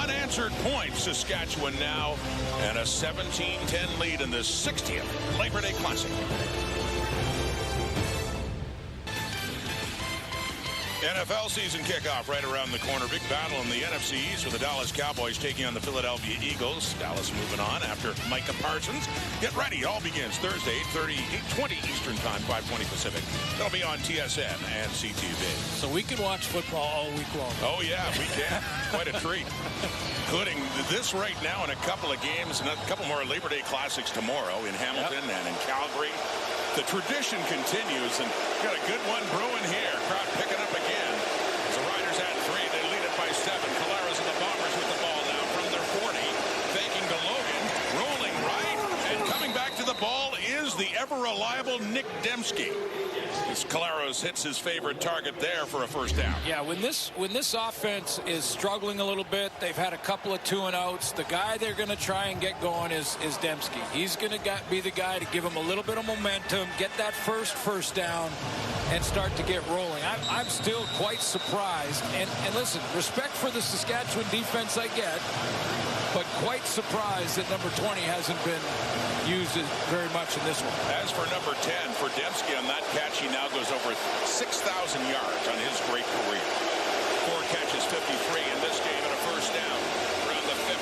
unanswered points. Saskatchewan now and a 17-10 lead in the 60th Labor Day Classic. NFL season kickoff right around the corner. Big battle in the NFC East with the Dallas Cowboys taking on the Philadelphia Eagles. Dallas moving on after Micah Parsons. Get ready. It all begins Thursday, 8:20 Eastern Time, 5:20 Pacific. That'll be on TSN and CTV. So we can watch football all week long. Oh, yeah, we can. Quite a treat. Including this right now and a couple of games and a couple more Labor Day Classics tomorrow in Hamilton and in Calgary. The tradition continues, and got a good one brewing here. Crowd picking up again. As the Riders at 3, they lead it by 7. Colares and the Bombers with the ball now from their 40. Faking to Logan, rolling right, and coming back to the ball is the ever-reliable Nick Dembski. As Colares hits his favorite target there for a first down. Yeah, when this offense is struggling a little bit, they've had a couple of 2-and-outs. The guy they're going to try and get going is Dembski. He's going to be the guy to give him a little bit of momentum, get that first down, and start to get rolling. I'm still quite surprised. And listen, respect for the Saskatchewan defense I get, but quite surprised that number 20 hasn't been used very much in this one. As for number 10, for Dembski on that catch, he now goes over 6,000 yards on his great career. 4 catches, 53 in this game, and a first down around the 50.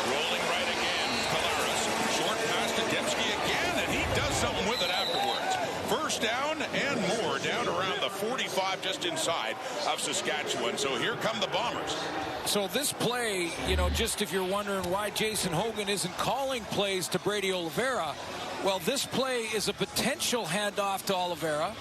Rolling right again, Colares Short pass to Dembski again, and he does something with it afterwards. First down and more, down around the 45, just inside of Saskatchewan. So here come the Bombers. So this play, you know, just if you're wondering why Jason Hogan isn't calling plays to Brady Oliveira, well, this play is a potential handoff to Oliveira,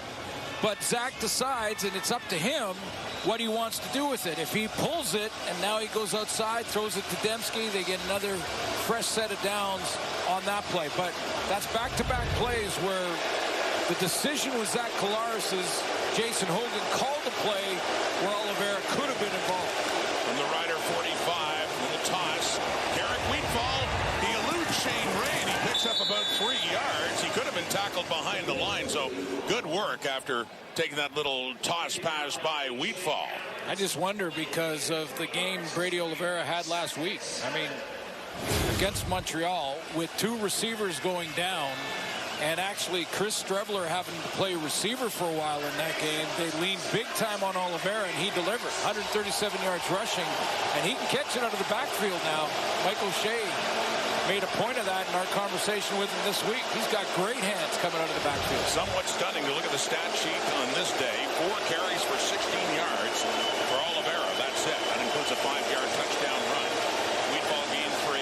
but Zach decides, and it's up to him, what he wants to do with it. If he pulls it, and now he goes outside, throws it to Dembski, they get another fresh set of downs on that play. But that's back-to-back plays where the decision was Zach Collaros'. Jason Hogan called the play where Oliveira could have been involved. From the Rider 45, little toss. Garrett Wheatfall, he eludes Shane Ray, and he picks up about 3 yards. He could have been tackled behind the line, so good work after taking that little toss pass by Wheatfall. I just wonder because of the game Brady Oliveira had last week. I mean, against Montreal, with 2 receivers going down, and actually Chris Streveler having to play receiver for a while in that game, they leaned big time on Oliveira, and he delivered 137 yards rushing, and he can catch it out of the backfield now. Michael Shea made a point of that in our conversation with him this week. He's got great hands coming out of the backfield. Somewhat stunning to look at the stat sheet on this day. 4 carries for 16 yards for Oliveira. That's it. That includes a 5-yard touchdown run. Wheatball gain 3.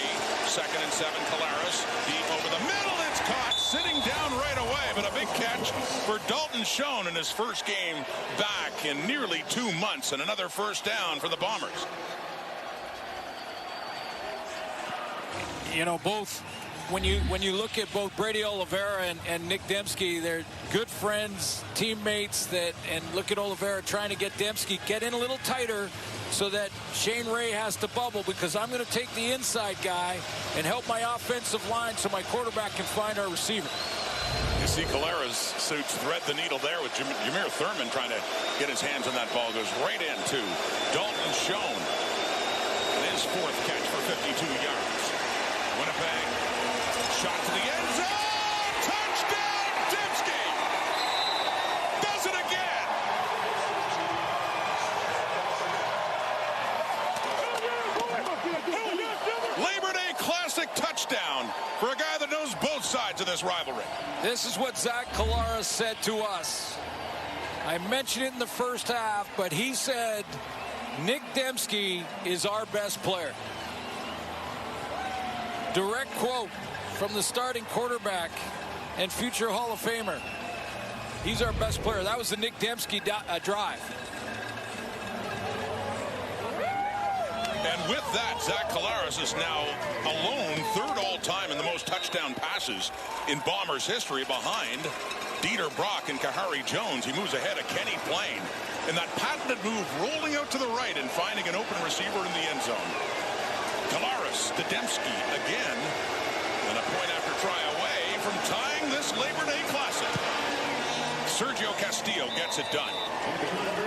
2nd and 7. Collaros deep over the middle. It's caught. Sitting down right away, but a big catch for Dalton Schoen in his first game back in nearly 2 months, and another first down for the Bombers. You know, both when you look at both Brady Oliveira and Nick Dembski, they're good friends, teammates. And look at Oliveira trying to get Dembski get in a little tighter so that Shane Ray has to bubble, because I'm going to take the inside guy and help my offensive line so my quarterback can find our receiver. You see Collaros suits thread the needle there with Jameer Thurman trying to get his hands on that ball. Goes right into Dalton Schoen. And his 4th catch for 52 yards. Winnipeg, shot to the end zone, touchdown, Dembski! Does it again! Labor Day Classic touchdown for a guy that knows both sides of this rivalry. This is what Zach Collaros said to us. I mentioned it in the first half, but he said Nick Dembski is our best player. Direct quote from the starting quarterback and future Hall of Famer. He's our best player. That was the Nick Dembski drive. And with that, Zach Collaros is now alone, 3rd all-time in the most touchdown passes in Bombers history, behind Dieter Brock and Kahari Jones. He moves ahead of Kenny Plain. And that patented move, rolling out to the right and finding an open receiver in the end zone. Collaros to Dembski again, and a point after try away from tying this Labor Day Classic. Sergio Castillo gets it done.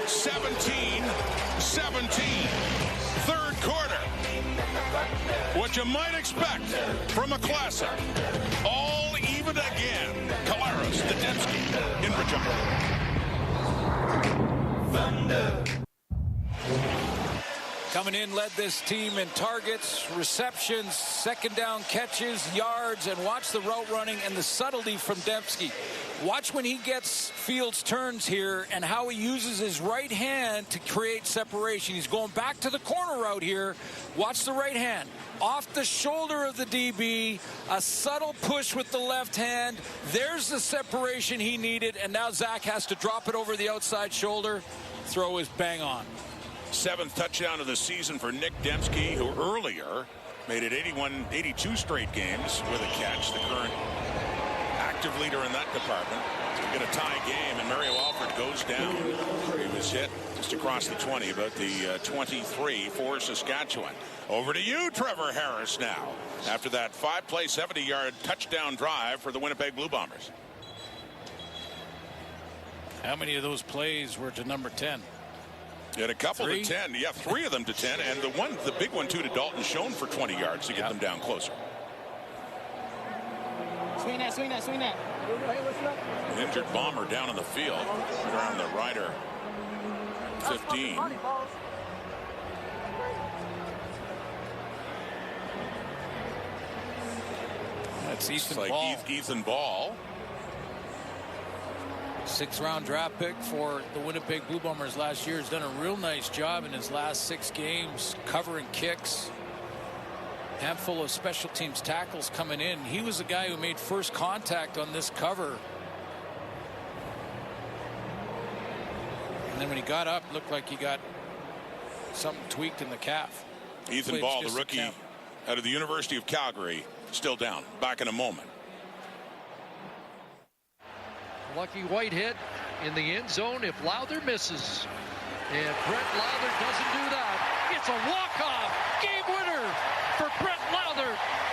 17-17. 3rd quarter. What you might expect from a classic. All even again. Collaros to Dembski in Regina. Thunder. Coming in, led this team in targets, receptions, 2nd down catches, yards, and watch the route running and the subtlety from Dembski. Watch when he gets Fields' turns here and how he uses his right hand to create separation. He's going back to the corner route here. Watch the right hand. Off the shoulder of the DB, a subtle push with the left hand. There's the separation he needed, and now Zach has to drop it over the outside shoulder. Throw is bang on. 7th touchdown of the season for Nick Dembski, who earlier made it 82 straight games with a catch. The current active leader in that department. We get a tie game, and Mario Alford goes down. He was hit just across the 20, about the 23 for Saskatchewan. Over to you, Trevor Harris, now, after that 5-play, 70-yard touchdown drive for the Winnipeg Blue Bombers. How many of those plays were to number 10? You had a couple to 10. Yeah, 3 of them to 10. And the big one, too, to Dalton Schoen for 20 yards to get them down closer. Swing that. An injured Bomber down in the field around the Rider 15. That's Ethan like Ball. Ethan Ball. 6th-round draft pick for the Winnipeg Blue Bombers last year. Has done a real nice job in his last 6 games covering kicks. Handful of special teams tackles coming in. He was the guy who made first contact on this cover. And then when he got up, looked like he got something tweaked in the calf. Ethan Ball, the rookie out of the University of Calgary, still down. Back in a moment. Lucky White hit in the end zone if Lowther misses. And Brett Lowther doesn't do that. It's a walk-off game winner for Brett Lowther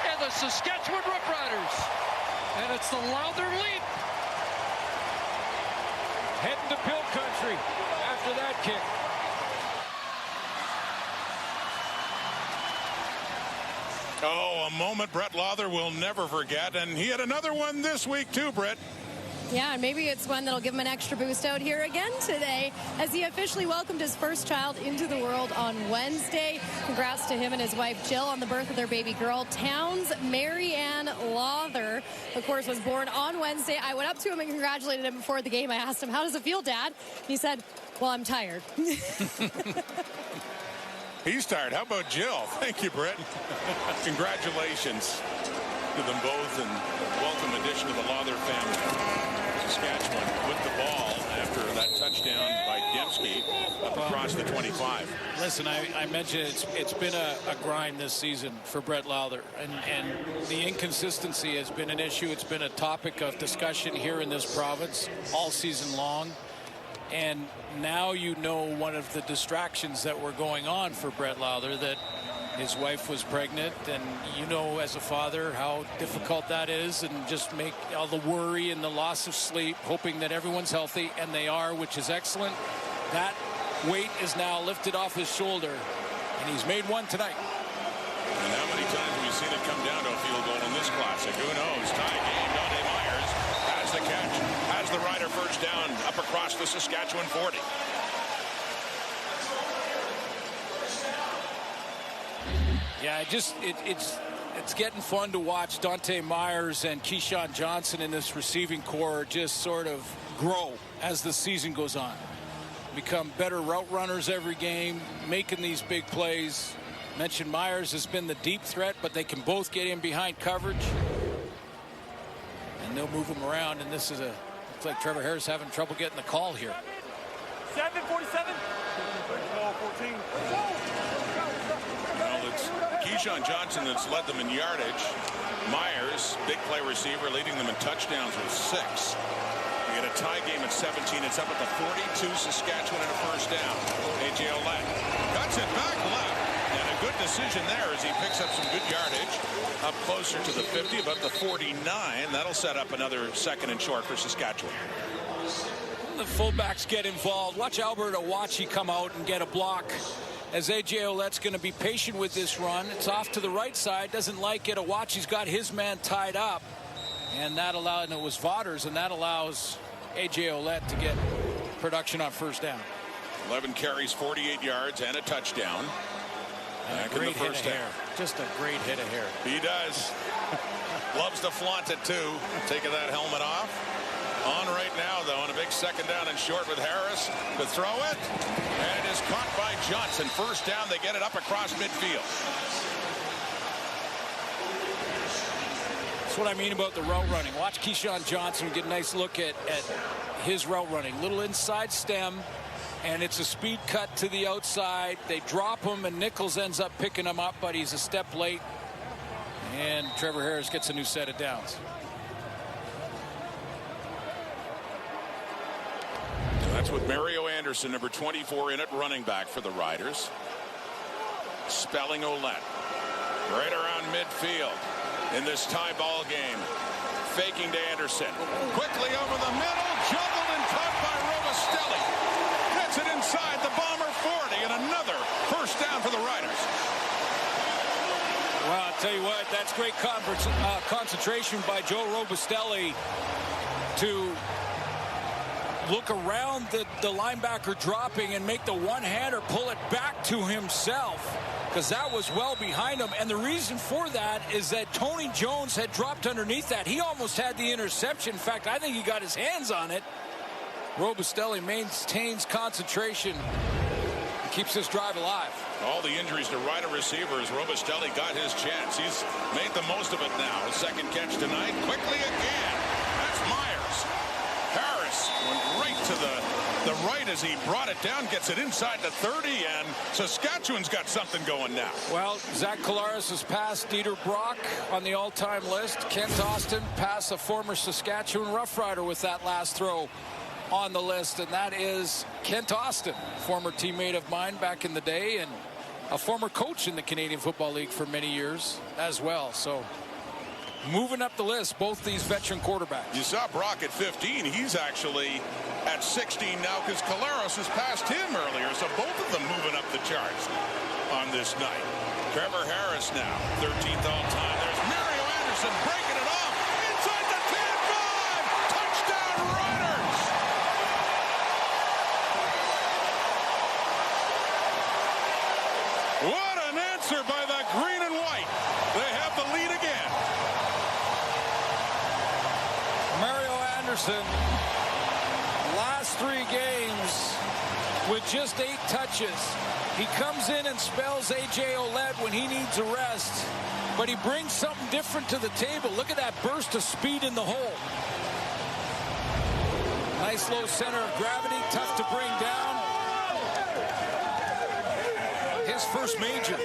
and the Saskatchewan Roughriders. And it's the Lowther leap. Heading to Bill Country after that kick. Oh, a moment Brett Lowther will never forget. And he had another one this week, too, Brett. Yeah, and maybe it's one that'll give him an extra boost out here again today as he officially welcomed his first child into the world on Wednesday. Congrats to him and his wife Jill on the birth of their baby girl. Towns Marianne Lowther, of course, was born on Wednesday. I went up to him and congratulated him before the game. I asked him, how does it feel, Dad? He said, well, I'm tired. He's tired. How about Jill? Thank you, Brett. Congratulations to them both and welcome addition to the Lowther family. Saskatchewan with the ball after that touchdown by Dembski up across the 25. Listen, I mentioned it's been a grind this season for Brett Lowther, and the inconsistency has been an issue. It's been a topic of discussion here in this province all season long. And now you know one of the distractions that were going on for Brett Lowther, that his wife was pregnant, and you know as a father how difficult that is, and just make all the worry and the loss of sleep, hoping that everyone's healthy, and they are, which is excellent. That weight is now lifted off his shoulder, and he's made one tonight. And how many times have we seen it come down to a field goal in this classic? Who knows? Tie game. Dante Myers has the catch, has the Rider first down up across the Saskatchewan 40. Yeah, it's getting fun to watch Dante Myers and Keyshawn Johnson in this receiving core just sort of grow as the season goes on. Become better route runners every game, making these big plays. Mentioned Myers has been the deep threat, but they can both get in behind coverage. And they'll move him around, and this is looks like Trevor Harris having trouble getting the call here. 7:47. 14. Well, it's Keyshawn Johnson that's led them in yardage. Myers, big play receiver, leading them in touchdowns with 6. We get a tie game at 17. It's up at the 42. Saskatchewan and a first down. A.J. Ouellette cuts it back left. And a good decision there as he picks up some good yardage. Up closer to the 50, about the 49. That'll set up another second and short for Saskatchewan. The fullbacks get involved. Watch Alberta Awachi come out and get a block, as A.J. Ouellette's going to be patient with this run. It's off to the right side. Doesn't like it. Awachi's got his man tied up. And that allowed, and it was Vaughters, and that allows A.J. Ouellette to get production on first down. 11 carries, 48 yards, and a touchdown. And a great hit of hair. Just a great hit of hair. He does. Loves to flaunt it, too. Taking that helmet off. On right now, though, on a big second down and short with Harris to throw it. And it is caught by Johnson. First down, they get it up across midfield. That's what I mean about the route running. Watch Keyshawn Johnson get a nice look at his route running. Little inside stem, and it's a speed cut to the outside. They drop him, and Nichols ends up picking him up, but he's a step late. And Trevor Harris gets a new set of downs. That's with Mario Anderson, number 24, in at running back for the Riders. Spelling Ouellette. Right around midfield in this tie ball game. Faking to Anderson. Quickly over the middle. Juggled and caught by Robustelli. Gets it inside the Bomber 40. And another first down for the Riders. Well, I'll tell you what, that's great concentration by Joe Robustelli to look around the linebacker dropping and make the one-hander pull it back to himself. because that was well behind him. And the reason for that is that Tony Jones had dropped underneath that. He almost had the interception. In fact, I think he got his hands on it. Robustelli maintains concentration and keeps this drive alive. All the injuries to Rider receivers. Robustelli got his chance. He's made the most of it now. His second catch tonight. Quickly again. That's Myers. Harris went right to the right as he brought it down, gets it inside the 30, and Saskatchewan's got something going now. Well, Zach Collaros has passed Dieter Brock on the all-time list. Kent Austin passed a former Saskatchewan Roughrider with that last throw on the list, and that is Kent Austin, former teammate of mine back in the day and a former coach in the Canadian Football League for many years as well. So moving up the list, both these veteran quarterbacks. You saw Brock at 15. He's actually at 16 now because Collaros has passed him earlier. So both of them moving up the charts on this night. Trevor Harris now, 13th all-time. There's Mario Anderson breaking it off inside the 10-5. Touchdown Riders. What an answer by the green and white. They have the lead again. Mario Anderson, last 3 games with just 8 touches. He comes in and spells A.J. Ouellette when he needs a rest, but he brings something different to the table. Look at that burst of speed in the hole. Nice low center of gravity, tough to bring down. His first major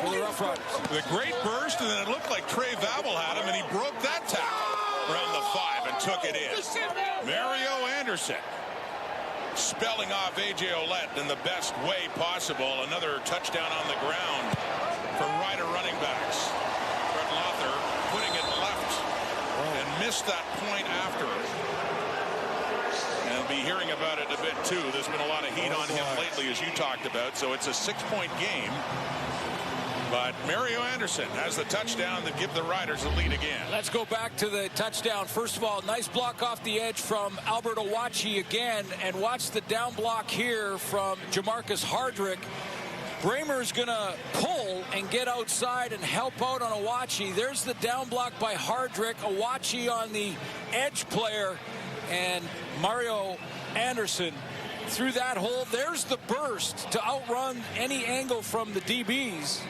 for the Roughriders. The great burst, and then it looked like Trey Vabel had him, and he broke that tackle around the 5 and took it in. Mario Anderson spelling off A.J. Ouellette in the best way possible. Another touchdown on the ground for Rider running backs. Brett Lother putting it left and missed that point after it. And be hearing about it a bit too. There's been a lot of heat on him lately, as you talked about. So it's a 6-point game. But Mario Anderson has the touchdown that give the Riders the lead again. Let's go back to the touchdown. First of all, nice block off the edge from Albert Owachi again. And watch the down block here from Jamarcus Hardrick. Bramer's going to pull and get outside and help out on Owachi. There's the down block by Hardrick. Owachi on the edge player. And Mario Anderson through that hole. There's the burst to outrun any angle from the DBs.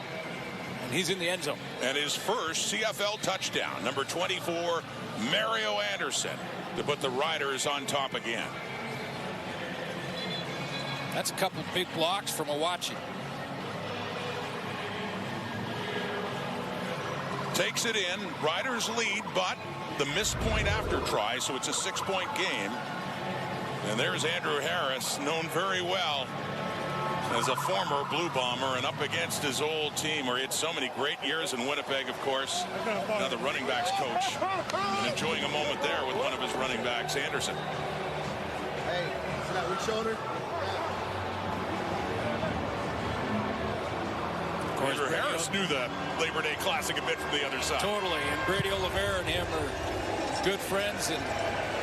And he's in the end zone. And his first CFL touchdown, number 24, Mario Anderson, to put the Riders on top again. That's a couple big blocks from Owachi. Takes it in. Riders lead, but the missed point after try, so it's a 6-point game. And there's Andrew Harris, known very well as a former Blue Bomber and up against his old team where he had so many great years in Winnipeg, of course. Now the running backs coach and enjoying a moment there with one of his running backs, Anderson. Hey, see that weak shoulder? Of course, Andrew Harris knew the Labor Day Classic a bit from the other side. Totally, and Brady Oliveira and him are good friends, and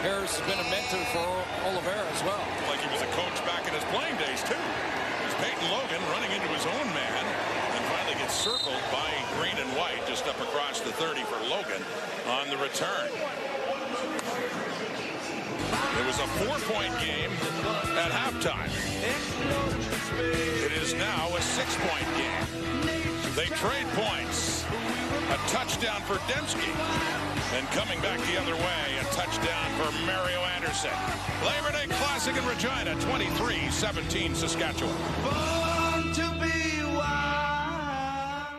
Harris has been a mentor for Oliveira as well. Like he was a coach back in his playing days, too. There's Peyton Logan running into his own man and finally gets circled by green and white just up across the 30 for Logan on the return. It was a 4-point game at halftime. It is now a 6-point game. They trade points. A touchdown for Dembski. And coming back the other way, a touchdown for Mario Anderson. Labor Day Classic in Regina, 23-17 Saskatchewan. Born to be wild.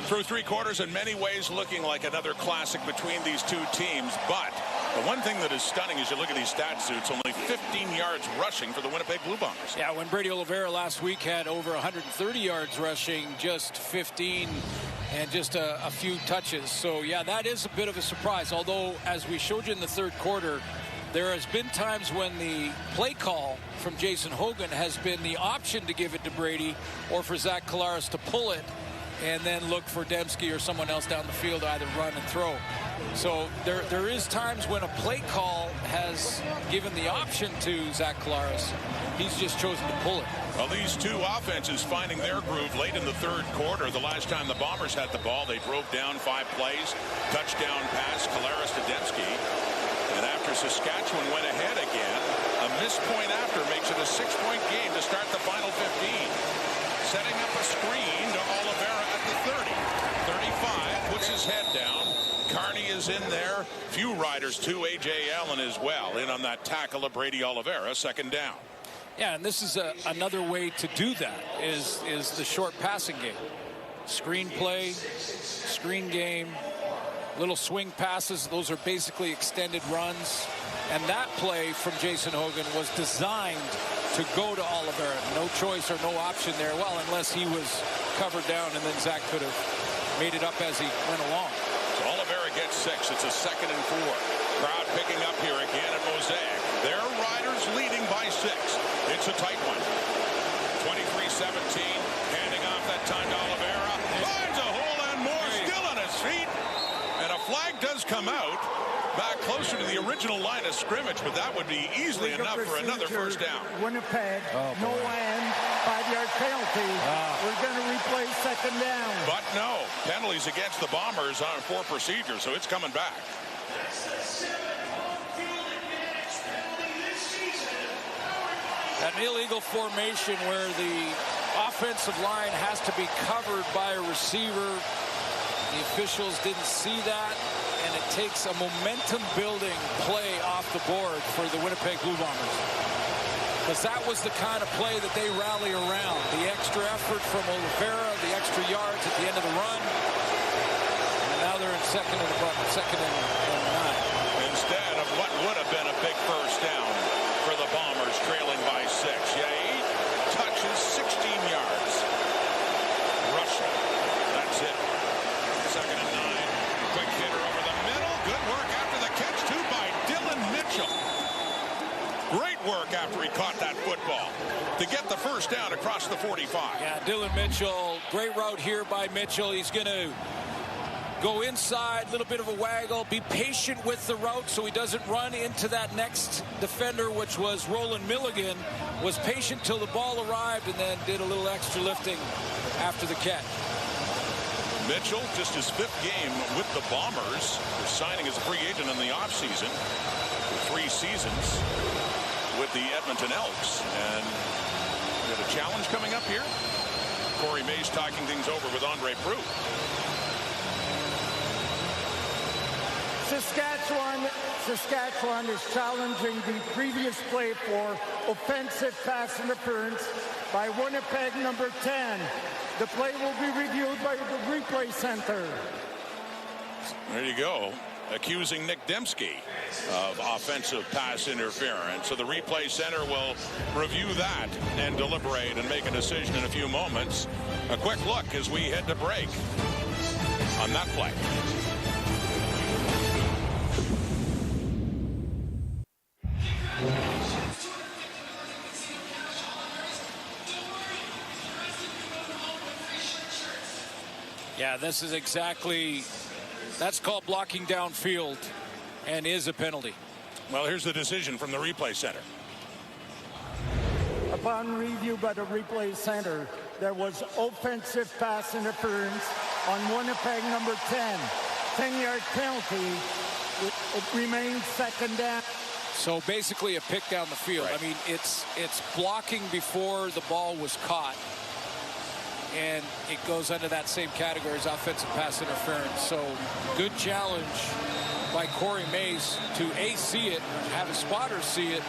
Through 3 quarters, in many ways looking like another classic between these two teams. But the one thing that is stunning as you look at these stat suits, only 15 yards rushing for the Winnipeg Blue Bombers. Yeah, when Brady Oliveira last week had over 130 yards rushing, just 15 and just a few touches. So, yeah, that is a bit of a surprise. Although, as we showed you in the third quarter, there has been times when the play call from Jason Hogan has been the option to give it to Brady or for Zach Collaros to pull it and then look for Dembski or someone else down the field to either run and throw. So there is times when a play call has given the option to Zach Collaros. He's just chosen to pull it. Well, these two offenses finding their groove late in the third quarter. The last time the Bombers had the ball, they drove down 5 plays. Touchdown pass, Collaros to Dembski. And after Saskatchewan went ahead again, a missed point after makes it a 6-point game to start the final 15. Setting up a screen to Oliveira at the 30. 35, puts his head down. Carney is in there. Few riders too. A.J. Allen as well in on that tackle of Brady Oliveira. Second down. Yeah, and this is another way to do that is the short passing game. Screen play, screen game, little swing passes. Those are basically extended runs. And that play from Jason Hogan was designed to go to Oliveira. No choice or no option there. Well, unless he was covered down, and then Zach could have made it up as he went along. So Oliveira gets 6. It's a 2nd and 4. Crowd picking up here again at Mosaic. Their Riders leading by 6. It's a tight one. 23-17. Handing off that time to Oliveira. Finds a hole and more. Still on his feet. And a flag does come out. Back closer to the original line of scrimmage, but that would be easily enough for another first down. Winnipeg, no end, 5-yard penalty. We're going to replay second down. But no, penalties against the Bombers on 4 procedures, so it's coming back. An illegal formation where the offensive line has to be covered by a receiver. The officials didn't see that, and it takes a momentum-building play off the board for the Winnipeg Blue Bombers. Because that was the kind of play that they rally around. The extra effort from Oliveira, the extra yards at the end of the run. And now they're in second and 9. Instead of what would have been a big first down for the Bombers, trailing by 6. Yeah, 8 touches, 16 yards. Rushing. That's it. Second and 9. Quick hitter over the middle. Good work after the catch, too, by Dylan Mitchell. Great work after he caught that football to get the first down across the 45. Yeah, Dylan Mitchell, great route here by Mitchell. He's going to go inside, a little bit of a waggle, be patient with the route so he doesn't run into that next defender, which was Roland Milligan. Was patient till the ball arrived and then did a little extra lifting after the catch. Mitchell, just his 5th game with the Bombers, signing as a free agent in the offseason for 3 seasons with the Edmonton Elks. And we have a challenge coming up here. Corey Mays talking things over with Andre Proulx. Saskatchewan is challenging the previous play for offensive pass interference by Winnipeg number 10. The play will be reviewed by the replay center. There you go. Accusing Nick Dembski of offensive pass interference. So the replay center will review that and deliberate and make a decision in a few moments. A quick look as we head to break on that play. Yeah, this is exactly, that's called blocking downfield and is a penalty. Well, here's the decision from the replay center. Upon review by the replay center, there was offensive pass interference on Winnipeg number 10. 10-yard penalty. It remains second down. So basically a pick down the field. Right. I mean, it's blocking before the ball was caught. And it goes under that same category as offensive pass interference. So good challenge by Corey Mays to see it, have his spotters see it,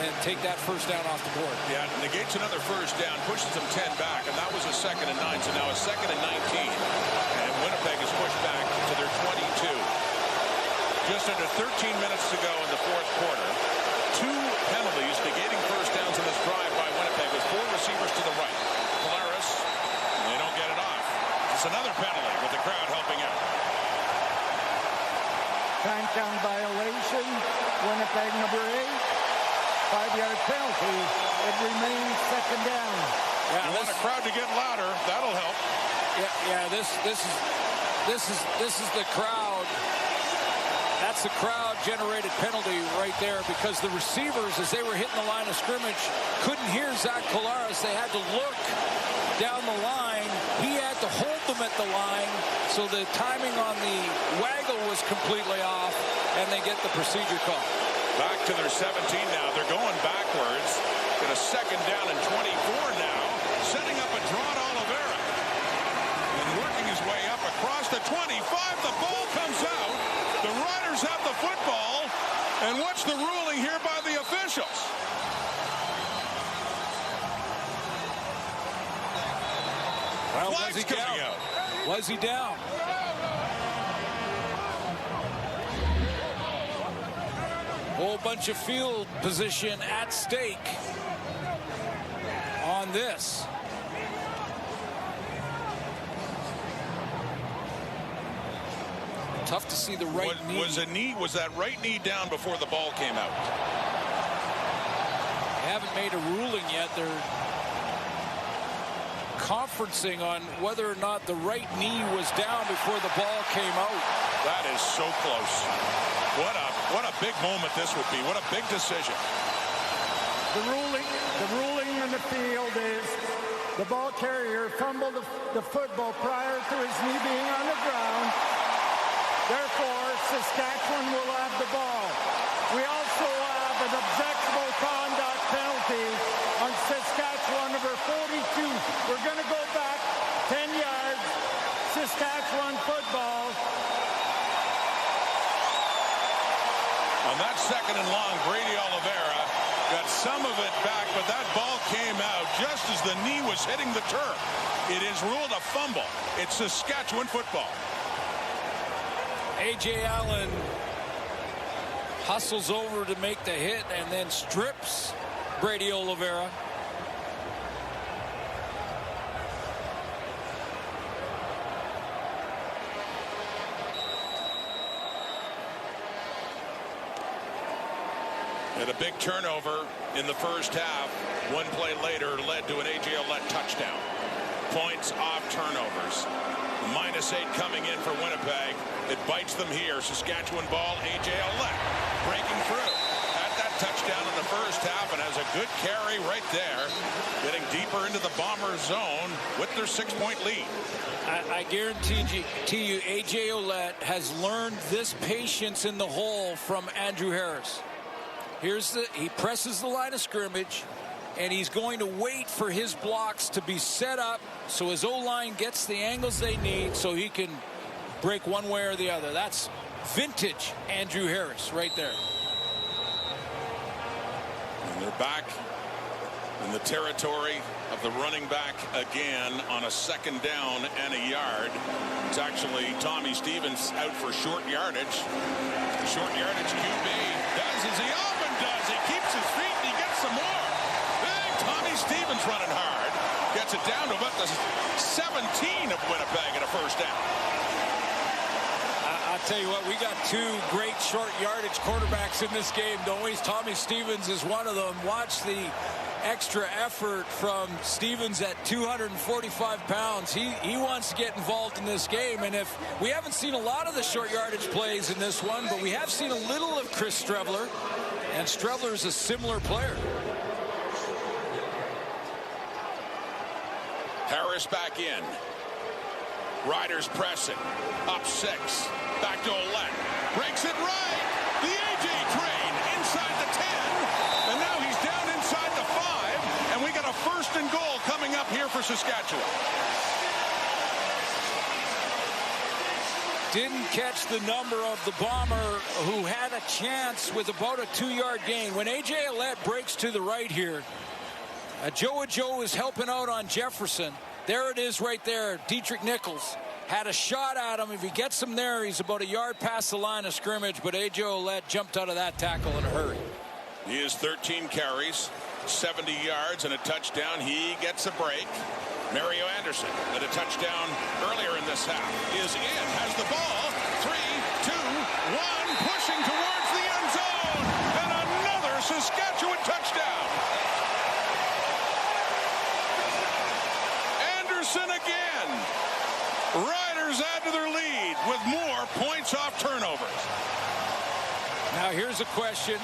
and take that first down off the board. Yeah, negates another first down, pushes them 10 back, and that was a 2nd and 9, so now a 2nd and 19. And Winnipeg is pushed back to their 22. Just under 13 minutes to go in the fourth quarter. 2 penalties negating first downs in this drive by Winnipeg with 4 receivers to the right. Collaros, they don't get it off. It's another penalty with the crowd helping out. Time count violation. Winnipeg number 8. 5-yard penalty. It remains second down. Yeah, you want a crowd to get louder. That'll help. Yeah. This is the crowd That's the crowd-generated penalty right there because the receivers, as they were hitting the line of scrimmage, couldn't hear Zach Collaros. They had to look down the line. He had to hold them at the line, so the timing on the waggle was completely off, and they get the procedure call. Back to their 17 now. They're going backwards. Got a second down and 24 now. Setting up a draw to Oliveira. And working his way up across the 25. The ball comes out. The Riders have the football. And what's the ruling here by the officials? Well, was he down? Was he down? Whole bunch of field position at stake on this. Tough to see the right knee. Was that right knee down before the ball came out? They haven't made a ruling yet. They're conferencing on whether or not the right knee was down before the ball came out. That is so close. What a big moment this would be. What a big decision. The ruling in the field is the ball carrier fumbled the football prior to his knee being on the ground. Therefore, Saskatchewan will have the ball. We also have an objectionable conduct penalty on Saskatchewan number 42. We're going to go back 10 yards. Saskatchewan football. On that second and long, Brady Oliveira got some of it back, but that ball came out just as the knee was hitting the turf. It is ruled a fumble. It's Saskatchewan football. A.J. Allen hustles over to make the hit and then strips Brady Oliveira. And a big turnover in the first half. One play later led to an A.J. Ouellette touchdown. Points off turnovers. -8 coming in for Winnipeg. It bites them here. Saskatchewan ball. A.J. Ouellette breaking through. Had that touchdown in the first half and has a good carry right there. Getting deeper into the Bomber zone with their 6-point lead. I guarantee you A.J. Ouellette has learned this patience in the hole from Andrew Harris. He presses the line of scrimmage, and he's going to wait for his blocks to be set up so his O-line gets the angles they need so he can break one way or the other. That's vintage Andrew Harris right there. And they're back in the territory of the running back again on a second down and a yard. It's actually Tommy Stevens out for short yardage. Short yardage QB does as he often does. He keeps his feet and he gets some more. Big Tommy Stevens running hard. Gets it down to about the 17 of Winnipeg at a first down. I'll tell you what, we got two great short yardage quarterbacks in this game, don't we? Tommy Stevens is one of them. Watch the extra effort from Stevens at 245 pounds. He wants to get involved in this game, and if we haven't seen a lot of the short yardage plays in this one, but we have seen a little of Chris Streveler, and Streveler is a similar player. Harris back in. Riders pressing. Up 6. Back to Ouellette. Breaks it right. The A.J. train inside the 10. And now he's down inside the 5. And we got a first and goal coming up here for Saskatchewan. Didn't catch the number of the Bomber who had a chance with about a 2-yard gain. When A.J. Ouellette breaks to the right here, Joe is helping out on Jefferson. There it is right there. Dietrich Nichols had a shot at him. If he gets him there, he's about a yard past the line of scrimmage, but A.J. Ouellette jumped out of that tackle in a hurry. He has 13 carries, 70 yards, and a touchdown. He gets a break. Mario Anderson at a touchdown earlier in this half is in, has the ball. 3, 2, 1, pushing towards the end zone, and another Saskatchewan touchdown. Anderson again. Riders add to their lead with more points off turnovers. Now here's a question,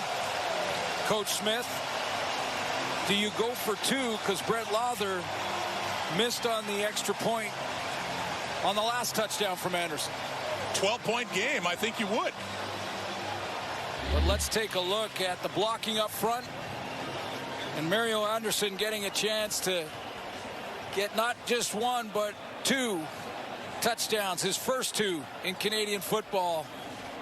Coach Smith. Do you go for 2 because Brett Lauther missed on the extra point on the last touchdown from Anderson? 12-point game. I think you would. But let's take a look at the blocking up front. And Mario Anderson getting a chance to get not just 1, but 2 touchdowns, his first 2 in Canadian football.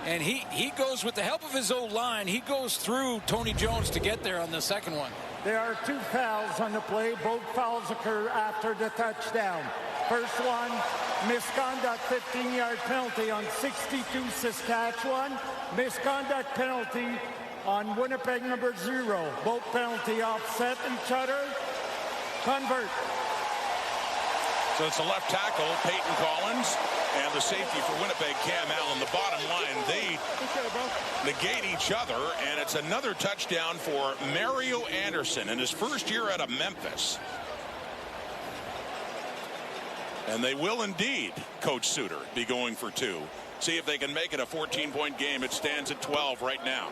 And he goes with the help of his O-line. He goes through Tony Jones to get there on the second one. There are 2 fouls on the play. Both fouls occur after the touchdown. First one, misconduct, 15-yard penalty on 62 Saskatchewan. Misconduct penalty on Winnipeg number 0. Both penalty offset each other. Convert. So it's a left tackle, Peyton Collins, and the safety for Winnipeg, Cam Allen. The bottom line, they negate each other, and it's another touchdown for Mario Anderson in his first year out of Memphis. And they will indeed, Coach Suter, be going for 2. See if they can make it a 14-point game. It stands at 12 right now.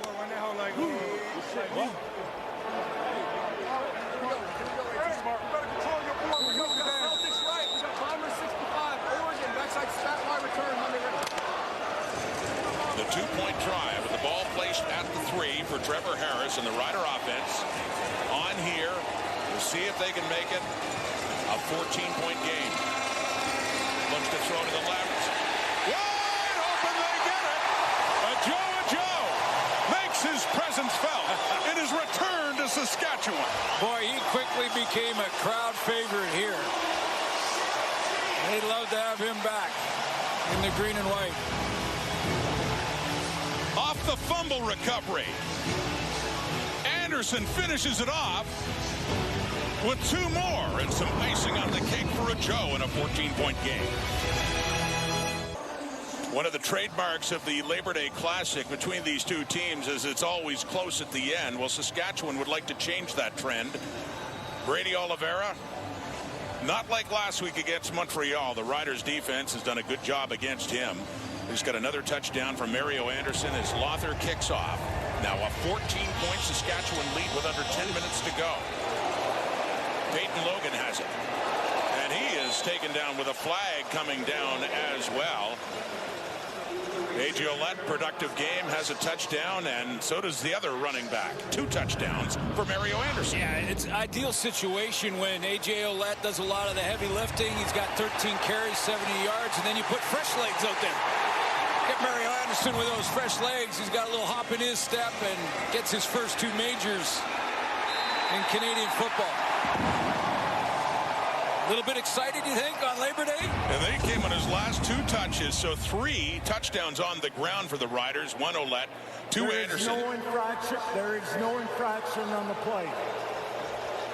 The 2-point try with the ball placed at the 3 for Trevor Harris and the Rider offense. On here, we'll see if they can make it a 14-point game. Looks to throw to the left. Wide open, they get it. Joe makes his presence felt in his return to Saskatchewan. Boy, he quickly became a crowd favorite here. They'd love to have him back in the green and white. Off the fumble recovery. Anderson finishes it off with 2 more and some icing on the cake for a Joe in a 14-point game. One of the trademarks of the Labor Day Classic between these 2 teams is it's always close at the end. Well, Saskatchewan would like to change that trend. Brady Oliveira, not like last week against Montreal. The Riders defense has done a good job against him. He's got another touchdown from Mario Anderson as Lauther kicks off. Now a 14-point Saskatchewan lead with under 10 minutes to go. Peyton Logan has it. And he is taken down with a flag coming down as well. A.J. Ouellette, productive game, has a touchdown, and so does the other running back. 2 touchdowns for Mario Anderson. Yeah, it's an ideal situation when A.J. Ouellette does a lot of the heavy lifting. He's got 13 carries, 70 yards, and then you put fresh legs out there. Get Mario Anderson with those fresh legs. He's got a little hop in his step and gets his first 2 majors in Canadian football. A little bit excited, you think, on Labor Day? And they came on his last 2 touches, so 3 touchdowns on the ground for the Riders. 1 Ouellette, 2 Anderson. There is no infraction on the play.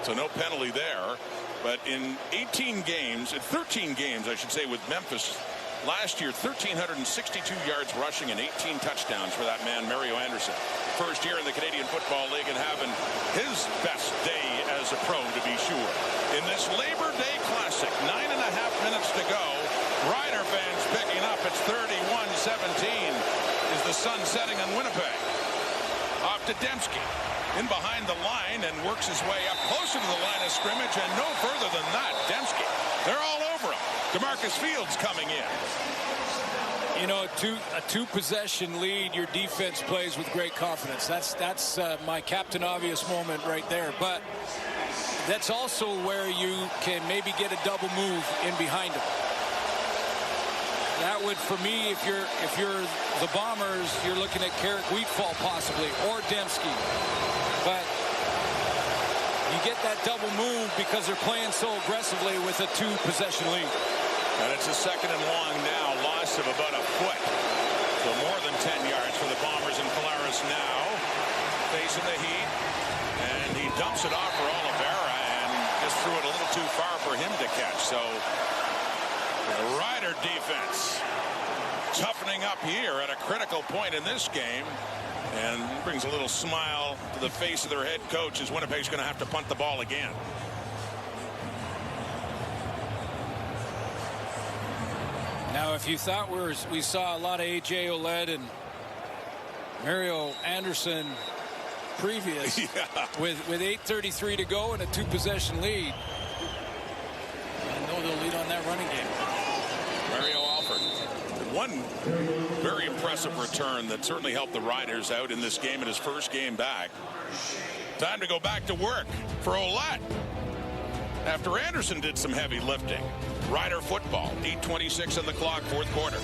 So no penalty there. But in 13 games, I should say, with Memphis last year, 1,362 yards rushing and 18 touchdowns for that man, Mario Anderson. First year in the Canadian Football League and having his best day as a pro, to be sure. In this Labor Day Classic, 9.5 minutes to go. Rider fans picking up. It's 31-17 is the sun setting on Winnipeg. Off to Dembski. In behind the line and works his way up closer to the line of scrimmage and no further than that. Dembski. They're all over him. DeMarcus Fields coming in. You know, a 2-possession lead, your defense plays with great confidence. That's my Captain Obvious moment right there. But that's also where you can maybe get a double move in behind him. That would, for me, if you're the Bombers, you're looking at Carrick Wheatfall possibly, or Dembski. But you get that double move because they're playing so aggressively with a 2-possession lead. And it's a 2nd and long now, loss of about a foot. So more than 10 yards for the Bombers, and Collaros now facing the heat. And he dumps it off for Oliveira and just threw it a little too far for him to catch. So the Rider defense toughening up here at a critical point in this game. And brings a little smile to the face of their head coach as Winnipeg's going to have to punt the ball again. Now, if you thought we saw a lot of A.J. Ouellette and Mario Anderson previous with 8:33 to go and a 2-possession lead. I know they'll lead on that running game. Mario Alford. One very impressive return that certainly helped the Riders out in this game in his first game back. Time to go back to work for Ouellette. After Anderson did some heavy lifting. Rider football, 8:26 on the clock, fourth quarter.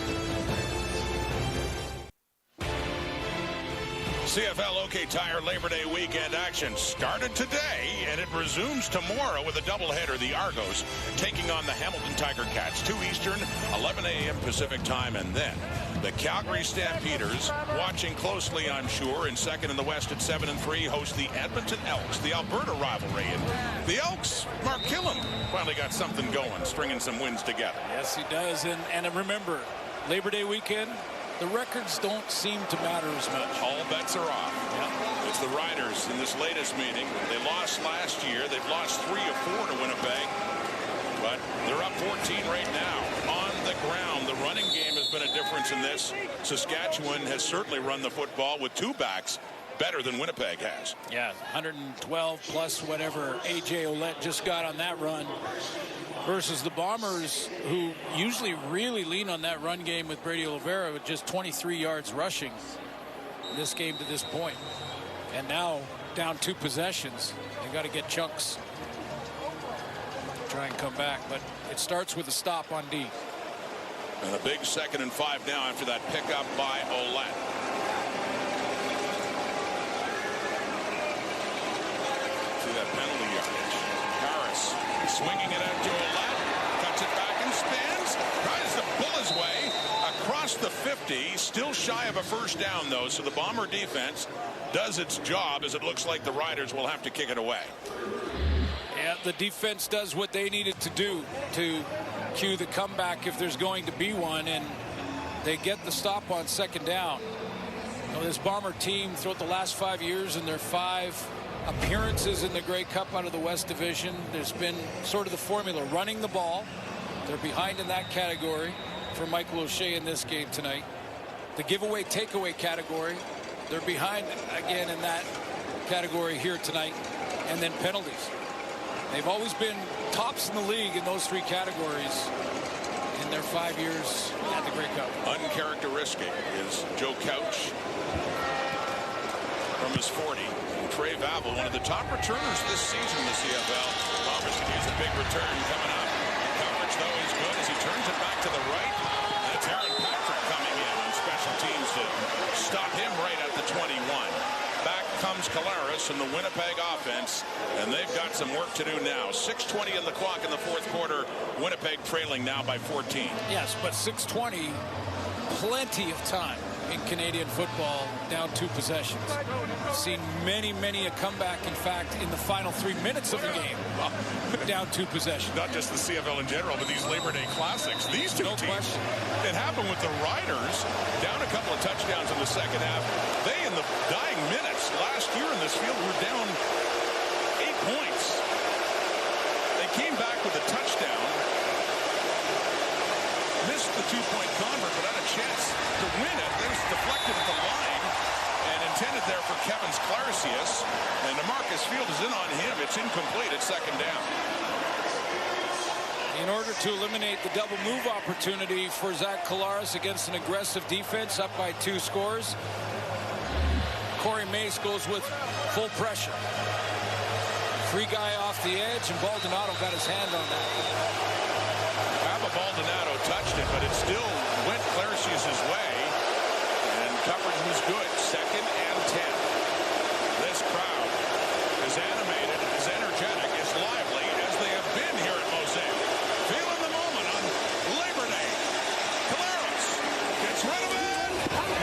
CFL OK Tire Labor Day weekend action started today, and it resumes tomorrow with a doubleheader. The Argos taking on the Hamilton Tiger Cats, 2 Eastern, 11 a.m. Pacific time, and then the Calgary Stampeders, watching closely, I'm sure, in second in the West at 7-3, host the Edmonton Elks, the Alberta rivalry. And the Elks, Mark Killam, finally got something going, stringing some wins together. Yes, he does. And remember, Labor Day weekend, the records don't seem to matter as much. All bets are off. Yeah. It's the Riders in this latest meeting. They lost last year. They've lost 3 of 4 to Winnipeg. But they're up 14 right now. On the ground, the running game has been a difference in this. Saskatchewan has certainly run the football with 2 backs better than Winnipeg has. Yeah, 112 plus whatever A.J. Ouellette just got on that run. Versus the Bombers, who usually really lean on that run game with Brady Oliveira with just 23 yards rushing in this game to this point. And now down 2 possessions. They got to get chunks. Try and come back, but it starts with a stop on D. And a big 2nd and 5 now after that pickup by Ouellette. See that penalty yardage. Harris swinging it out to Ouellette, cuts it back and spins, tries to pull his way across the 50, still shy of a first down though, so the Bomber defense does its job as it looks like the Riders will have to kick it away. Yeah, the defense does what they needed to do to cue the comeback if there's going to be one, and they get the stop on 2nd down. You know, this Bomber team throughout the last 5 years in their 5 appearances in the Grey Cup out of the West Division, there's been sort of the formula, running the ball. They're behind in that category for Michael O'Shea in this game tonight. The giveaway takeaway category, they're behind again in that category here tonight. And then penalties. They've always been tops in the league in those 3 categories in their 5 years at the Grey Cup. Uncharacteristic is Joe Couch from his 40. Trey Vavel, one of the top returners this season in the CFL. Bombers can use a big return coming up. Coverage, though, is good as he turns it back to the right. That's Aaron Patrick coming in on special teams to stop him right at the 21. Back comes Collaros and the Winnipeg offense, and they've got some work to do now. 6:20 on the clock in the fourth quarter. Winnipeg trailing now by 14. Yes, but 6:20, plenty of time in Canadian football, down 2 possessions. I've seen many a comeback, in fact, in the final 3 minutes of the game, down 2 possessions. Not just the CFL in general, but these Labor Day Classics. These 2 teams. It happened with the Riders, down a couple of touchdowns in the second half. They, in the dying minutes last year in this field, were down 8 points. They came back with a touchdown, missed the 2-point convert, but had a chance to win it. It was deflected at the line and intended there for Kevin's Claricius. And DeMarcus Field is in on him. It's incomplete at 2nd down. In order to eliminate the double move opportunity for Zach Collaros against an aggressive defense up by 2 scores, Corey Mace goes with full pressure. Free guy off the edge, and Baldonado got his hand on that. Baldonado touched it, but it still went Claricius' way, and coverage was good. 2nd and 10. This crowd is animated, is energetic, is lively, as they have been here at Mosaic. Feeling the moment on Labor Day. Collaros gets rid of it.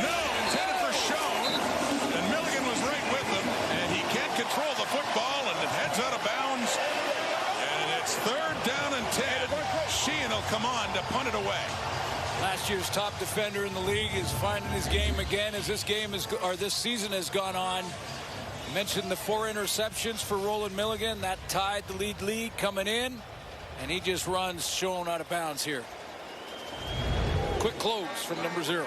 No, intended for Schoen, and Milligan was right with him, and he can't control the football, and it heads out of bounds. And it's 3rd down and 10. Sheehan will come on to punt it away. Last year's top defender in the league is finding his game again as this season has gone on. I mentioned the 4 interceptions for Roland Milligan. That tied the lead coming in, and he just runs Schoen out of bounds here. Quick close from number 0.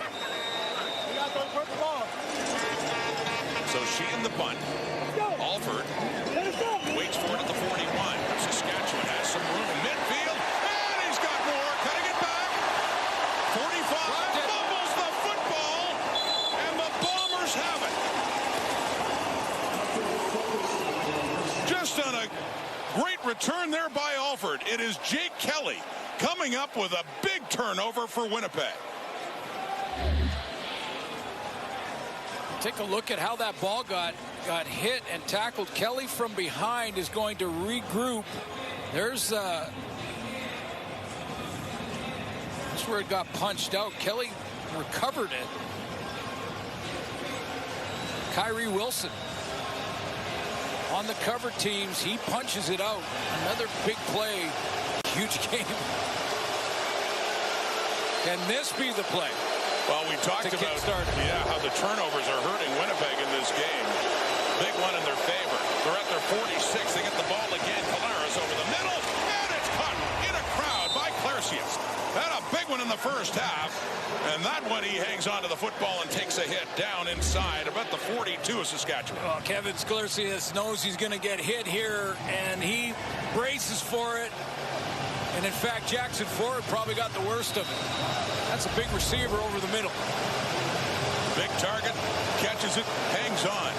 She in the bunt. Alford waits for it at the 41. Saskatchewan has some room in midfield, and he's got more. Cutting it back. 45. Fumbles the football, and the Bombers have it. Just on a great return there by Alford. It is Jake Kelly coming up with a big turnover for Winnipeg. Take a look at how that ball got hit and tackled. Kelly from behind is going to regroup. There's that's where it got punched out. Kelly recovered it. Kyrie Wilson on the cover teams. He punches it out. Another big play. Huge game. Can this be the play? Well, we talked about how the turnovers are hurting Winnipeg in this game. Big one in their favor. They're at their 46. They get the ball again. Colares over the middle, and it's caught in a crowd by Clarcius. Had a big one in the first half, and that one he hangs onto the football and takes a hit down inside about the 42 of Saskatchewan. Well, Kevin Clarcius knows he's going to get hit here, and he braces for it. And in fact, Jackson Ford probably got the worst of it. That's a big receiver over the middle. Big target, catches it, hangs on.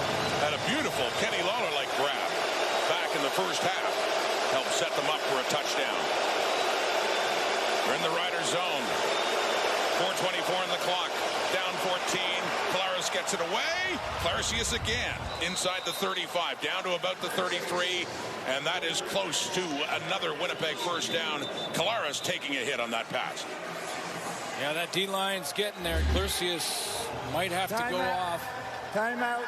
Had a beautiful Kenny Lawler-like grab back in the first half. Helped set them up for a touchdown. We're in the Riders zone. 4:24 on the clock. Down 14. Colares gets it away. Clarcius again inside the 35, down to about the 33, and that is close to another Winnipeg first down. Colares taking a hit on that pass. Yeah, that D-line's getting there. Clarcius might have to go off. Timeout.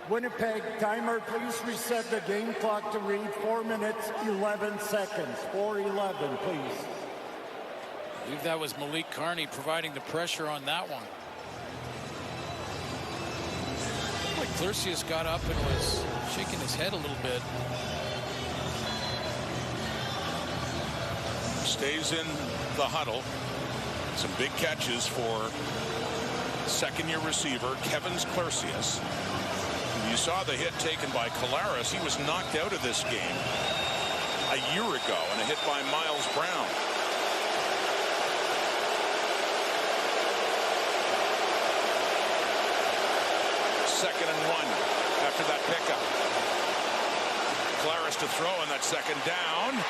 Winnipeg, timer, please reset the game clock to read 4 minutes, 11 seconds. 4:11, please. I believe that was Malik Carney providing the pressure on that one. Like Clarcius got up and was shaking his head a little bit. Stays in the huddle. Some big catches for second-year receiver Kevin Clarcius. You saw the hit taken by Colares. He was knocked out of this game a year ago in a hit by Miles Brown. Second and 1 after that pickup. Colares to throw on that second down.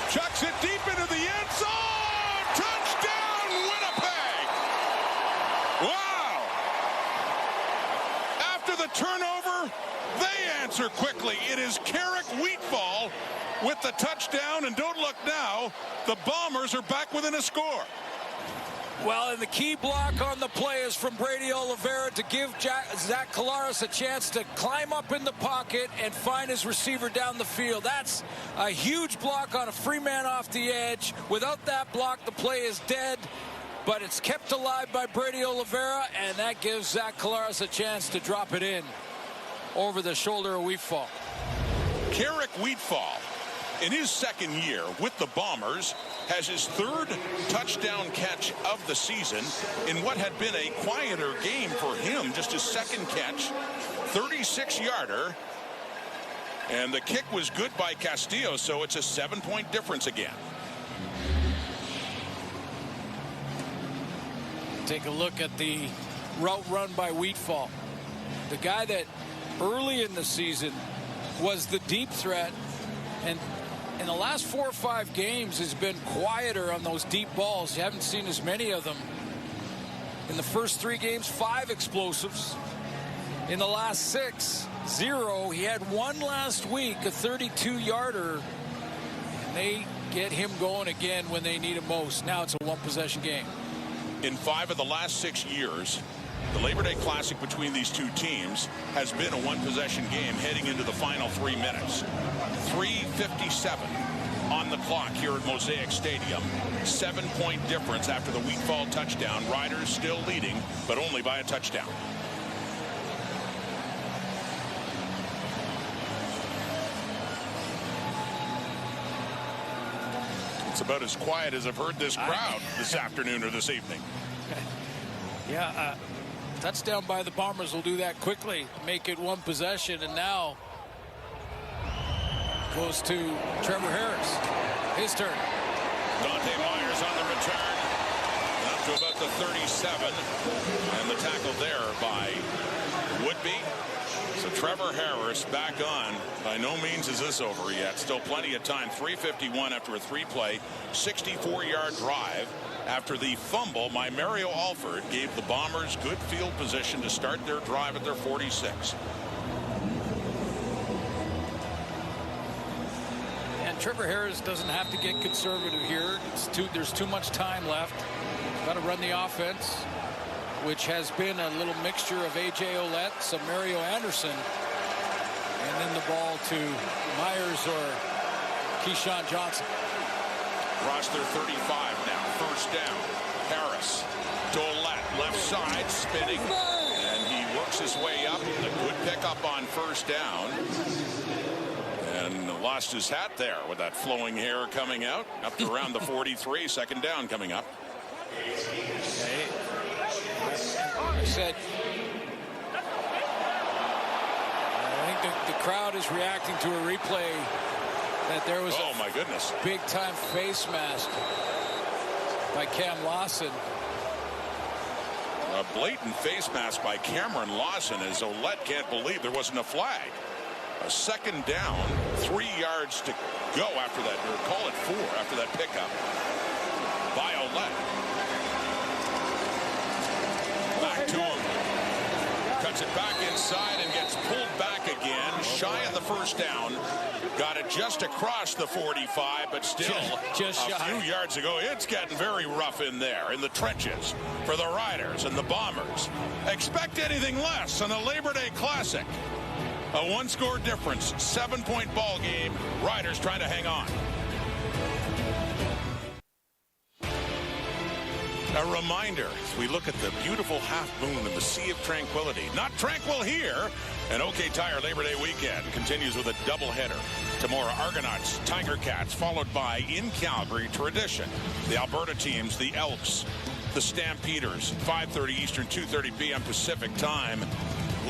Chucks it deep into the end zone. Touchdown, Winnipeg. Wow. After the turnover, they answer quickly. It is Carrick Wheatfall with the touchdown, and don't look now, the Bombers are back within a score. Well, and the key block on the play is from Brady Oliveira to give Zach Colares a chance to climb up in the pocket and find his receiver down the field. That's a huge block on a free man off the edge. Without that block, the play is dead, but it's kept alive by Brady Oliveira, and that gives Zach Colares a chance to drop it in over the shoulder of Wheatfall. Carrick Wheatfall, in his second year with the Bombers, has his third touchdown catch of the season in what had been a quieter game for him. Just his second catch, 36-yarder. And the kick was good by Castillo, so it's a 7-point difference again. Take a look at the route run by Wheatfall. The guy that early in the season was the deep threat, and in the last 4 or 5 games has been quieter on those deep balls. You haven't seen as many of them. In the first 3 games, 5 explosives. In the last 6, 0. He had one last week, a 32-yarder. They get him going again when they need him most. Now it's a one-possession game. In 5 of the last 6 years, the Labor Day Classic between these two teams has been a one-possession game heading into the final 3 minutes. 3:57 on the clock here at Mosaic Stadium. 7-point difference after the Wheatfall touchdown. Riders still leading, but only by a touchdown. It's about as quiet as I've heard this crowd this afternoon or this evening. Yeah, touchdown by the Bombers will do that quickly, make it one possession, and now goes to Trevor Harris. His turn. Dante Myers on the return. Up to about the 37. And the tackle there by Woodby. So Trevor Harris back on. By no means is this over yet. Still plenty of time. 3:51 after a 3-play, 64-yard drive. After the fumble, Mario Alford gave the Bombers good field position to start their drive at their 46. And Trevor Harris doesn't have to get conservative here. There's too much time left. Got to run the offense, which has been a little mixture of A.J. Ouellette, some Mario Anderson, and then the ball to Myers or Keyshawn Johnson. Across their 35 now. First down. Harris to Ouellette, left side, spinning, and he works his way up. A good pickup on first down. And lost his hat there with that flowing hair coming out. Up to around the 43. Second down coming up. Okay. I said, I think the crowd is reacting to a replay that there was oh my goodness, big time face mask by Cam Lawson. A blatant face mask by Cameron Lawson, as Ouellette can't believe there wasn't a flag. A second down, 3 yards to go after that, or call it 4 after that pickup by Ouellette. Back to him. Cuts it back inside and gets pulled back again. Shy of the first down. Got it just across the 45, but still just a few yards ago. It's getting very rough in there, in the trenches, for the Riders and the Bombers. Expect anything less on a Labor Day Classic. A one-score difference, 7-point ball game. Riders trying to hang on. A reminder, as we look at the beautiful half moon in the Sea of Tranquility. Not tranquil here. An OK Tire Labor Day weekend continues with a doubleheader. Tomorrow, Argonauts, Tiger Cats, followed by, in Calgary, tradition, the Alberta teams, the Elks, the Stampeders, 5:30 Eastern, 2:30 p.m. Pacific time.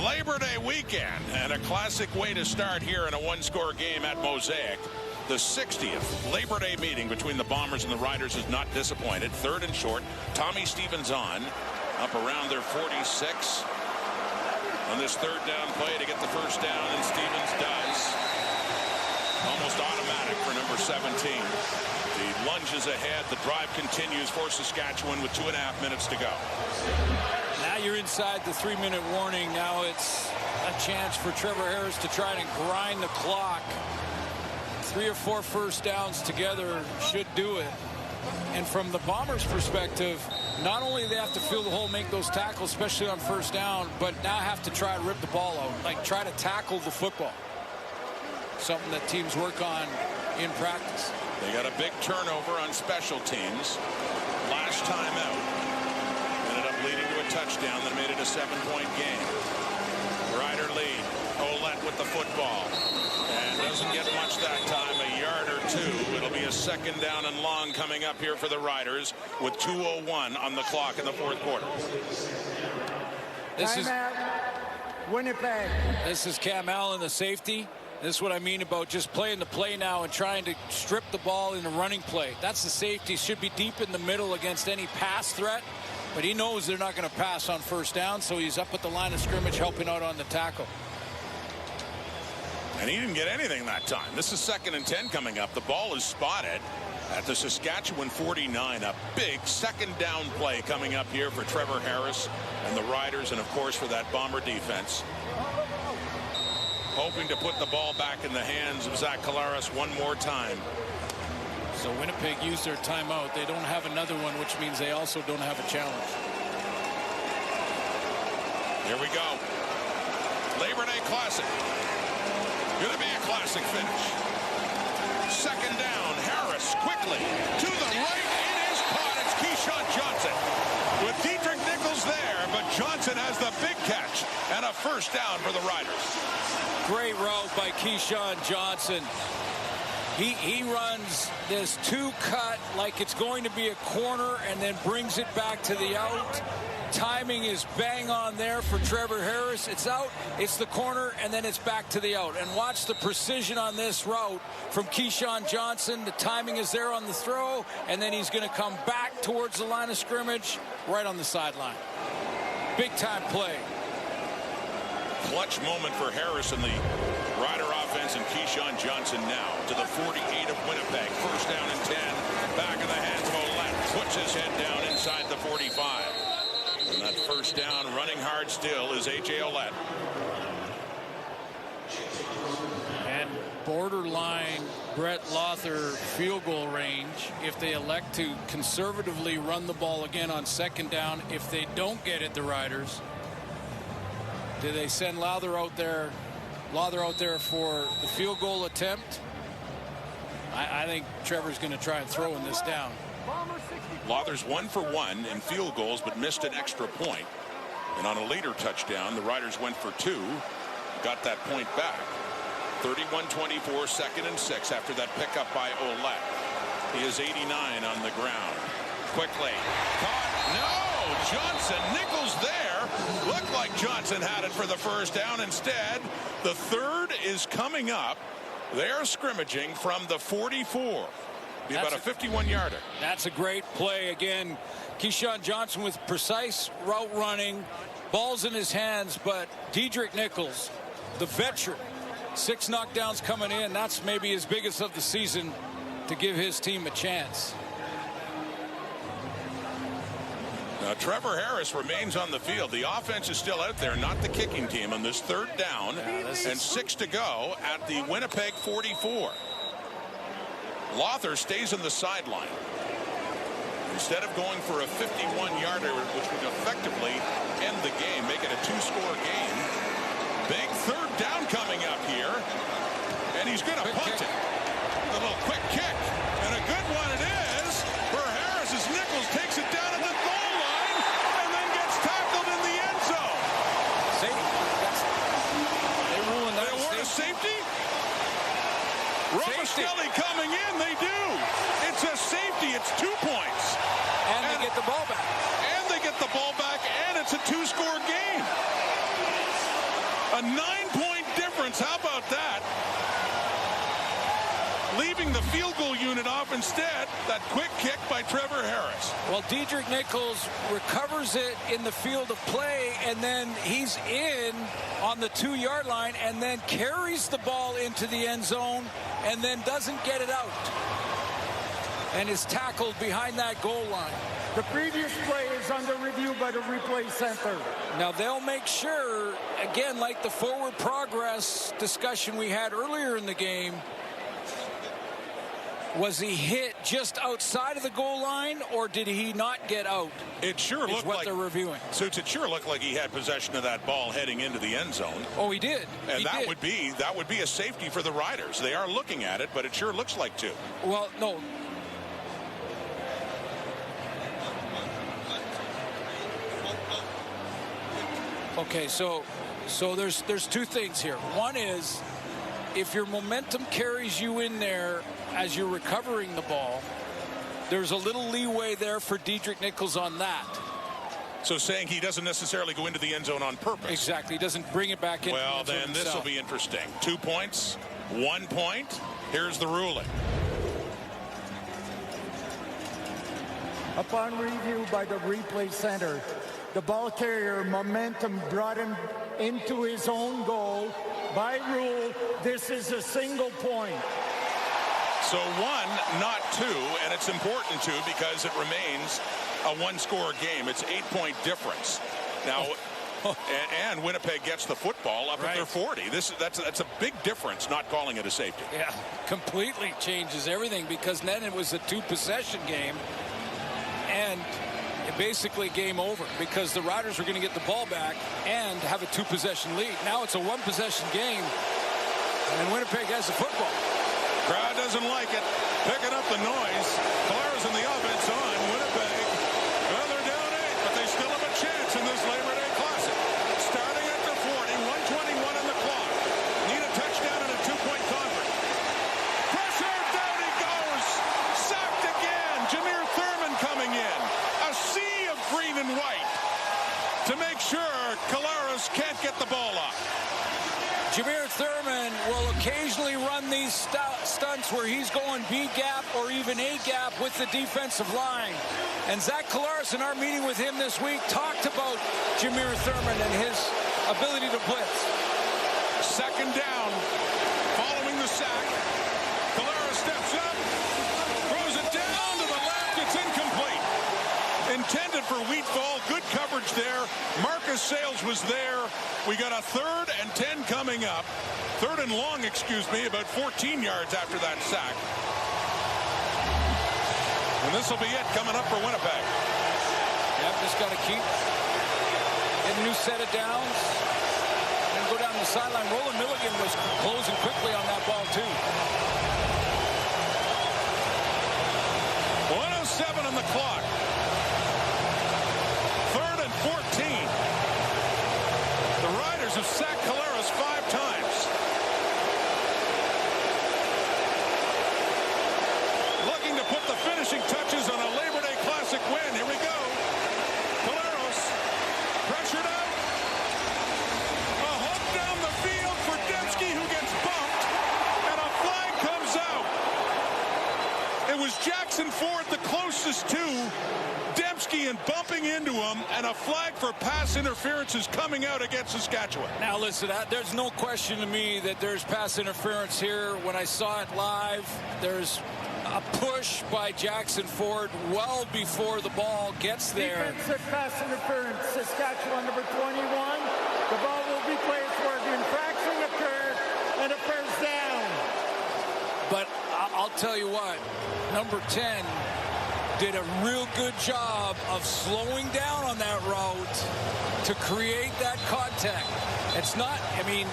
Labor Day weekend, and a classic way to start here in a one-score game at Mosaic. The 60th Labor Day meeting between the Bombers and the Riders is not disappointed. Third and short. Tommy Stevens on. Up around their 46. On this third down play to get the first down, and Stevens does. Almost automatic for number 17. The lunges ahead. The drive continues for Saskatchewan with 2.5 minutes to go. Now you're inside the 3-minute warning. Now it's a chance for Trevor Harris to try and grind the clock. 3 or 4 first downs together should do it. And from the Bombers' perspective, not only do they have to fill the hole, make those tackles, especially on first down, but now have to try to rip the ball out, like try to tackle the football. Something that teams work on in practice. They got a big turnover on special teams. Last time out, ended up leading to a touchdown that made it a 7-point game. Rider lead. Ouellette with the football. And doesn't get much that time, a yard or 2. It'll be a second down and long coming up here for the Riders with 2:01 on the clock in the fourth quarter. This is Winnipeg. This is Cam Allen, the safety. This is what I mean about just playing the play now and trying to strip the ball in a running play. That's the safety. Should be deep in the middle against any pass threat. But he knows they're not going to pass on first down, so he's up at the line of scrimmage helping out on the tackle. And he didn't get anything that time. This is 2nd and 10 coming up. The ball is spotted at the Saskatchewan 49. A big second down play coming up here for Trevor Harris and the Riders, and of course for that Bomber defense. Hoping to put the ball back in the hands of Zach Collaros one more time. So Winnipeg used their timeout. They don't have another one, which means they also don't have a challenge. Here we go. Labor Day Classic. Going to be a classic finish. Second down. Harris quickly to the right. It is caught. It's Keyshawn Johnson with Dietrich Nichols there, but Johnson has the big catch and a first down for the Riders. Great route by Keyshawn Johnson. He runs this two-cut like it's going to be a corner and then brings it back to the out. Timing is bang on there for Trevor Harris. It's out, it's the corner, and then it's back to the out. And watch the precision on this route from Keyshawn Johnson. The timing is there on the throw, and then he's going to come back towards the line of scrimmage right on the sideline. Big-time play. Clutch moment for Harris and the Rider offense, and Keyshawn Johnson now to the 48 of Winnipeg. First down and 10. Back in the hands of Ouellette. Puts his head down inside the 45. And that first down, running hard still, is A.J. Ouellette. And borderline Brett Lothar field goal range if they elect to conservatively run the ball again on second down. If they don't get it, the Riders, do they send Lothar out there for the field goal attempt? I think Trevor's going to try and throw in this down. Lothar's 1 for 1 in field goals, but missed an extra point. And on a later touchdown, the Riders went for 2, got that point back. 31-24, 2nd and 6 after that pickup by Ouellette. He is 89 on the ground. Quickly caught. No, Johnson. Nichols there. Looked like Johnson had it for the first down. Instead, the third is coming up. They're scrimmaging from the 44. Be about a 51-yarder. That's a great play. Again, Keyshawn Johnson with precise route running, balls in his hands, but Dedrick Nichols, the veteran, 6 knockdowns coming in. That's maybe his biggest of the season to give his team a chance. Now, Trevor Harris remains on the field. The offense is still out there, not the kicking team, on this third down, and 6 to go at the Winnipeg 44. Lothar stays on the sideline. Instead of going for a 51-yarder, which would effectively end the game, make it a 2-score game. Big third down coming up here, and he's going to punt it. A little quick kick, and a good one it is for Harris as Nichols takes it down at the goal line and then gets tackled in the end zone. They ruling that. They award a safety? Romastelli coming in, they do. It's a safety, it's 2 points. And they get the ball back. And they get the ball back, and it's a 2-score game. A 9-point difference, how about that? Leaving the field goal unit off instead. That quick kick by Trevor Harris. Well, Dedrick Nichols recovers it in the field of play, and then he's in on the 2-yard line and then carries the ball into the end zone and then doesn't get it out and is tackled behind that goal line. The previous play is under review by the replay center. Now they'll make sure, again, like the forward progress discussion we had earlier in the game, was he hit just outside of the goal line, or did he not get out? It sure looked like they're reviewing. Suits, it sure looked like he had possession of that ball heading into the end zone. Oh, he did. And that would be a safety for the Riders. They are looking at it, but it sure looks like 2. Well, no. Okay, so there's 2 things here. One is, if your momentum carries you in there as you're recovering the ball, there's a little leeway there for Dedrick Nichols on that. So saying he doesn't necessarily go into the end zone on purpose. Exactly. He doesn't bring it back in. Well, then this will be interesting. 2 points, 1 point. Here's the ruling. Upon review by the replay center, the ball carrier momentum brought him into his own goal. By rule, this is a single point. So 1, not 2, and it's important to because it remains a 1-score game. It's 8-point difference. Now, and Winnipeg gets the football up at their 40. That's a big difference, not calling it a safety. Yeah, completely changes everything, because then it was a 2-possession game, and basically game over, because the Riders were going to get the ball back and have a 2-possession lead. Now it's a 1-possession game, and Winnipeg has the football. Crowd doesn't like it. Picking up the noise. Polaris in the offense on Winnipeg. Well, they're down 8, but they still have a chance in this Labor Day Classic. Starting at the 40, 1:21 on the clock. Need a touchdown and a 2-point convert. Pressure Collaros can't get the ball up. Jameer Thurman will occasionally run these stunts where he's going B gap or even A gap with the defensive line. And Zach Collaros, in our meeting with him this week, talked about Jameer Thurman and his ability to blitz. Second down, following the sack. Collaros steps up, throws it down to the left. It's incomplete. Intended for Wheatfall. Good coverage there. Marcus Sales was there. We got a 3rd and 10 coming up. 3rd and long, excuse me, about 14 yards after that sack. And this will be it coming up for Winnipeg. Yep, just got to keep getting a new set of downs. And go down the sideline. Roland Milligan was closing quickly on that ball, too. 1:07 on the clock. 3rd and 14. The Riders have sacked Collaros 5 times. Looking to put the finishing touches on a Labor Day Classic win. Here we go. Collaros pressured out. A hook down the field for Dembski, who gets bumped. And a flag comes out. It was Jackson Ford the closest to Dembski and bumping into him, and a flag for pass interference is coming out against Saskatchewan. Now listen, there's no question to me that there's pass interference here. When I saw it live, there's a push by Jackson Ford well before the ball gets there. Defensive pass interference, Saskatchewan number 21. The ball will be placed where the infraction occurred and a first down. But I'll tell you what, number 10 did a real good job of slowing down on that route to create that contact. It's not, I mean,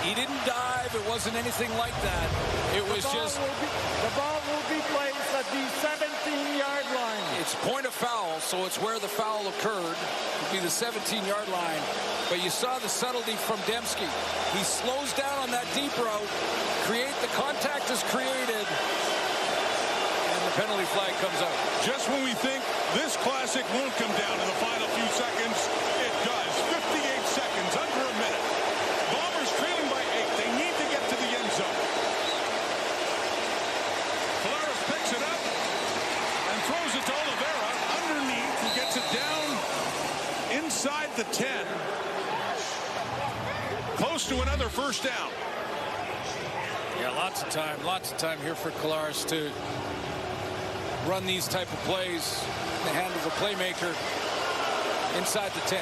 he didn't dive. It wasn't anything like that. It was just... The ball will be placed at the 17-yard line. It's point of foul, so it's where the foul occurred. It would be the 17-yard line. But you saw the subtlety from Dembski. He slows down on that deep route. The contact is created. Penalty flag comes out. Just when we think this Classic won't come down in the final few seconds, it does. 58 seconds, under a minute. Bombers trailing by 8. They need to get to the end zone. Collaros picks it up and throws it to Oliveira underneath, who gets it down inside the 10. Close to another first down. Yeah, lots of time here for Collaros to run these type of plays in the hand of a playmaker inside the 10.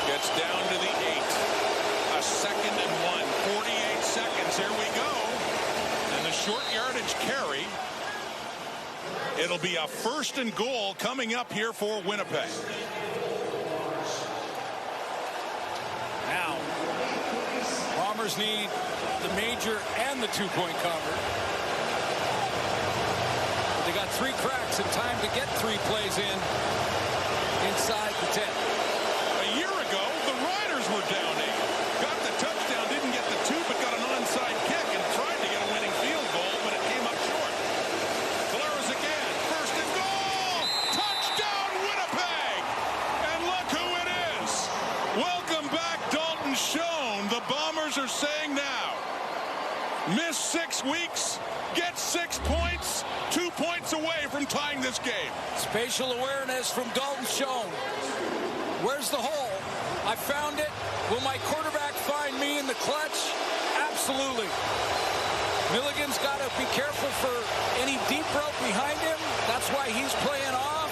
Gets down to the 8. A 2nd and 1. 48 seconds. Here we go. And the short yardage carry. It'll be a 1st and goal coming up here for Winnipeg. Now, Bombers need the major and the 2-point convert. They got 3 cracks in time to get 3 plays in inside the 10. A year ago, the Riders were down 8. Got the touchdown, didn't get the 2, but got an onside kick and tried to get a winning field goal, but it came up short. Collaros again, 1st and goal! Touchdown, Winnipeg! And look who it is! Welcome back, Dalton Schoen. The Bombers are saying now, miss 6 weeks, get 6 points. 2 points away from tying this game. Spatial awareness from Dalton Schoen. Where's the hole? I found it. Will my quarterback find me in the clutch? Absolutely. Milligan's got to be careful for any deep route behind him. That's why he's playing off.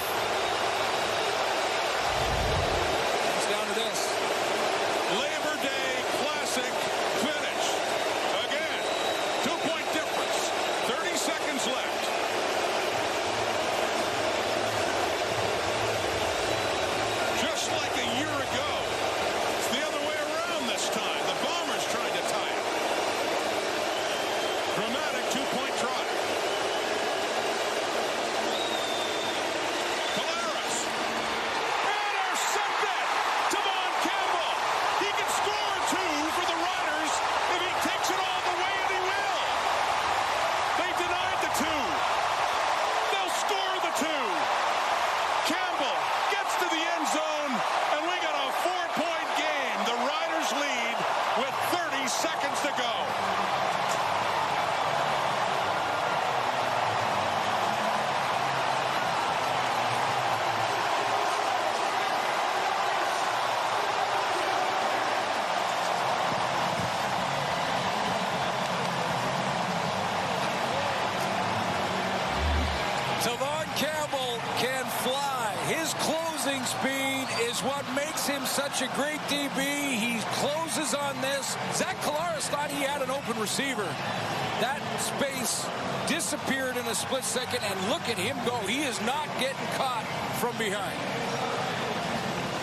It's down to this. Labor Day Classic finish. Again, 2-point difference. 30 seconds left. Just like a year ago. It's the other way around this time. The Bombers trying to tie it. Dramatic 2-point try. shooting speed is what makes him such a great DB. He closes on this. Zach Collaros thought he had an open receiver. That space disappeared in a split second, and look at him go. He is not getting caught from behind.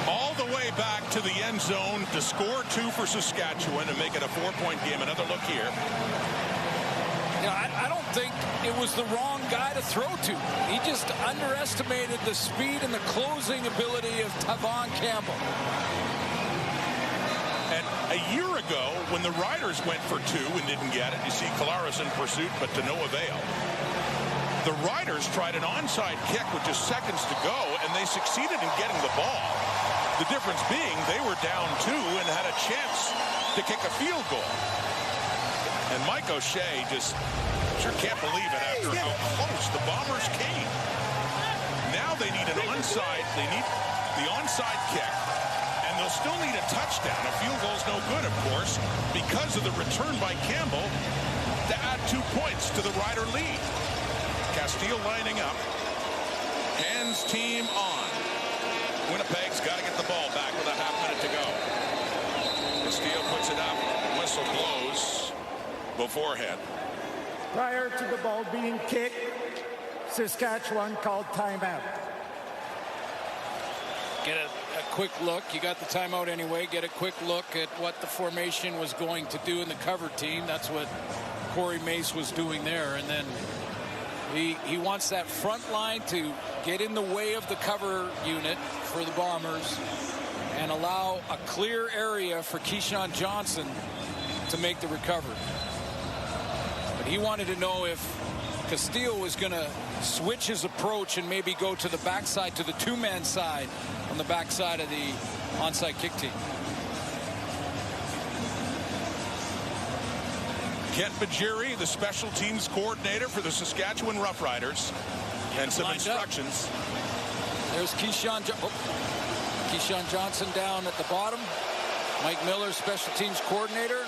All the way back to the end zone to score 2 for Saskatchewan and make it a 4-point game. Another look here. You know, I don't think it was the wrong guy to throw to. He just underestimated the speed and the closing ability of Tavon Campbell. And a year ago, when the Riders went for 2 and didn't get it, you see Collaros in pursuit, but to no avail. The Riders tried an onside kick with just seconds to go, and they succeeded in getting the ball. The difference being they were down 2 and had a chance to kick a field goal. And Mike O'Shea just sure can't believe it after how close the Bombers came. Now they need an onside. They need the onside kick. And they'll still need a touchdown. A field goal's no good, of course, because of the return by Campbell to add 2 points to the Rider lead. Castile lining up. Hands team on. Winnipeg's got to get the ball back with a half minute to go. Castile puts it up. Whistle blows beforehand. Prior to the ball being kicked, Saskatchewan called timeout. Get a quick look. You got the timeout anyway. Get a quick look at what the formation was going to do in the cover team. That's what Corey Mace was doing there. And then he wants that front line to get in the way of the cover unit for the Bombers and allow a clear area for Keyshawn Johnson to make the recovery. But he wanted to know if Castile was going to switch his approach and maybe go to the backside, to the 2-man side on the backside of the onside kick team. Kent Bajiri, the special teams coordinator for the Saskatchewan Roughriders, and some instructions. There's Keyshawn Johnson down at the bottom. Mike Miller, special teams coordinator.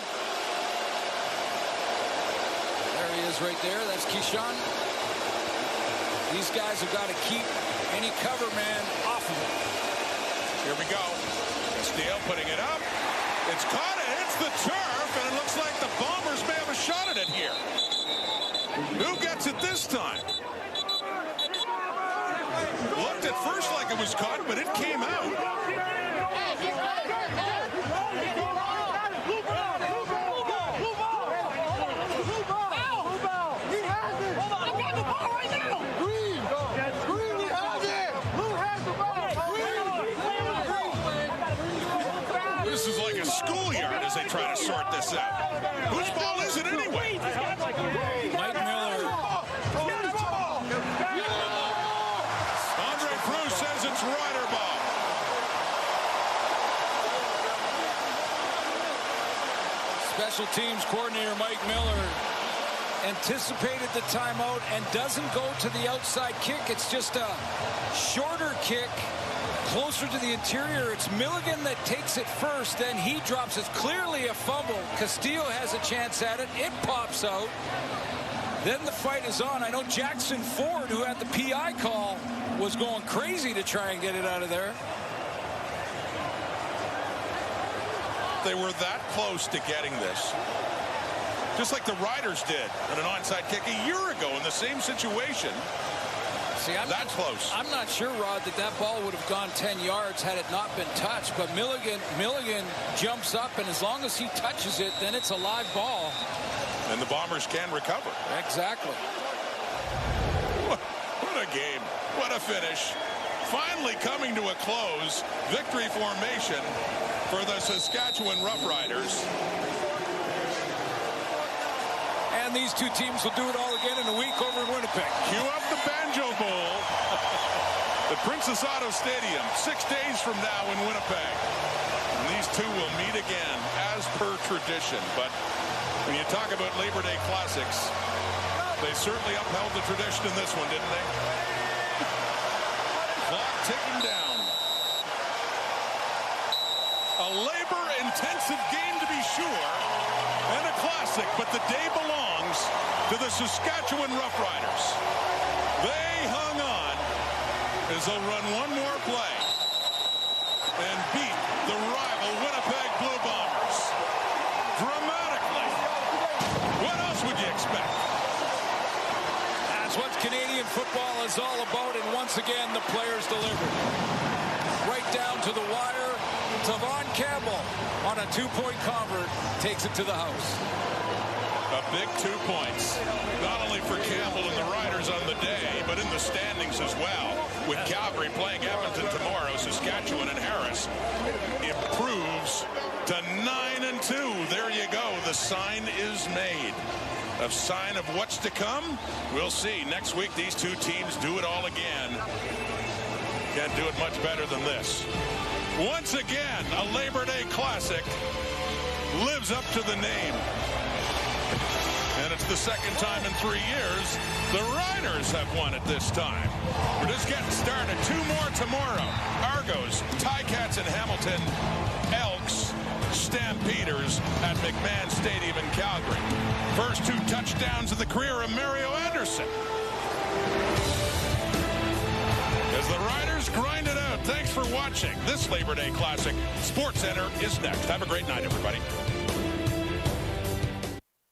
There he is right there. That's Keyshawn. These guys have got to keep any cover man off of it. Here we go. Steele putting it up. It's caught. It hits the turf, and it looks like the Bombers may have a shot at it here. Who gets it this time? Looked at first like it was caught, but it came out. This is like a schoolyard as they try to sort this out. Whose ball is it anyway? Mike Miller. Andre Proulx says it's Rider ball. Special teams coordinator Mike Miller anticipated the timeout and doesn't go to the outside kick. It's just a shorter kick closer to the interior. It's Milligan that takes it first, then he drops it. Clearly a fumble. Castile has a chance at it. It pops out. Then the fight is on. I know Jackson Ford, who had the PI call, was going crazy to try and get it out of there. They were that close to getting this. Just like the Riders did on an onside kick a year ago in the same situation. See, that close. I'm not sure, Rod, that ball would have gone 10 yards had it not been touched. But Milligan jumps up, and as long as he touches it, then it's a live ball. And the Bombers can recover. Exactly. What a game. What a finish. Finally coming to a close. Victory formation for the Saskatchewan Roughriders. And these two teams will do it all again in a week over in Winnipeg. Cue up the Banjo Bowl at Princess Auto Stadium 6 days from now in Winnipeg. And these two will meet again as per tradition. But when you talk about Labor Day Classics, they certainly upheld the tradition in this one, didn't they? Clock ticking down. A labor-intensive game to be sure, and a classic, but the day belongs to the Saskatchewan Roughriders. They hung on as they'll run one more play. and beat the rival Winnipeg Blue Bombers dramatically. What else would you expect? That's what Canadian football is all about, and once again, the players delivered. Right down to the wire. Tavon Campbell on a two-point convert takes it to the house. A big 2 points, not only for Campbell and the Riders on the day, but in the standings as well. With Calgary playing Edmonton tomorrow, Saskatchewan and Harris improves to 9-2. There you go. The sign is made. A sign of what's to come? We'll see. Next week, these two teams do it all again. Can't do it much better than this. Once again, a Labor Day Classic lives up to the name. And it's the second time in 3 years the Riders have won it this time. We're just getting started. 2 more tomorrow. Argos, Ticats in Hamilton, Elks, Stampeders at McMahon Stadium in Calgary. First 2 touchdowns of the career of Mario Anderson. As the Riders grind it out. Thanks for watching this Labor Day Classic. SportsCenter is next. Have a great night, everybody.